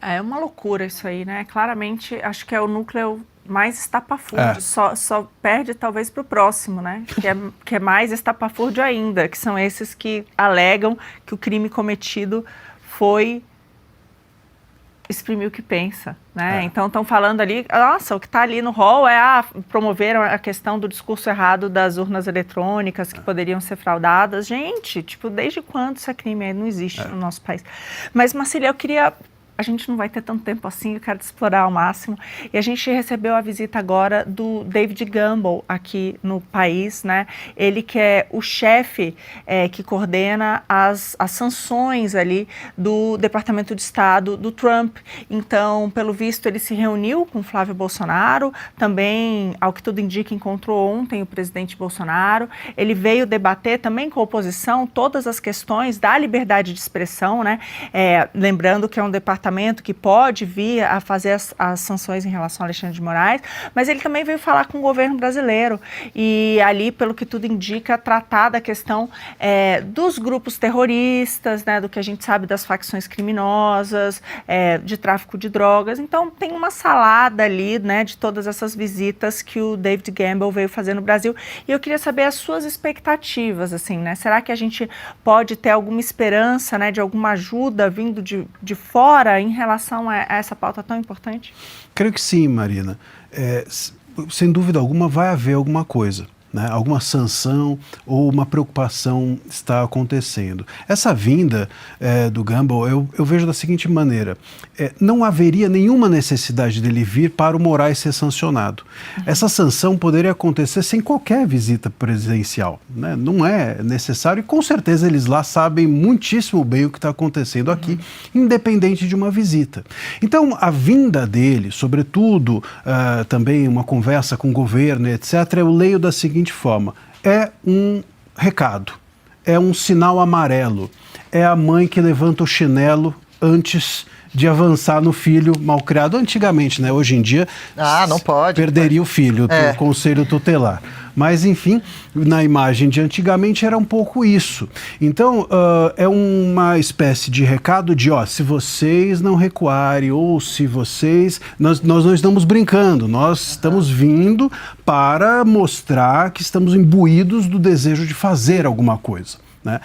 É uma loucura isso aí, né? Claramente, acho que é o núcleo mais estapafúrdio, só perde talvez para o próximo, né? Que é mais estapafúrdio ainda, que são esses que alegam que o crime cometido foi exprimir o que pensa, né? Então estão falando ali, nossa, o que está ali no rol promoveram a questão do discurso errado das urnas eletrônicas que poderiam ser fraudadas. Gente, tipo, desde quando isso é crime? Não existe no nosso país. Mas, Marcília, a gente não vai ter tanto tempo assim, eu quero te explorar ao máximo. E a gente recebeu a visita agora do David Gamble aqui no país, né? Ele que é o chefe que coordena as sanções ali do Departamento de Estado do Trump. Então, pelo visto, ele se reuniu com Flávio Bolsonaro, também, ao que tudo indica, encontrou ontem o presidente Bolsonaro. Ele veio debater também com a oposição todas as questões da liberdade de expressão, né? Lembrando que é um departamento que pode vir a fazer as sanções em relação ao Alexandre de Moraes, mas ele também veio falar com o governo brasileiro e ali, pelo que tudo indica, tratar da questão dos grupos terroristas, né, do que a gente sabe das facções criminosas, de tráfico de drogas. Então, tem uma salada ali, né, de todas essas visitas que o David Gamble veio fazer no Brasil. E eu queria saber as suas expectativas, assim, né? Será que a gente pode ter alguma esperança, né, de alguma ajuda vindo de fora em relação a essa pauta tão importante? Creio que sim, Marina. Sem dúvida alguma vai haver alguma coisa, né? Alguma sanção ou uma preocupação está acontecendo. Essa vinda do Gamble, eu vejo da seguinte maneira, não haveria nenhuma necessidade dele vir para o Moraes ser sancionado. Essa sanção poderia acontecer sem qualquer visita presidencial, né? Não é necessário e com certeza eles lá sabem muitíssimo bem o que está acontecendo aqui, independente de uma visita. Então, a vinda dele, sobretudo também uma conversa com o governo, etc., eu leio da seguinte forma, é um recado, é um sinal amarelo, é a mãe que levanta o chinelo antes de avançar no filho malcriado. Antigamente, né? Hoje em dia, não pode, perderia o filho, o conselho tutelar. Mas, enfim, na imagem de antigamente era um pouco isso. Então, é uma espécie de recado de, se vocês não recuarem ou se vocês... Nós não estamos brincando, nós estamos vindo para mostrar que estamos imbuídos do desejo de fazer alguma coisa, né?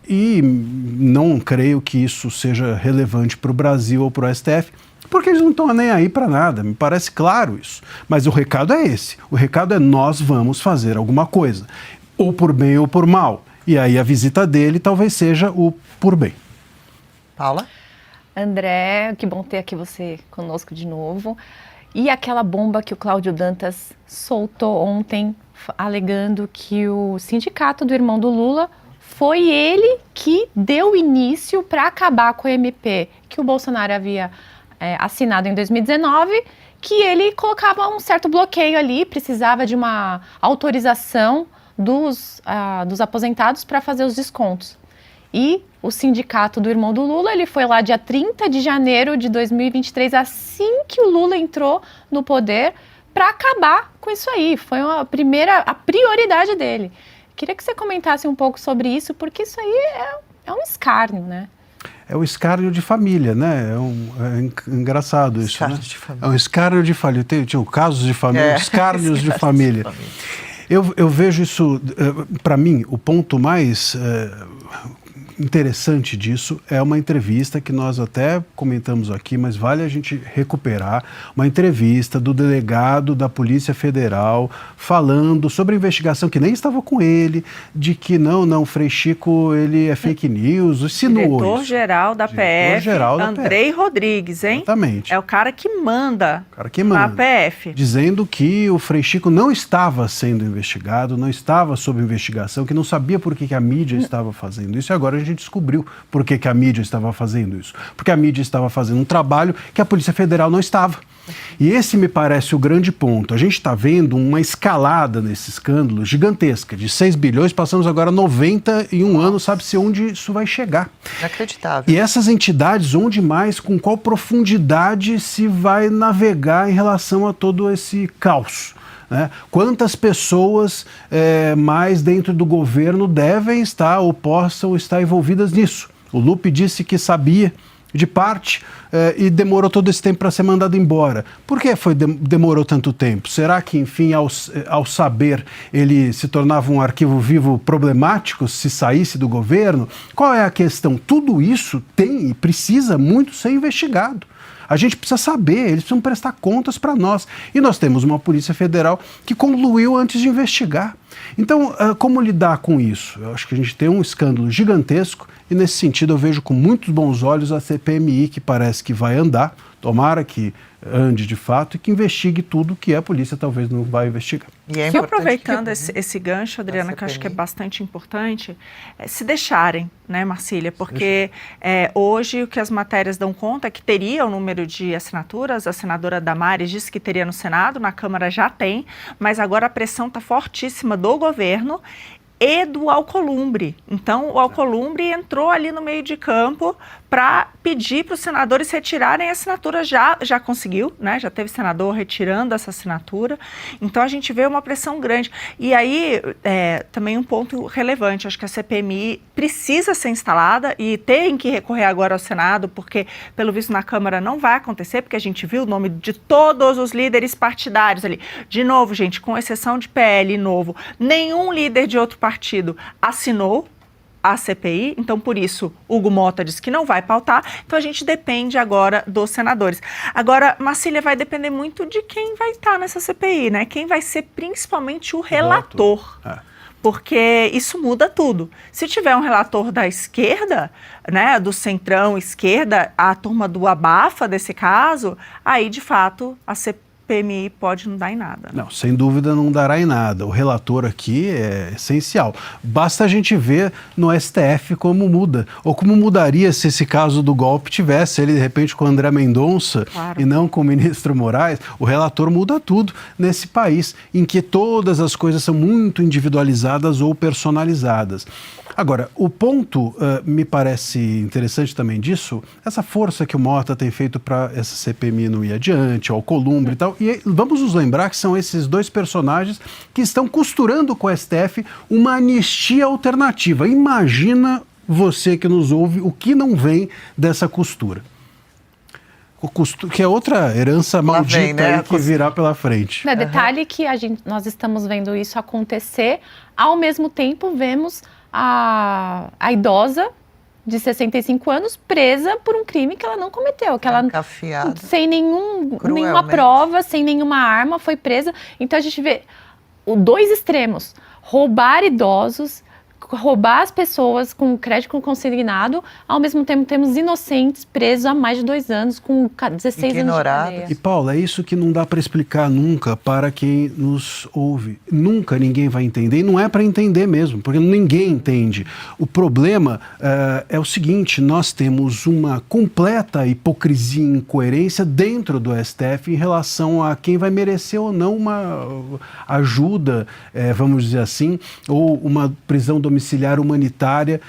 E não creio que isso seja relevante para o Brasil ou para o STF, porque eles não estão nem aí para nada, me parece claro isso. Mas o recado é esse, o recado é nós vamos fazer alguma coisa, ou por bem ou por mal. E aí a visita dele talvez seja o por bem. Paula? André, que bom ter aqui você conosco de novo. E aquela bomba que o Cláudio Dantas soltou ontem, alegando que o sindicato do irmão do Lula foi ele que deu início para acabar com o MP, que o Bolsonaro havia assinado em 2019, que ele colocava um certo bloqueio ali, precisava de uma autorização dos aposentados para fazer os descontos. E o sindicato do irmão do Lula, ele foi lá dia 30 de janeiro de 2023, assim que o Lula entrou no poder, para acabar com isso aí. Foi a prioridade dele. Queria que você comentasse um pouco sobre isso, porque isso aí é um escárnio, né? É um escárnio de família, né? É engraçado isso, escárnio, né? De família. É um escárnio de família. Tinha casos de família, escárnios de família. Eu vejo isso, para mim, o ponto mais interessante disso é uma entrevista que nós até comentamos aqui, mas vale a gente recuperar, uma entrevista do delegado da Polícia Federal falando sobre a investigação que nem estava com ele, de que não, Frei Chico, ele é fake news, insinuou Diretor-geral da PF, Andrei Rodrigues, hein? Exatamente. É o cara que manda na PF. Dizendo que o Frei Chico não estava sendo investigado, não estava sob investigação, que não sabia por que a mídia estava fazendo isso, e agora a gente descobriu por que a mídia estava fazendo isso. Porque a mídia estava fazendo um trabalho que a Polícia Federal não estava. E esse me parece o grande ponto. A gente está vendo uma escalada nesse escândalo gigantesca. De 6 bilhões, passamos agora a 90 em um ano, sabe-se onde isso vai chegar. Inacreditável. E essas entidades, onde mais, com qual profundidade se vai navegar em relação a todo esse caos? Né? Quantas pessoas mais dentro do governo devem estar ou possam estar envolvidas nisso? O Lupe disse que sabia de parte e demorou todo esse tempo para ser mandado embora. Por que demorou tanto tempo? Será que, enfim, ao saber, ele se tornava um arquivo vivo problemático se saísse do governo? Qual é a questão? Tudo isso tem e precisa muito ser investigado. A gente precisa saber, eles precisam prestar contas para nós. E nós temos uma Polícia Federal que concluiu antes de investigar. Então, como lidar com isso? Eu acho que a gente tem um escândalo gigantesco e, nesse sentido, eu vejo com muitos bons olhos a CPMI, que parece que vai andar, tomara que ande de fato e que investigue tudo que a polícia talvez não vai investigar. E aproveitando esse gancho, Adriana, que eu acho que é bastante importante, se deixarem, né, Marcília? Porque hoje o que as matérias dão conta é que teria o número de assinaturas, a senadora Damares disse que teria no Senado, na Câmara já tem, mas agora a pressão está fortíssima do governo e do Alcolumbre. Então, o Alcolumbre entrou ali no meio de campo para pedir para os senadores retirarem a assinatura. Já conseguiu, né? Já teve senador retirando essa assinatura. Então, a gente vê uma pressão grande. E aí, também um ponto relevante, acho que a CPMI precisa ser instalada e tem que recorrer agora ao Senado, porque, pelo visto, na Câmara não vai acontecer, porque a gente viu o nome de todos os líderes partidários ali. De novo, gente, com exceção de PL Novo, nenhum líder de outro partido assinou a CPI, então por isso Hugo Mota disse que não vai pautar, então a gente depende agora dos senadores. Agora, Marcília, vai depender muito de quem vai estar nessa CPI, né? Quem vai ser principalmente o relator. Porque isso muda tudo. Se tiver um relator da esquerda, né, do centrão esquerda, a turma do abafa desse caso, aí de fato a CPMI pode não dar em nada. Não, sem dúvida não dará em nada. O relator aqui é essencial. Basta a gente ver no STF como muda. Ou como mudaria se esse caso do golpe tivesse ele, de repente, com o André Mendonça e não com o ministro Moraes. O relator muda tudo nesse país em que todas as coisas são muito individualizadas ou personalizadas. Agora, o ponto me parece interessante também disso, essa força que o Mota tem feito para essa CPMI não ir adiante, o Alcolumbre e tal. E vamos nos lembrar que são esses dois personagens que estão costurando com o STF uma anistia alternativa. Imagina você que nos ouve o que não vem dessa costura. Que é outra herança maldita vem, né? Que virá pela frente. Detalhe que nós estamos vendo isso acontecer, ao mesmo tempo vemos a idosa de 65 anos presa por um crime que ela não cometeu, que ela sem nenhuma prova, sem nenhuma arma, foi presa. Então a gente vê dois extremos: roubar idosos, roubar as pessoas com crédito consignado, ao mesmo tempo temos inocentes presos há mais de 2 anos, com 16 anos de cadeia. E Paula, é isso que não dá para explicar nunca para quem nos ouve. Nunca ninguém vai entender, e não é para entender mesmo, porque ninguém entende. O problema é o seguinte: nós temos uma completa hipocrisia e incoerência dentro do STF em relação a quem vai merecer ou não uma ajuda, vamos dizer assim, ou uma prisão domiciliar humanitária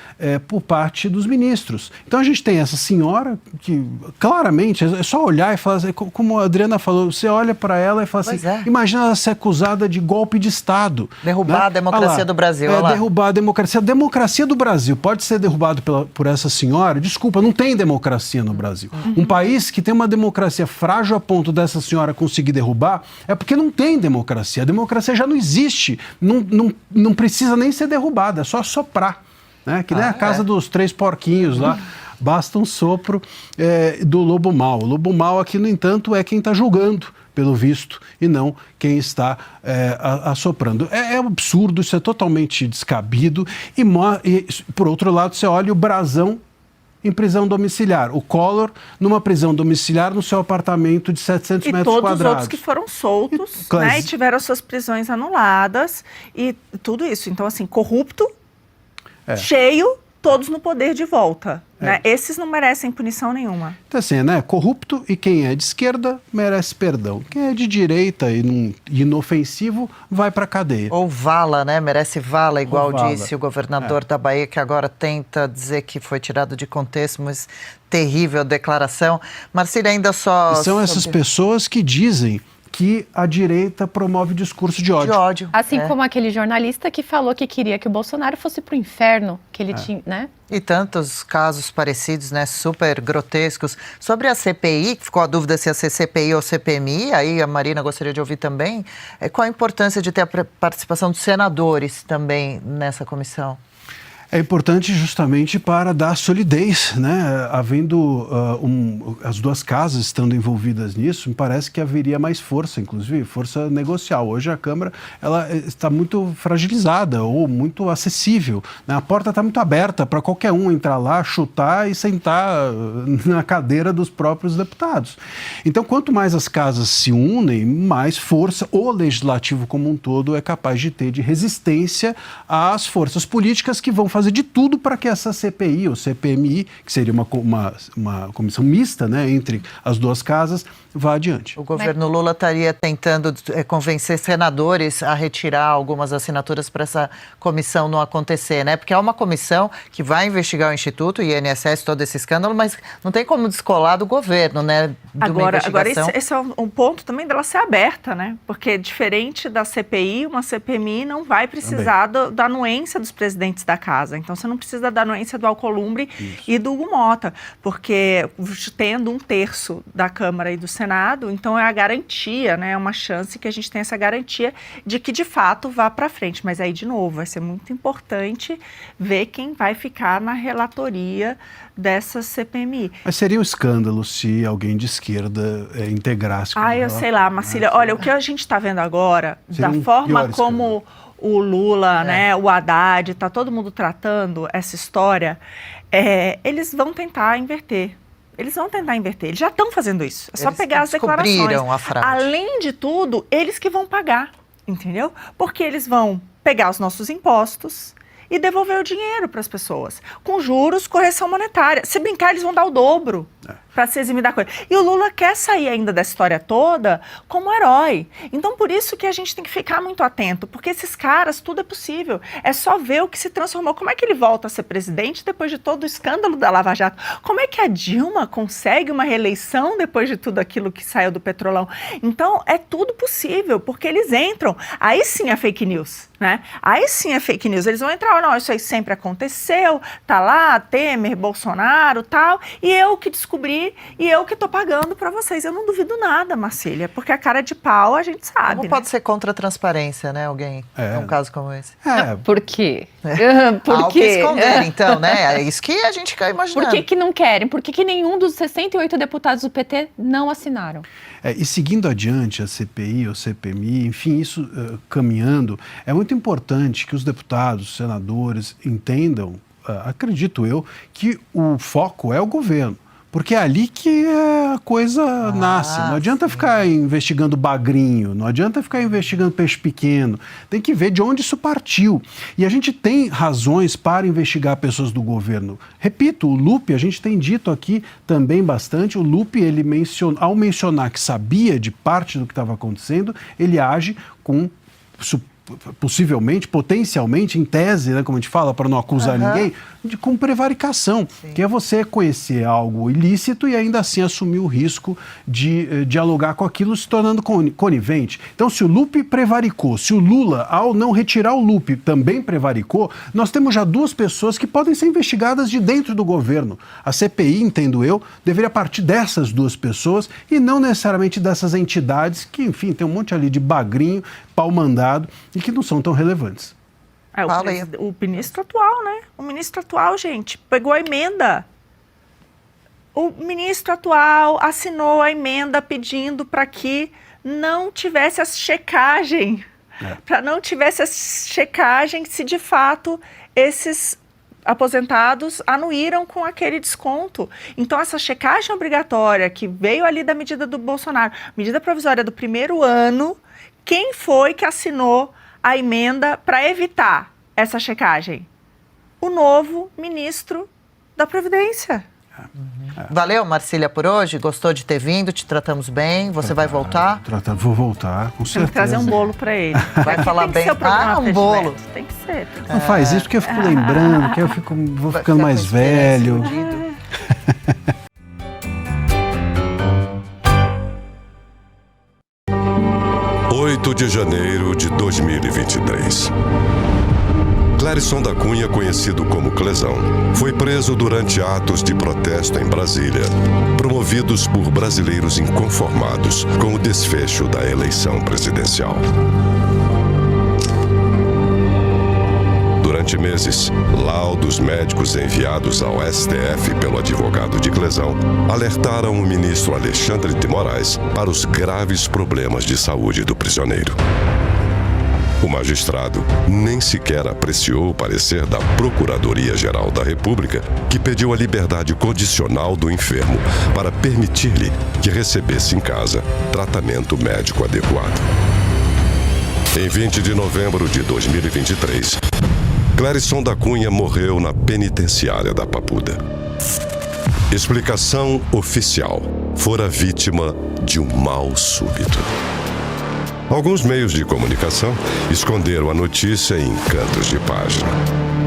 por parte dos ministros. Então a gente tem essa senhora que claramente é só olhar e falar assim, como a Adriana falou, você olha para ela e fala assim, imagina ela ser acusada de golpe de Estado. Derrubar a democracia do Brasil. Derrubar a democracia. A democracia do Brasil pode ser derrubada por essa senhora? Desculpa, não tem democracia no Brasil. Um país que tem uma democracia frágil a ponto dessa senhora conseguir derrubar é porque não tem democracia. A democracia já não existe. Não precisa nem ser derrubada, é só soprar. né? Que nem a casa dos 3 porquinhos lá. Basta um sopro do lobo mau. O lobo mau aqui, no entanto, é quem está julgando, pelo visto, e não quem está assoprando. É um absurdo, isso é totalmente descabido. E, por outro lado, você olha o Brazão em prisão domiciliar. O Collor numa prisão domiciliar no seu apartamento de 700 metros quadrados. E todos os outros que foram soltos, né, e tiveram suas prisões anuladas e tudo isso. Então, assim, corrupto, cheio, todos no poder de volta. Né? Esses não merecem punição nenhuma. Então, assim, né? Corrupto, e quem é de esquerda merece perdão. Quem é de direita e inofensivo vai para cadeia. Ou vala, né? Merece vala, igual vala. Disse o governador da Bahia, que agora tenta dizer que foi tirado de contexto, mas terrível declaração. Marcília, ainda só... E são essas pessoas que dizem que a direita promove discurso de ódio. Assim como aquele jornalista que falou que queria que o Bolsonaro fosse pro inferno, que ele tinha, né? E tantos casos parecidos, né, super grotescos. Sobre a CPI, que ficou a dúvida se ia ser CPI ou CPMI, aí a Marina gostaria de ouvir também, qual a importância de ter a participação dos senadores também nessa comissão? É importante justamente para dar solidez, né? Havendo as duas casas estando envolvidas nisso, me parece que haveria mais força, inclusive, força negocial. Hoje a Câmara ela está muito fragilizada ou muito acessível, né? A porta está muito aberta para qualquer um entrar lá, chutar e sentar na cadeira dos próprios deputados. Então, quanto mais as casas se unem, mais força o legislativo como um todo é capaz de ter de resistência às forças políticas que vão fazer de tudo para que essa CPI ou CPMI, que seria uma comissão mista, né, entre as duas casas, vá adiante. O governo Lula estaria tentando convencer senadores a retirar algumas assinaturas para essa comissão não acontecer, né? Porque é uma comissão que vai investigar o Instituto, o INSS, todo esse escândalo, mas não tem como descolar do governo, né? Agora esse é um ponto também dela ser aberta, né? Porque diferente da CPI, uma CPMI não vai precisar da anuência dos presidentes da casa. Então você não precisa da anuência do Alcolumbre e do Hugo Mota, porque tendo 1/3 da Câmara e do Senado, então é a garantia, né? É uma chance que a gente tem essa garantia de que de fato vá para frente. Mas aí, de novo, vai ser muito importante ver quem vai ficar na relatoria dessa CPMI. Mas seria um escândalo se alguém de esquerda integrasse. Eu sei lá, Marcília. Olha, o que a gente está vendo agora, da forma como o Lula, né, o Haddad, está todo mundo tratando essa história, eles vão tentar inverter. Eles já estão fazendo isso. É só pegar as declarações. A fraude. Além de tudo, eles que vão pagar, entendeu? Porque eles vão pegar os nossos impostos e devolver o dinheiro para as pessoas. Com juros, correção monetária. Se brincar, eles vão dar o dobro para se eximir da coisa. E o Lula quer sair ainda dessa história toda como herói. Então, por isso que a gente tem que ficar muito atento, porque esses caras, tudo é possível. É só ver o que se transformou. Como é que ele volta a ser presidente depois de todo o escândalo da Lava Jato? Como é que a Dilma consegue uma reeleição depois de tudo aquilo que saiu do Petrolão? Então, é tudo possível, porque eles entram. Aí sim é fake news, né? Aí sim é fake news. Eles vão entrar, não, isso aí sempre aconteceu, tá lá, Temer, Bolsonaro, tal, e eu que descobri e eu que tô pagando para vocês. Eu não duvido nada, Marcília, porque a cara de pau a gente sabe. Como pode ser contra a transparência, né, alguém? Um caso como esse. Por quê? Por quê? Esconder, então, né? É isso que a gente fica imaginando. Por que não querem? Por que nenhum dos 68 deputados do PT não assinaram? E seguindo adiante a CPI ou CPMI, enfim, isso caminhando, é muito importante que os deputados, os senadores entendam, acredito eu, que o foco é o governo. Porque é ali que a coisa nasce. Não adianta ficar investigando bagrinho, não adianta ficar investigando peixe pequeno. Tem que ver de onde isso partiu. E a gente tem razões para investigar pessoas do governo. Repito, o Lupe, a gente tem dito aqui também bastante, o Lupe, ele ao mencionar que sabia de parte do que estava acontecendo, ele age com possivelmente, potencialmente, em tese, né, como a gente fala, para não acusar ninguém, com prevaricação, que é você conhecer algo ilícito e ainda assim assumir o risco de dialogar com aquilo, se tornando conivente. Então, se o Lupe prevaricou, se o Lula, ao não retirar o Lupe, também prevaricou, nós temos já duas pessoas que podem ser investigadas de dentro do governo. A CPI, entendo eu, deveria partir dessas duas pessoas e não necessariamente dessas entidades que, enfim, tem um monte ali de bagrinho, pau mandado e que não são tão relevantes. O ministro atual, né? O ministro atual, gente, pegou a emenda. O ministro atual assinou a emenda pedindo para que não tivesse a checagem. Para não tivesse a checagem se de fato esses aposentados anuíram com aquele desconto. Então, essa checagem obrigatória que veio ali da medida do Bolsonaro, medida provisória do primeiro ano, quem foi que assinou a emenda para evitar essa checagem? O novo ministro da Previdência. Valeu, Marcília, por hoje. Gostou de ter vindo? Te tratamos bem. Você vai voltar? Vou voltar, com certeza. Tem que trazer um bolo para ele. Vai falar bem. Um bolo. Tem que ser. Não faz isso porque eu fico lembrando, que eu vou ficando mais velho. 8 de janeiro de 2023. Clérisson da Cunha, conhecido como Clezão, foi preso durante atos de protesto em Brasília, promovidos por brasileiros inconformados com o desfecho da eleição presidencial. Durante meses, laudos médicos enviados ao STF pelo advogado de Clezão alertaram o ministro Alexandre de Moraes para os graves problemas de saúde do prisioneiro. O magistrado nem sequer apreciou o parecer da Procuradoria-Geral da República, que pediu a liberdade condicional do enfermo para permitir-lhe que recebesse em casa tratamento médico adequado. Em 20 de novembro de 2023, Clérisson da Cunha morreu na penitenciária da Papuda. Explicação oficial: fora vítima de um mal súbito. Alguns meios de comunicação esconderam a notícia em cantos de página.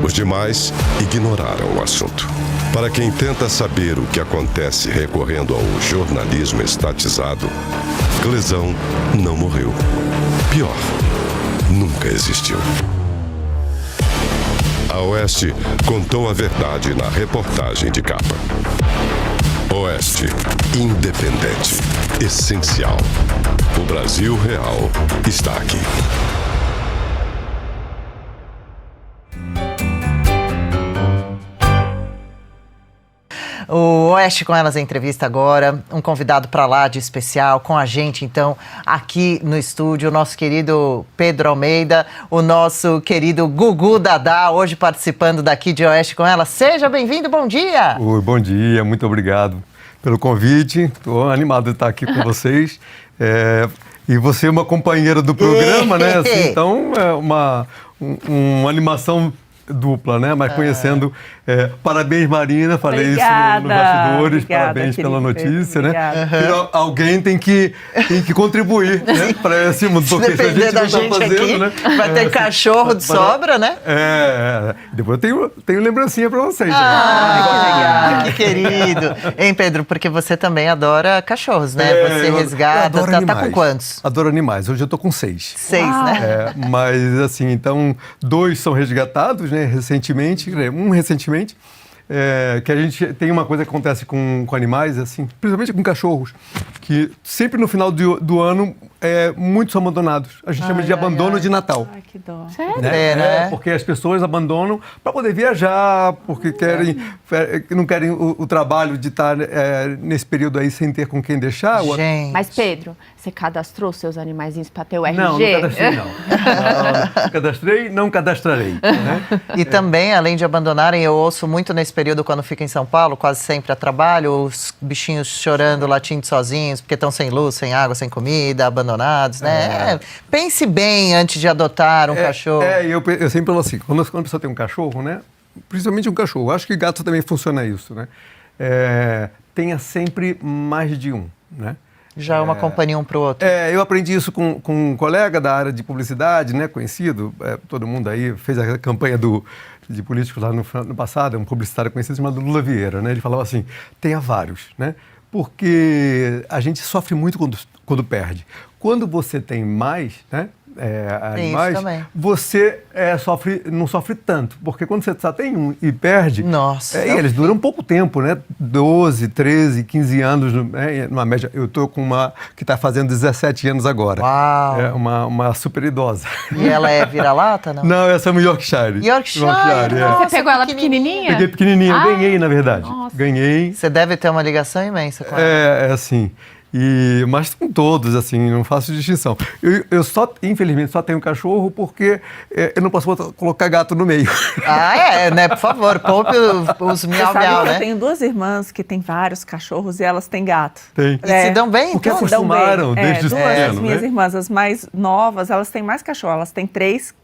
Os demais ignoraram o assunto. Para quem tenta saber o que acontece recorrendo ao jornalismo estatizado, Clezão não morreu. Pior, nunca existiu. A Oeste contou a verdade na reportagem de capa. Oeste, independente, essencial. O Brasil real está aqui. O Oeste com Elas entrevista agora, um convidado para lá de especial, com a gente então aqui no estúdio, o nosso querido Pedro Almeida, o nosso querido Gugu Dadá, hoje participando daqui de Oeste com Elas. Seja bem-vindo, bom dia! Oi, bom dia, muito obrigado pelo convite, estou animado de estar aqui com vocês. E você é uma companheira do programa, né? Assim, então é uma animação dupla, né? Mas conhecendo... parabéns, Marina, falei obrigada, isso nos bastidores, obrigada, parabéns pela notícia, né? Obrigada. Alguém tem que contribuir, né? Para esse mundo, porque se a gente não está fazendo, aqui, né? Vai ter cachorro de sobra, né? Depois eu tenho lembrancinha para vocês. Que querido. Hein, Pedro, porque você também adora cachorros, né? Você resgata, tá com quantos? Adoro animais, hoje eu tô com 6. 6, né? Mas assim, então, 2 são resgatados, né? Recentemente, que a gente tem uma coisa que acontece com animais, assim, principalmente com cachorros, que sempre no final do ano muitos são abandonados. A gente chama de abandono de Natal. Ai, que dó. Sério? Né? Porque as pessoas abandonam para poder viajar, porque não querem o trabalho de estar nesse período aí sem ter com quem deixar. Gente. Mas, Pedro, você cadastrou seus animaizinhos para ter o RG? Não cadastrei, não. Cadastrei, não cadastrarei. Né? E também, além de abandonarem, eu ouço muito nesse período, quando fico em São Paulo, quase sempre a trabalho, os bichinhos chorando, latindo sozinhos, porque estão sem luz, sem água, sem comida, abandonados, né? Pense bem antes de adotar um cachorro. Eu sempre falo assim, quando a pessoa tem um cachorro, né? Principalmente um cachorro, acho que gato também funciona isso, né? Tenha sempre mais de um, né? Já é uma companhia um para o outro. Eu aprendi isso com um colega da área de publicidade, né? Conhecido, todo mundo aí fez a campanha de políticos lá no passado, um publicitário conhecido chamado Lula Vieira, né? Ele falava assim, tenha vários, né? Porque a gente sofre muito quando perde. Quando você tem mais, né? animais, você não sofre tanto. Porque quando você só tem um e perde, eles duram pouco tempo, né? 12, 13, 15 anos, numa média. Eu estou com uma que está fazendo 17 anos agora. Uau! É uma super idosa. E ela é vira-lata, não? Não, essa é uma Yorkshire. Você pegou ela pequenininha? Peguei pequenininha, ganhei, na verdade. Nossa. Ganhei. Você deve ter uma ligação imensa com ela. É assim. Mas com todos, assim, não faço distinção. Eu só, infelizmente, só tenho cachorro porque eu não posso colocar gato no meio. Né? Por favor, poupe os miau-miau, né? Eu tenho 2 irmãs que têm vários cachorros e elas têm gato. Tem. E se dão bem, porque então? acostumaram desde duas pequeno, das minhas irmãs, as mais novas, elas têm mais cachorro. Elas têm 3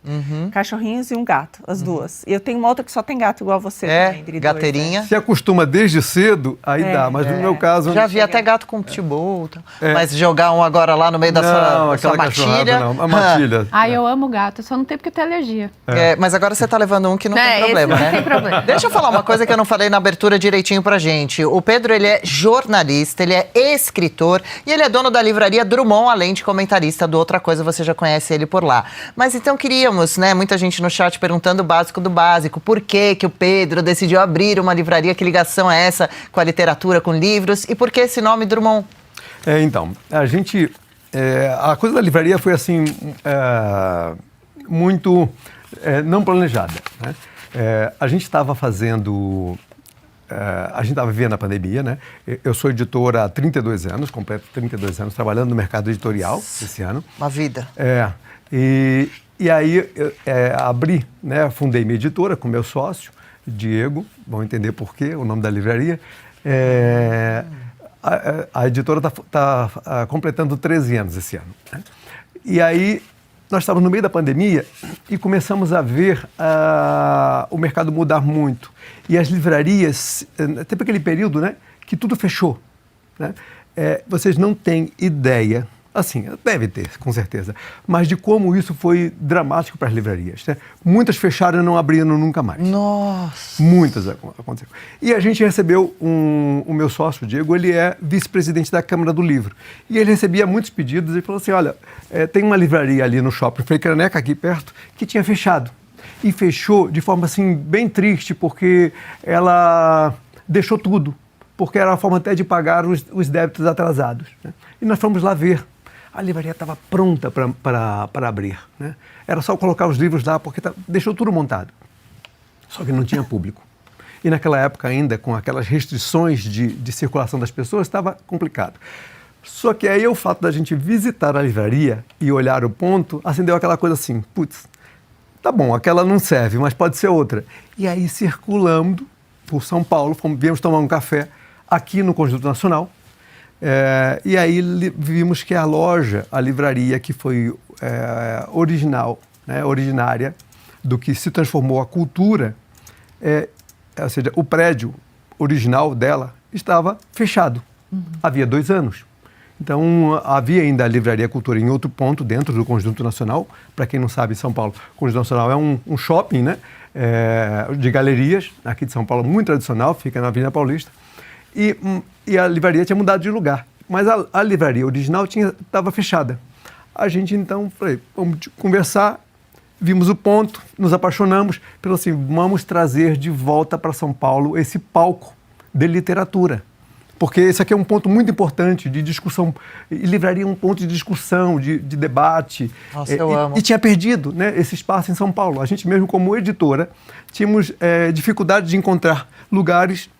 cachorrinhos e um gato, as duas. E eu tenho uma outra que só tem gato igual você também, Dri, gateirinha. Se acostuma desde cedo, aí dá. Mas no meu caso... Já vi até gato com pitbull. Mas jogar um agora lá no meio da sua matilha... Não, a matilha. Eu amo gato, só não tenho porque eu tenho alergia. Mas agora você tá levando um que não tem problema, né? Não tem problema. Deixa eu falar uma coisa que eu não falei na abertura direitinho pra gente. O Pedro, ele é jornalista, ele é escritor e ele é dono da livraria Drummond, além de comentarista do Outra Coisa, você já conhece ele por lá. Mas então queríamos, né, muita gente no chat perguntando o básico do básico. Por que o Pedro decidiu abrir uma livraria? Que ligação é essa com a literatura, com livros? E por que esse nome Drummond? Então, a gente... a coisa da livraria foi assim, muito não planejada, né? A gente estava fazendo... a gente estava vivendo a pandemia, né? Eu sou editor há 32 anos, completo 32 anos, trabalhando no mercado editorial esse ano. Uma vida. E aí abri, né? Fundei minha editora com meu sócio, Diego, vão entender por quê, o nome da livraria. A editora está completando 13 anos esse ano, né? E aí nós estávamos no meio da pandemia e começamos a ver o mercado mudar muito. E as livrarias, teve aquele período, né, que tudo fechou, né? Vocês não têm ideia, assim, deve ter, com certeza, mas de como isso foi dramático para as livrarias, né? Muitas fecharam e não abriram nunca mais. Nossa! Muitas aconteceram. E a gente recebeu o meu sócio, o Diego, ele é vice-presidente da Câmara do Livro. E ele recebia muitos pedidos e falou assim, olha, tem uma livraria ali no shopping Frei Caneca, aqui perto, que tinha fechado. E fechou de forma, assim, bem triste, porque ela deixou tudo, porque era a forma até de pagar os débitos atrasados, né? E nós fomos lá ver. A livraria estava pronta para abrir, né? Era só colocar os livros lá, porque deixou tudo montado. Só que não tinha público. E naquela época ainda, com aquelas restrições de circulação das pessoas, estava complicado. Só que aí o fato da gente visitar a livraria e olhar o ponto, acendeu aquela coisa assim, putz, tá bom, aquela não serve, mas pode ser outra. E aí circulando por São Paulo, viemos tomar um café aqui no Conjunto Nacional. E aí vimos que a loja, a livraria que foi original, né, originária do que se transformou a cultura, ou seja, o prédio original dela estava fechado. Havia 2 anos. Então, havia ainda a Livraria Cultura em outro ponto, dentro do Conjunto Nacional. Para quem não sabe, São Paulo, o Conjunto Nacional é um shopping, né, de galerias, aqui de São Paulo, muito tradicional, fica na Avenida Paulista. E a livraria tinha mudado de lugar, mas a livraria original estava fechada. A gente, então, falei, vamos conversar, vimos o ponto, nos apaixonamos, pelo assim, vamos trazer de volta para São Paulo esse palco de literatura. Porque esse aqui é um ponto muito importante de discussão, e livraria é um ponto de discussão, de debate. Nossa, eu amo. E tinha perdido, né, esse espaço em São Paulo. A gente mesmo, como editora, tínhamos dificuldade de encontrar lugares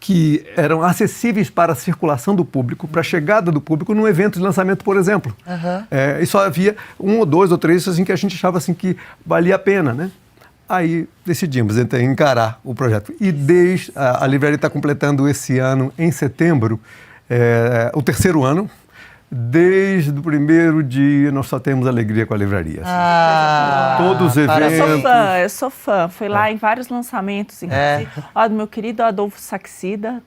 que eram acessíveis para a circulação do público, para a chegada do público num evento de lançamento, por exemplo. E só havia 1 ou 2 ou 3 assim, que a gente achava assim, que valia a pena, né? Aí decidimos então, encarar o projeto. E desde a livraria está completando esse ano, em setembro, o 3º ano. Desde o primeiro dia, nós só temos alegria com a livraria. Assim. Todos os eventos. Eu sou fã. Fui lá em vários lançamentos, inclusive. Do meu querido Adolfo Saxida.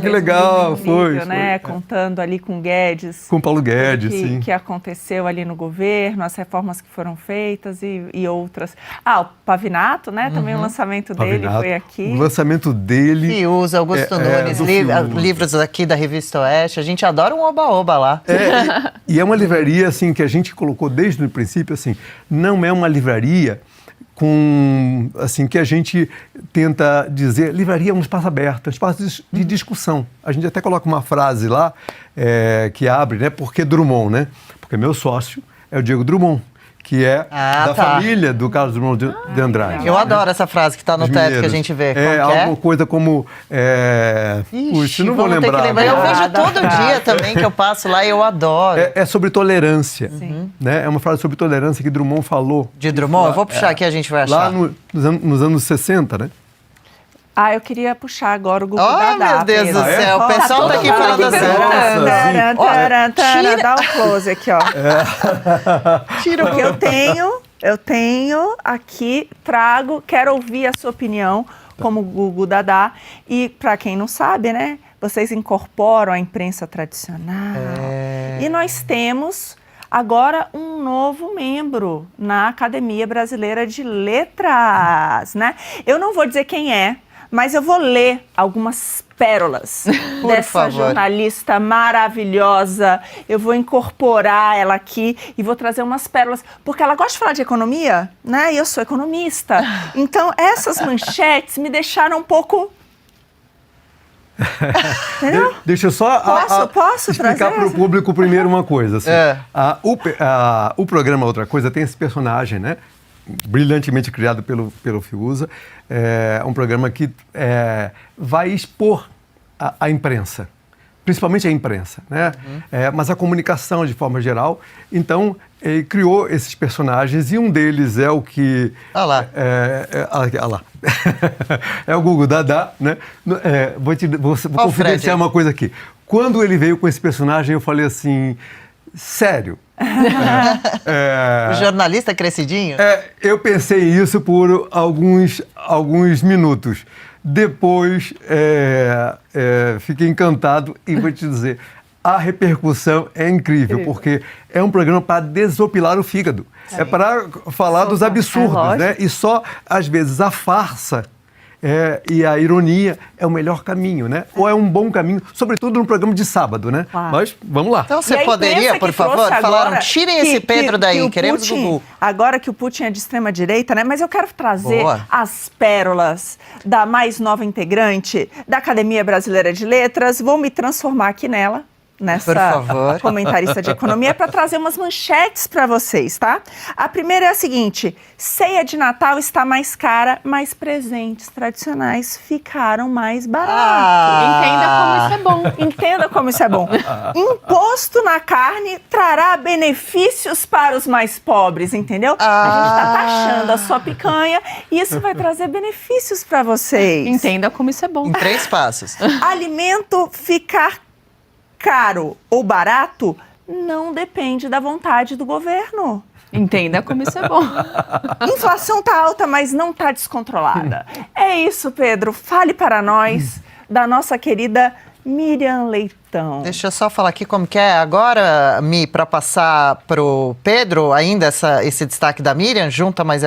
Que legal. Foi. Né? Contando ali com Guedes. Com Paulo Guedes, sim. Que aconteceu ali no governo, as reformas que foram feitas e outras. O Pavinato, né? Também o lançamento dele foi aqui. O lançamento dele. E usa Augusto Nunes, livros aqui da Revista Oeste. A gente adora um oba-oba lá. E é uma livraria, assim, que a gente colocou desde o princípio, assim, não é uma livraria com, assim, que a gente tenta dizer, livraria é um espaço aberto, um espaço de discussão. A gente até coloca uma frase lá, que abre, né, porque Drummond, né? Porque meu sócio é o Diego Drummond, que é da família do Carlos Drummond de Andrade. Eu adoro essa frase que está no teto que a gente vê. Alguma coisa como... Puxa, não vou lembrar. Eu vejo todo dia também que eu passo lá e eu adoro. É sobre tolerância. Né? É uma frase sobre tolerância que Drummond falou. De Drummond? Eu vou puxar aqui, a gente vai achar. Lá nos anos 60, né? Eu queria puxar agora o Google Dadá. Meu Deus do céu, o pessoal tá aqui falando assim. Dá um close aqui, ó. Tira o que eu tenho aqui, quero ouvir a sua opinião como Google Dadá. E para quem não sabe, né, vocês incorporam a imprensa tradicional. E nós temos agora um novo membro na Academia Brasileira de Letras, né? Eu não vou dizer quem é, mas eu vou ler algumas pérolas dessa jornalista maravilhosa. Eu vou incorporar ela aqui e vou trazer umas pérolas, porque ela gosta de falar de economia, né? E eu sou economista. Então, essas manchetes me deixaram um pouco... Entendeu? Deixa eu só Posso explicar para o público primeiro uma coisa. Assim. O programa Outra Coisa tem esse personagem, né? Brilhantemente criado pelo Fiuza. É um programa que vai expor a imprensa, principalmente a imprensa, né? Mas a comunicação de forma geral. Então, ele criou esses personagens e um deles é o que... Olha lá. Olha lá. É o Google Dadá, né? Vou confidenciar uma coisa aqui. Quando ele veio com esse personagem, eu falei assim, sério? O jornalista crescidinho? Eu pensei isso por alguns minutos. Depois, fiquei encantado e vou te dizer, a repercussão é incrível, porque é um programa para desopilar o fígado. É para falar dos absurdos, né? E só, às vezes, a farsa e a ironia é o melhor caminho, né? Ou é um bom caminho, sobretudo no programa de sábado, né? Mas, vamos lá. Então, você poderia, por favor, falaram, tirem esse Pedro daí, queremos Putin, Gugu. Agora que o Putin é de extrema-direita, né? Mas eu quero trazer as pérolas da mais nova integrante da Academia Brasileira de Letras. Vou me transformar aqui nessa comentarista de economia, para trazer umas manchetes para vocês, tá? A primeira é a seguinte: ceia de Natal está mais cara, mas presentes tradicionais ficaram mais baratos. Entenda como isso é bom. Imposto na carne trará benefícios para os mais pobres, entendeu? A gente está taxando a sua picanha e isso vai trazer benefícios para vocês. Entenda como isso é bom. Em 3 passos. Alimento ficar caro ou barato não depende da vontade do governo. Entenda como isso é bom. Inflação tá alta, mas não tá descontrolada. É isso, Pedro. Fale para nós da nossa querida Miriam Leitão. Deixa eu só falar aqui como que é agora, Mi, para passar pro Pedro ainda esse destaque da Miriam, junta mais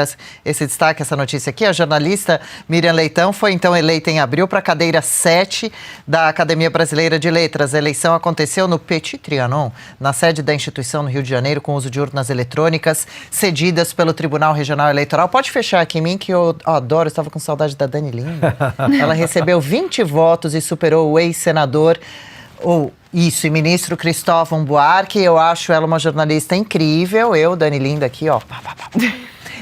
esse destaque, essa notícia aqui. A jornalista Miriam Leitão foi então eleita em abril para a cadeira 7 da Academia Brasileira de Letras. A eleição aconteceu no Petit Trianon, na sede da instituição no Rio de Janeiro, com uso de urnas eletrônicas cedidas pelo Tribunal Regional Eleitoral. Pode fechar aqui em mim, que eu adoro, eu estava com saudade da Dani Linda. Ela recebeu 20 votos e superou o ex-senador e ministro Cristóvão Buarque. Eu acho ela uma jornalista incrível. Dani Linda, aqui, ó.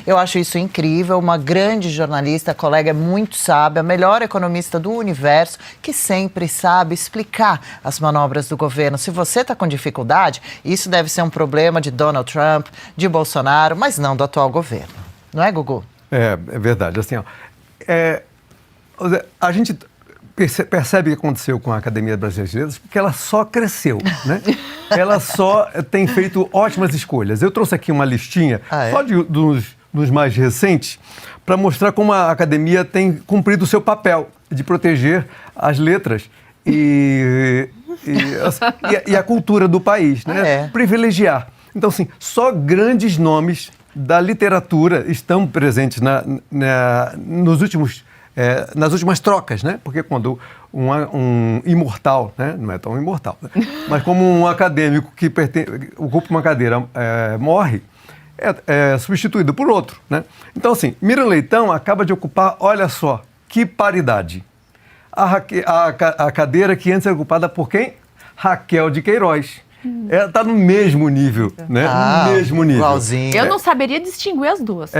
Eu acho isso incrível, uma grande jornalista, colega muito sábia, a melhor economista do universo, que sempre sabe explicar as manobras do governo. Se você está com dificuldade, isso deve ser um problema de Donald Trump, de Bolsonaro, mas não do atual governo. Não é, Gugu? É verdade. Assim, a gente percebe o que aconteceu com a Academia Brasileira de Letras, porque ela só cresceu, né? Ela só tem feito ótimas escolhas. Eu trouxe aqui uma listinha só dos mais recentes, para mostrar como a academia tem cumprido o seu papel de proteger as letras e a cultura do país, né? Privilegiar. Então, assim, só grandes nomes da literatura estão presentes nos últimos nas últimas trocas, né? Porque quando um imortal, né? Não é tão imortal, né? Mas como um acadêmico que ocupa uma cadeira morre, é substituído por outro, né? Então, assim, Miriam Leitão acaba de ocupar, olha só, que paridade. A cadeira que antes era ocupada por quem? Raquel de Queiroz. Ela está no mesmo nível, né? No mesmo nível. Igualzinho. Eu não saberia distinguir as duas.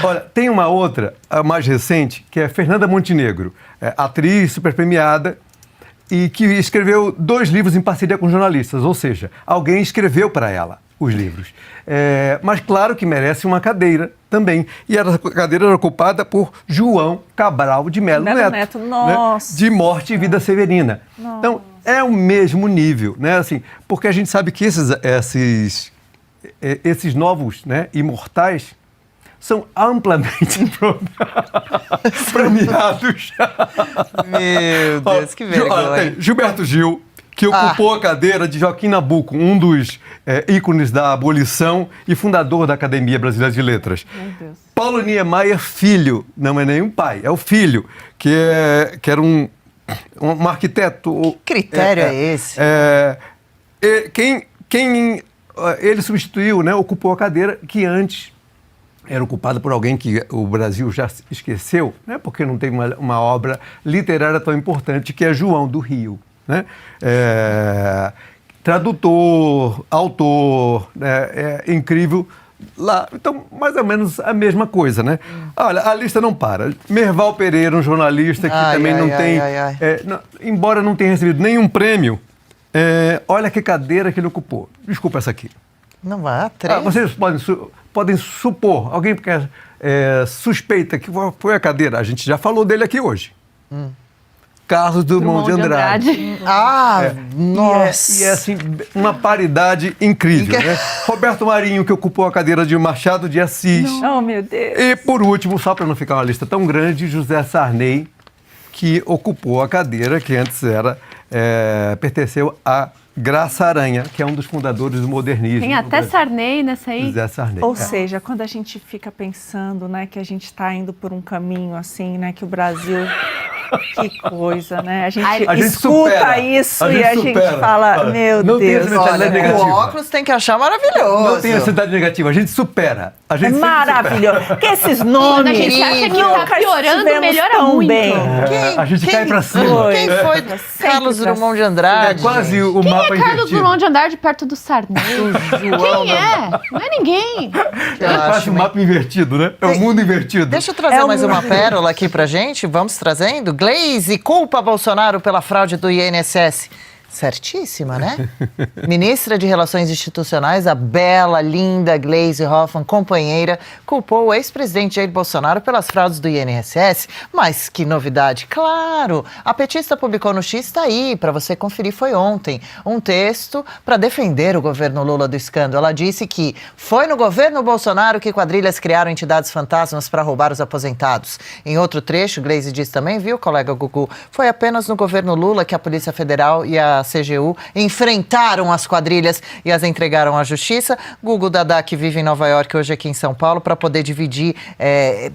Olha, tem uma outra, a mais recente, que é Fernanda Montenegro, atriz super premiada e que escreveu 2 livros em parceria com jornalistas, ou seja, alguém escreveu para ela os livros. Mas claro que merece uma cadeira também. E a cadeira era ocupada por João Cabral de Melo Neto. Nossa. Né? De Morte e Vida Severina. Nossa. Então, é o mesmo nível, né? Assim, porque a gente sabe que esses novos, né, imortais são amplamente premiados. Meu Deus, que vergonha. Gilberto Gil, que ocupou a cadeira de Joaquim Nabuco, um dos ícones da abolição e fundador da Academia Brasileira de Letras. Meu Deus. Paulo Niemeyer Filho, não é nenhum pai, é o filho, que era um arquiteto. Que critério é esse? Quem ele substituiu, né, ocupou a cadeira que antes era ocupada por alguém que o Brasil já esqueceu, né, porque não tem uma obra literária tão importante, que é João do Rio. Né? Tradutor, autor, incrível. Lá, então, mais ou menos a mesma coisa, né? Olha, a lista não para. Merval Pereira, um jornalista que também não tem... embora não tenha recebido nenhum prêmio, olha que cadeira que ele ocupou. Desculpa essa aqui. Não vai, 3. Vocês podem supor, alguém que suspeita que foi a cadeira. A gente já falou dele aqui hoje. Carlos Drummond de Andrade. Nossa! E é assim, uma paridade incrível, né? Roberto Marinho, que ocupou a cadeira de Machado de Assis. Oh, meu Deus! E, por último, só para não ficar uma lista tão grande, José Sarney, que ocupou a cadeira que antes pertenceu a Graça Aranha, que é um dos fundadores do modernismo. Tem até Sarney nessa aí. José Sarney. Ou seja, quando a gente fica pensando, né, que a gente está indo por um caminho assim, né, que o Brasil... Que coisa, né? A gente escuta supera, isso e a gente fala, meu Deus. Olha, o óculos tem que achar maravilhoso. Não tem ansiedade negativa, a gente supera. A gente maravilhoso. Porque esses nomes... A gente acha que tá piorando, melhora muito. Bem. A gente cai pra cima. Quem foi Carlos Drummond de Andrade? Quase o mapa invertido. Quem é Carlos Drummond de Andrade perto do Sarney? Quem é? Não é ninguém. É quase o mapa invertido, né? É o mundo invertido. Deixa eu trazer mais uma pérola aqui pra gente. Vamos trazendo. Gleisi culpa Bolsonaro pela fraude do INSS. Certíssima, né? Ministra de Relações Institucionais, a bela, linda Gleisi Hoffmann, companheira, culpou o ex-presidente Jair Bolsonaro pelas fraudes do INSS. Mas que novidade! Claro! A petista publicou no X, está aí, para você conferir, foi ontem, um texto para defender o governo Lula do escândalo. Ela disse que foi no governo Bolsonaro que quadrilhas criaram entidades fantasmas para roubar os aposentados. Em outro trecho, Gleisi diz também, viu, colega Gugu, foi apenas no governo Lula que a Polícia Federal e a CGU enfrentaram as quadrilhas e as entregaram à justiça. Gugu Dadá, que vive em Nova York, hoje aqui em São Paulo, para poder dividir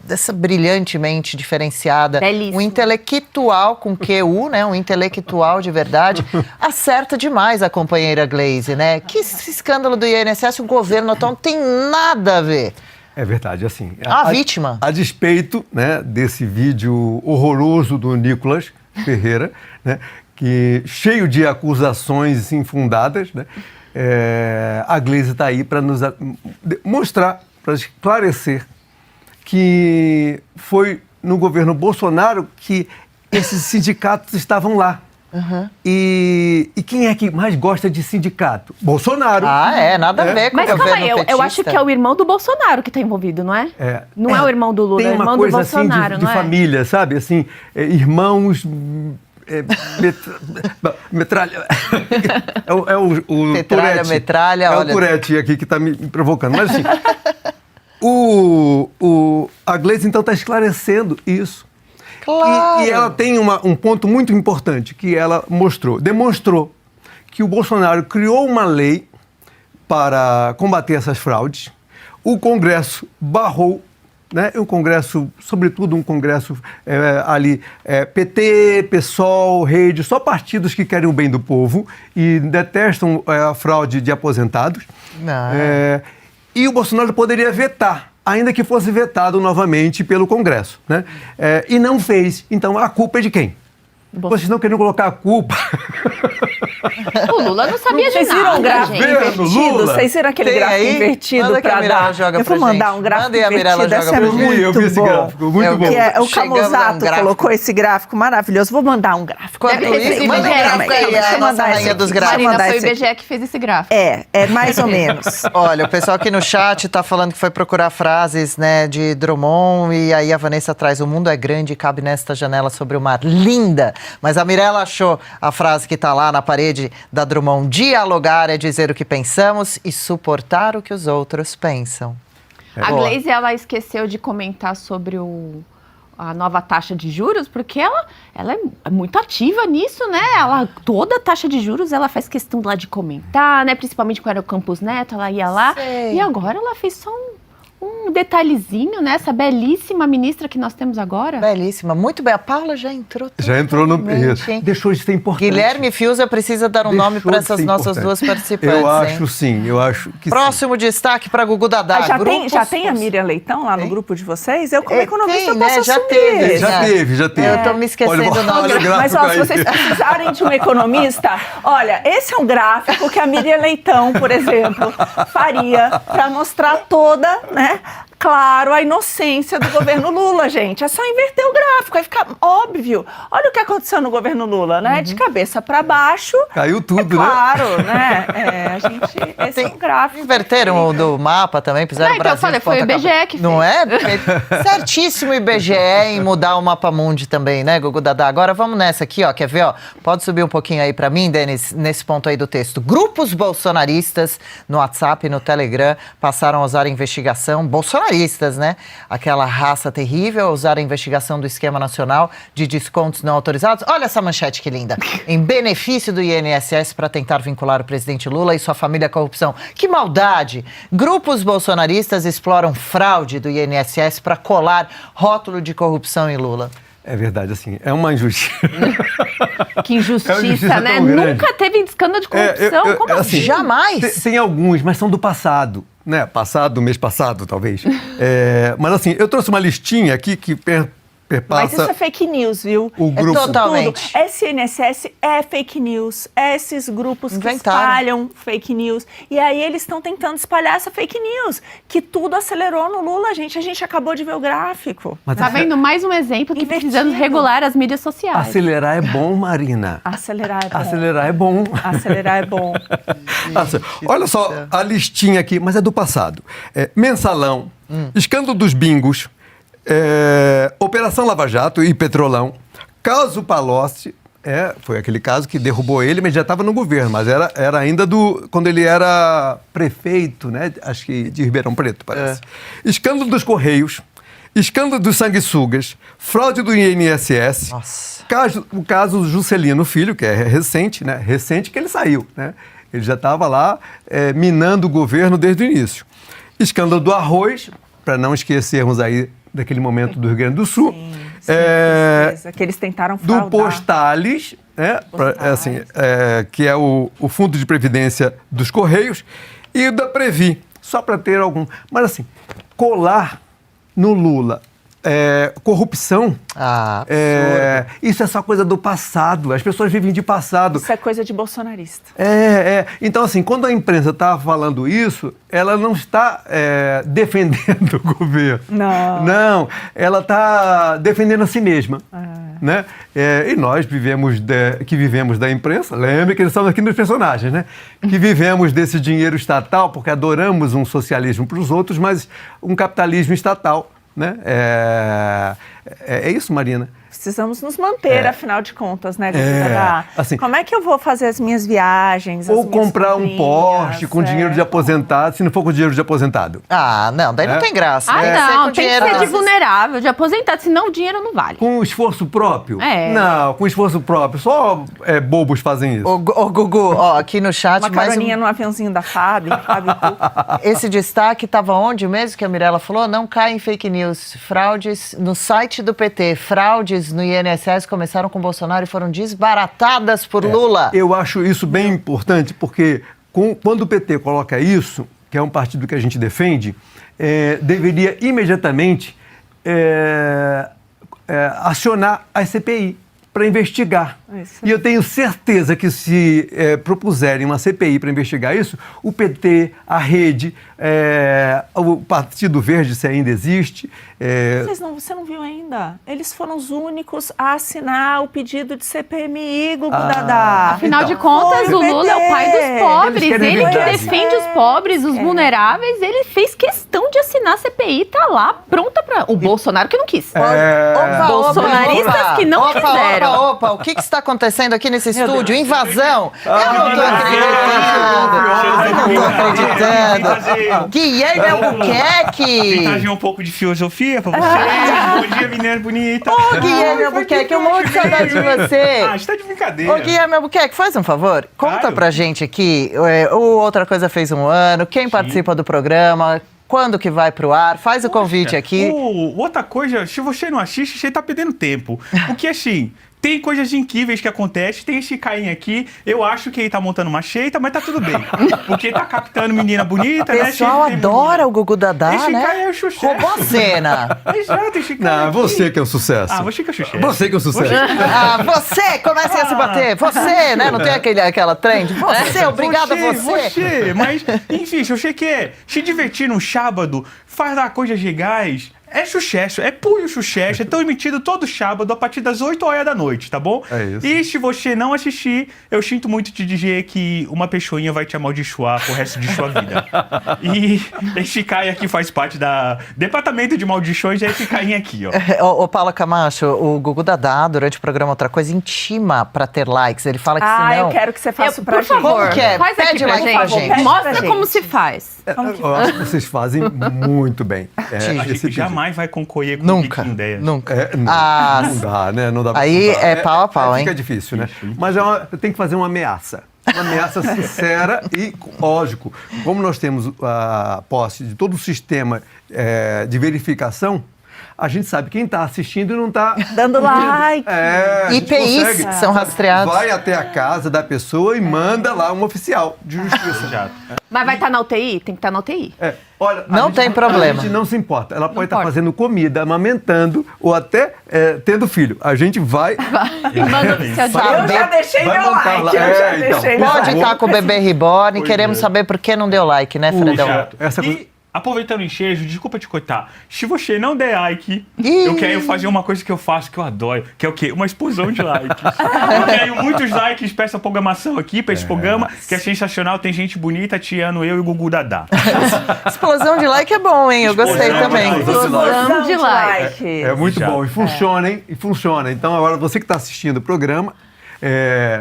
essa brilhantemente diferenciada, belíssimo, um intelectual com QU, né? Um intelectual de verdade. Acerta demais a companheira Gleisi, né? Que esse escândalo do INSS, o governo atual não tem nada a ver. É verdade, assim... A vítima. A despeito, né, desse vídeo horroroso do Nicolas Ferreira, né, que cheio de acusações infundadas, né, a Gleisi está aí para nos mostrar, para esclarecer que foi no governo Bolsonaro que esses sindicatos estavam lá. Uhum. E quem é que mais gosta de sindicato? Bolsonaro. Nada a ver com Mas o calma governo aí, eu acho que é o irmão do Bolsonaro que está envido, não é? Não é o irmão do Lula, é o irmão do Bolsonaro, assim, de não é? família, sabe? Assim, irmãos... metralha. É o Tetralha, Tourette. metralha, olha. O Tourette aqui que está me provocando. Mas assim, a Gleisi então está esclarecendo isso. Claro. E ela tem um ponto muito importante que ela demonstrou que o Bolsonaro criou uma lei para combater essas fraudes, o Congresso barrou né? Um Congresso, sobretudo um Congresso ali, PT, PSOL, Rede, só partidos que querem o bem do povo e detestam a fraude de aposentados. E o Bolsonaro poderia vetar, ainda que fosse vetado novamente pelo Congresso, né? E não fez. Então, a culpa é de quem? Vocês estão querendo colocar a culpa... O Lula não sabia de Vocês viram nada, um gráfico gente. invertido? Vocês viram aquele Tem gráfico aí? invertido Manda que a para Mirella dar? joga Eu pra vou mandar gente. um gráfico Manda aí a Mirella invertido, joga essa é pra gente. muito Eu vi esse bom. gráfico, muito bom. Que é, o Chegamos a um Camusato gráfico. colocou esse gráfico maravilhoso. Vou mandar um gráfico. Enquanto Deve ter isso, sido manda um IBGE, gráfico aí, Deixa a eu nossa mandar rainha esse dos aqui. gráficos. Marina, mandar foi o esse aqui. IBGE que fez esse gráfico. É mais ou menos. Olha, o pessoal aqui no chat tá falando que foi procurar frases, né, de Drummond, e aí a Vanessa traz: o mundo é grande e cabe nesta janela sobre o mar. Linda! Mas a Mirella achou a frase que tá lá na parede da Drummond: dialogar é dizer o que pensamos e suportar o que os outros pensam. A Boa. Glaze, ela esqueceu de comentar sobre a nova taxa de juros, porque ela é muito ativa nisso, né? Toda taxa de juros, ela faz questão lá de comentar, né? Principalmente quando era o Campos Neto, ela ia lá. Sei. E agora ela fez só um detalhezinho, né? Essa belíssima ministra que nós temos agora. Belíssima, muito bem. A Paula já entrou. Já entrou no... totalmente, hein? Deixou de ser importante. Guilherme Fiuza precisa dar um Deixou nome para de ser essas nossas importante. duas participantes. Eu acho hein? sim, eu acho que Próximo destaque para Gugu Dadá. Já tem a Miriam Leitão lá no grupo de vocês? Eu, como economista, eu né? posso Já assumir. teve. Já teve. Eu tô me esquecendo Olha, o nome. olha o Mas, gráfico ó, se aí. vocês precisarem de um economista, olha, esse é um gráfico que a Miriam Leitão, por exemplo, faria para mostrar toda, né, claro, a inocência do governo Lula, gente. É só inverter o gráfico, aí fica óbvio. Olha o que aconteceu no governo Lula, né? De cabeça para baixo. Caiu tudo, claro, né? Esse é um gráfico. Inverteram o do mapa também, fizeram Não, então eu Brasil falei, de foi o ponta IBGE cabeça. que Não fez. é? Certíssimo o IBGE em mudar o mapa mundi também, né, Gugu Dadá? Agora vamos nessa aqui, ó. Quer ver, ó? Pode subir um pouquinho aí pra mim, Denis, nesse ponto aí do texto. Grupos bolsonaristas no WhatsApp e no Telegram passaram a usar a investigação, bolsonaristas, né? Aquela raça terrível, a usar a investigação do Esquema Nacional de Descontos Não Autorizados. Olha essa manchete que linda. Em benefício do INSS para tentar vincular o presidente Lula e sua família à corrupção. Que maldade! Grupos bolsonaristas exploram fraude do INSS para colar rótulo de corrupção em Lula. É verdade, assim, é uma injustiça. Que injustiça, É uma injustiça né? tão grande. Nunca teve escândalo de corrupção. Como assim? Jamais! Tem alguns, mas são do passado, né? Passado, mês passado, talvez. Mas assim, eu trouxe uma listinha aqui que perpassa... Mas isso é fake news, viu? O grupo. Totalmente. Tudo. SNSS é fake news. É esses grupos Inventaram. que espalham fake news. E aí eles estão tentando espalhar essa fake news. Que tudo acelerou no Lula, gente. A gente acabou de ver o gráfico. Mas Tá vendo? Mais um exemplo que precisamos regular as mídias sociais. acelerar é bom, Marina. Acelerar é bom. Acelerar é bom. Acelerar é bom. Olha só a listinha aqui, mas é do passado. Mensalão, escândalo dos bingos, Operação Lava Jato e Petrolão, caso Palocci, foi aquele caso que derrubou ele, mas já estava no governo, mas era ainda quando ele era prefeito, né? Acho que de Ribeirão Preto, parece. Escândalo dos Correios, escândalo dos sanguessugas, fraude do INSS, o caso Juscelino Filho, que é recente, né? Recente que ele saiu, né? Ele já estava lá minando o governo desde o início. Escândalo do arroz, para não esquecermos aí daquele momento do Rio Grande do Sul. Sim, certeza. Que eles tentaram fraudar. Do Postales, que é o Fundo de Previdência dos Correios, e da Previ, só para ter algum. Mas assim, colar no Lula corrupção, isso é só coisa do passado. As pessoas vivem de passado. Isso é coisa de bolsonarista. Então, assim, quando a imprensa está falando isso, ela não está defendendo o governo. Não, ela está defendendo a si mesma. Né? E nós vivemos da imprensa, lembre que eles estão aqui nos personagens, né? Que vivemos desse dinheiro estatal, porque adoramos um socialismo para os outros, mas um capitalismo estatal. Né? É isso, Marina? Precisamos nos manter, afinal de contas, né? Assim, como é que eu vou fazer as minhas viagens? Ou comprar um Porsche com dinheiro de aposentado, se não for com dinheiro de aposentado. Ah, não, daí não tem graça. Não, tem que ser de vulnerável, de aposentado, senão o dinheiro não vale. Com esforço próprio? É. Não, com esforço próprio. Só bobos fazem isso. Ô, Gugu, ó, aqui no chat... Uma caroninha no aviãozinho da Fábio. Esse destaque estava onde mesmo que a Mirella falou? Não cai em fake news. Fraudes no site do PT. Fraudes no INSS começaram com Bolsonaro e foram desbaratadas por Lula. Eu acho isso bem importante, porque quando o PT coloca isso, que é um partido que a gente defende, deveria imediatamente acionar a CPI para investigar. E eu tenho certeza que se propuserem uma CPI para investigar isso, o PT, a Rede, o Partido Verde, se ainda existe... Você não viu ainda? Eles foram os únicos a assinar o pedido de CPMI, Gugu Dadá. Afinal de contas, o Lula é o pai dos pobres. Ele que defende os pobres, os vulneráveis. Ele fez questão de assinar a CPI, tá lá, pronta para... O Bolsonaro que não quis. Bolsonaristas que não quiseram. Opa, o que está acontecendo aqui nesse estúdio? Invasão! Eu não tô acreditando! Guilherme Albuquerque! Vintagem um pouco de filosofia pra vocês. Bom dia, menina bonita. Ô, Guilherme Albuquerque, eu morro de saudade de você. Ah, a gente tá de brincadeira. Ô, Guilherme Albuquerque, faz um favor. Conta pra gente aqui, o Outra Coisa fez um ano, quem participa do programa... Quando que vai pro ar? Faz o convite aqui. Outra coisa, se você não assiste, você tá perdendo tempo. Porque assim... Tem coisas incríveis que acontecem, tem esse cainha aqui, eu acho que ele tá montando uma cheita, mas tá tudo bem. Porque tá captando menina bonita, né? O pessoal adora o Gugu Dadá, esse né? Esse cara é o sucesso. Roubou a cena. Exato, esse cara. Não, você que é o sucesso. Ah, você que é o sucesso. Você que é o sucesso. Você! Comecem a se bater. Você, né? Não tem aquela trend? Você, obrigada a você. Mas, enfim, se você quer se divertir num sábado, faz lá coisas legais... É sucesso, é puro sucesso, é transmitido todo sábado a partir das 8 horas da noite, tá bom? É isso. E se você não assistir, eu sinto muito te dizer que uma pessoinha vai te amaldiçoar pro resto de sua vida. E esse cara aqui faz parte da Departamento de Maldições, é esse carinha aqui, ó. Ô, Paula Camacho, o Gugu Dadá, durante o programa Outra Coisa, intima pra ter likes. Ele fala que senão... eu quero que você faça pra gente. Por favor, como que é? Faz Pede aqui like pra gente. Mostra como se faz. Eu acho que vocês fazem muito bem. Jamais vai concorrer com nunca, o Biquinho 10. Nunca. Não dá, né? Não dá pra aí contar. é pau a pau, hein? Fica difícil, né? Mas tem que fazer uma ameaça. Uma ameaça sincera e, lógico, como nós temos a posse de todo o sistema de verificação, a gente sabe quem está assistindo e não está... Dando like. IPIs são rastreados. Vai até a casa da pessoa e manda lá um oficial de justiça. Mas vai estar na UTI? Tem que estar na UTI. Olha, não tem problema. A gente não se importa. Ela pode estar fazendo comida, amamentando ou até tendo filho. A gente vai... E manda o oficial de Eu já deixei meu like. Pode estar com o bebê reborn. Queremos saber por que não deu like, né, Fredão? Aproveitando o ensejo, desculpa te cortar. Se você não der like, eu quero fazer uma coisa que eu faço, que eu adoro, que é o quê? Uma explosão de likes. Eu quero muitos likes para essa programação aqui, para esse programa, que é sensacional. Tem gente bonita atiando eu e o Gugu Dadá. Explosão de like é bom, hein? Eu gostei também. Explosão de like. É muito bom. E funciona, hein? E funciona. Então, agora, você que está assistindo o programa,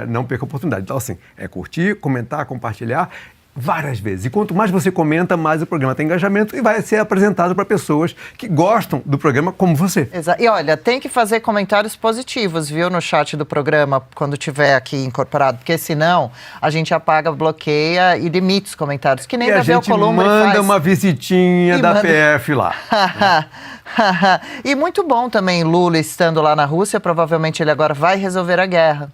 não perca a oportunidade. Então, assim, curtir, comentar, compartilhar várias vezes. E quanto mais você comenta, mais o programa tem engajamento e vai ser apresentado para pessoas que gostam do programa como você. Exato. E olha, tem que fazer comentários positivos, viu, no chat do programa, quando tiver aqui incorporado, porque senão a gente apaga, bloqueia e limita os comentários, que nem da Vel Columbre faz. Manda uma visitinha da PF lá. E muito bom também Lula estando lá na Rússia, provavelmente ele agora vai resolver a guerra.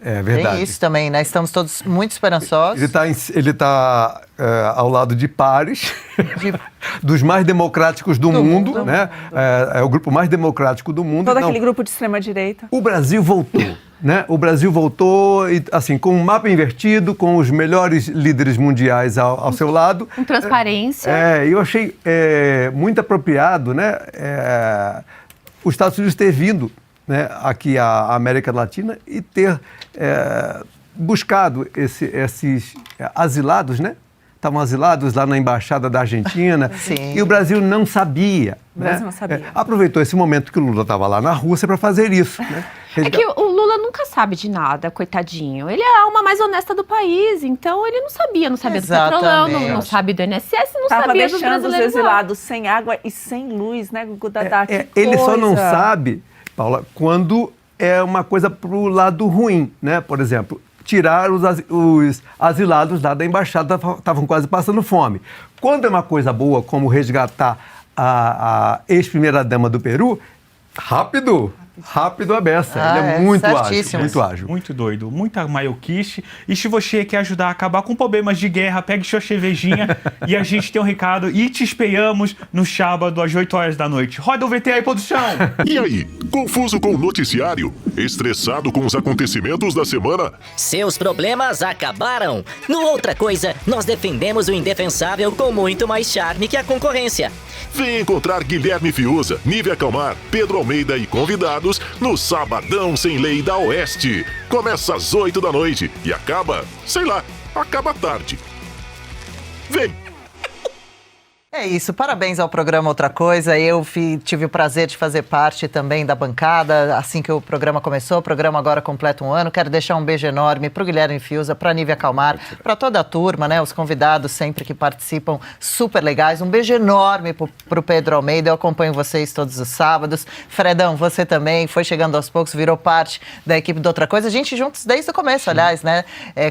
É verdade. Tem isso também, né? Estamos todos muito esperançosos. Ele tá ao lado de pares, dos mais democráticos do mundo, né? É o grupo mais democrático do mundo. Todo aquele grupo de extrema-direita. O Brasil voltou, né? O Brasil voltou, e, assim, com um mapa invertido, com os melhores líderes mundiais ao seu lado. Com transparência. Eu achei muito apropriado, né? Os Estados Unidos ter vindo, né, aqui à América Latina e ter buscado esses asilados, né? estavam asilados lá na Embaixada da Argentina. E o Brasil não sabia. O Brasil não sabia. Aproveitou esse momento que o Lula estava lá na Rússia para fazer isso. Né? É que o Lula nunca sabe de nada, coitadinho. Ele é a alma mais honesta do país, então ele não sabia do petrolão, não sabe do INSS, não sabia dos brasileiros. Os exilados sem água e sem luz, né, Gugu Dadá? Ele só não sabe, Paula, quando é uma coisa pro lado ruim, né? Por exemplo, tirar os asilados lá da embaixada, estavam quase passando fome. Quando é uma coisa boa, como resgatar a ex-primeira-dama do Peru, rápido a beça. Ele é muito ágil. Muito doido, muita maioquice. E se você quer ajudar a acabar com problemas de guerra, pegue sua cervejinha e a gente tem um recado e te espelhamos no sábado às 8 horas da noite. Roda o VT aí, produção! E aí, confuso com o noticiário? Estressado com os acontecimentos da semana? Seus problemas acabaram! No Outra Coisa, nós defendemos o indefensável com muito mais charme que a concorrência. Vem encontrar Guilherme Fiuza, Nívia Calmar, Pedro Almeida e convidados no Sabadão Sem Lei da Oeste. Começa às 8 da noite e acaba, acaba tarde. Vem! É isso, parabéns ao programa Outra Coisa. Eu tive o prazer de fazer parte também da bancada assim que o programa começou. O programa agora completa um ano. Quero deixar um beijo enorme para o Guilherme Fiuza, para a Nívia Calmar, para toda a turma, né? Os convidados sempre que participam, super legais. Um beijo enorme para o Pedro Almeida. Eu acompanho vocês todos os sábados. Fredão, você também foi chegando aos poucos, virou parte da equipe do Outra Coisa. A gente juntos desde o começo, aliás, né?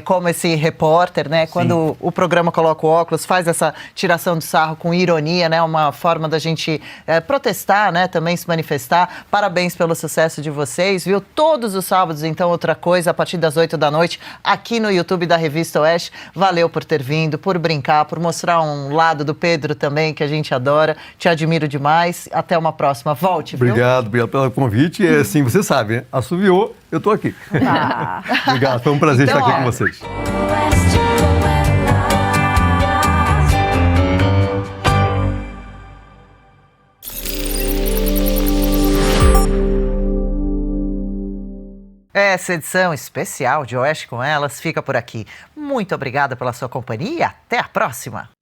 Como esse repórter, né? Quando o programa coloca o óculos, faz essa tiração de sarro com ironia, né? Uma forma da gente protestar, né? Também se manifestar. Parabéns pelo sucesso de vocês, viu? Todos os sábados, então, Outra Coisa, a partir das 8 da noite, aqui no YouTube da Revista Oeste. Valeu por ter vindo, por brincar, por mostrar um lado do Pedro também, que a gente adora. Te admiro demais. Até uma próxima. Volte, viu? Obrigado pelo convite. E assim, você sabe, né? Assoviou, eu tô aqui. Obrigado, foi um prazer estar aqui com vocês. Essa edição especial de Oeste com Elas fica por aqui. Muito obrigada pela sua companhia e até a próxima!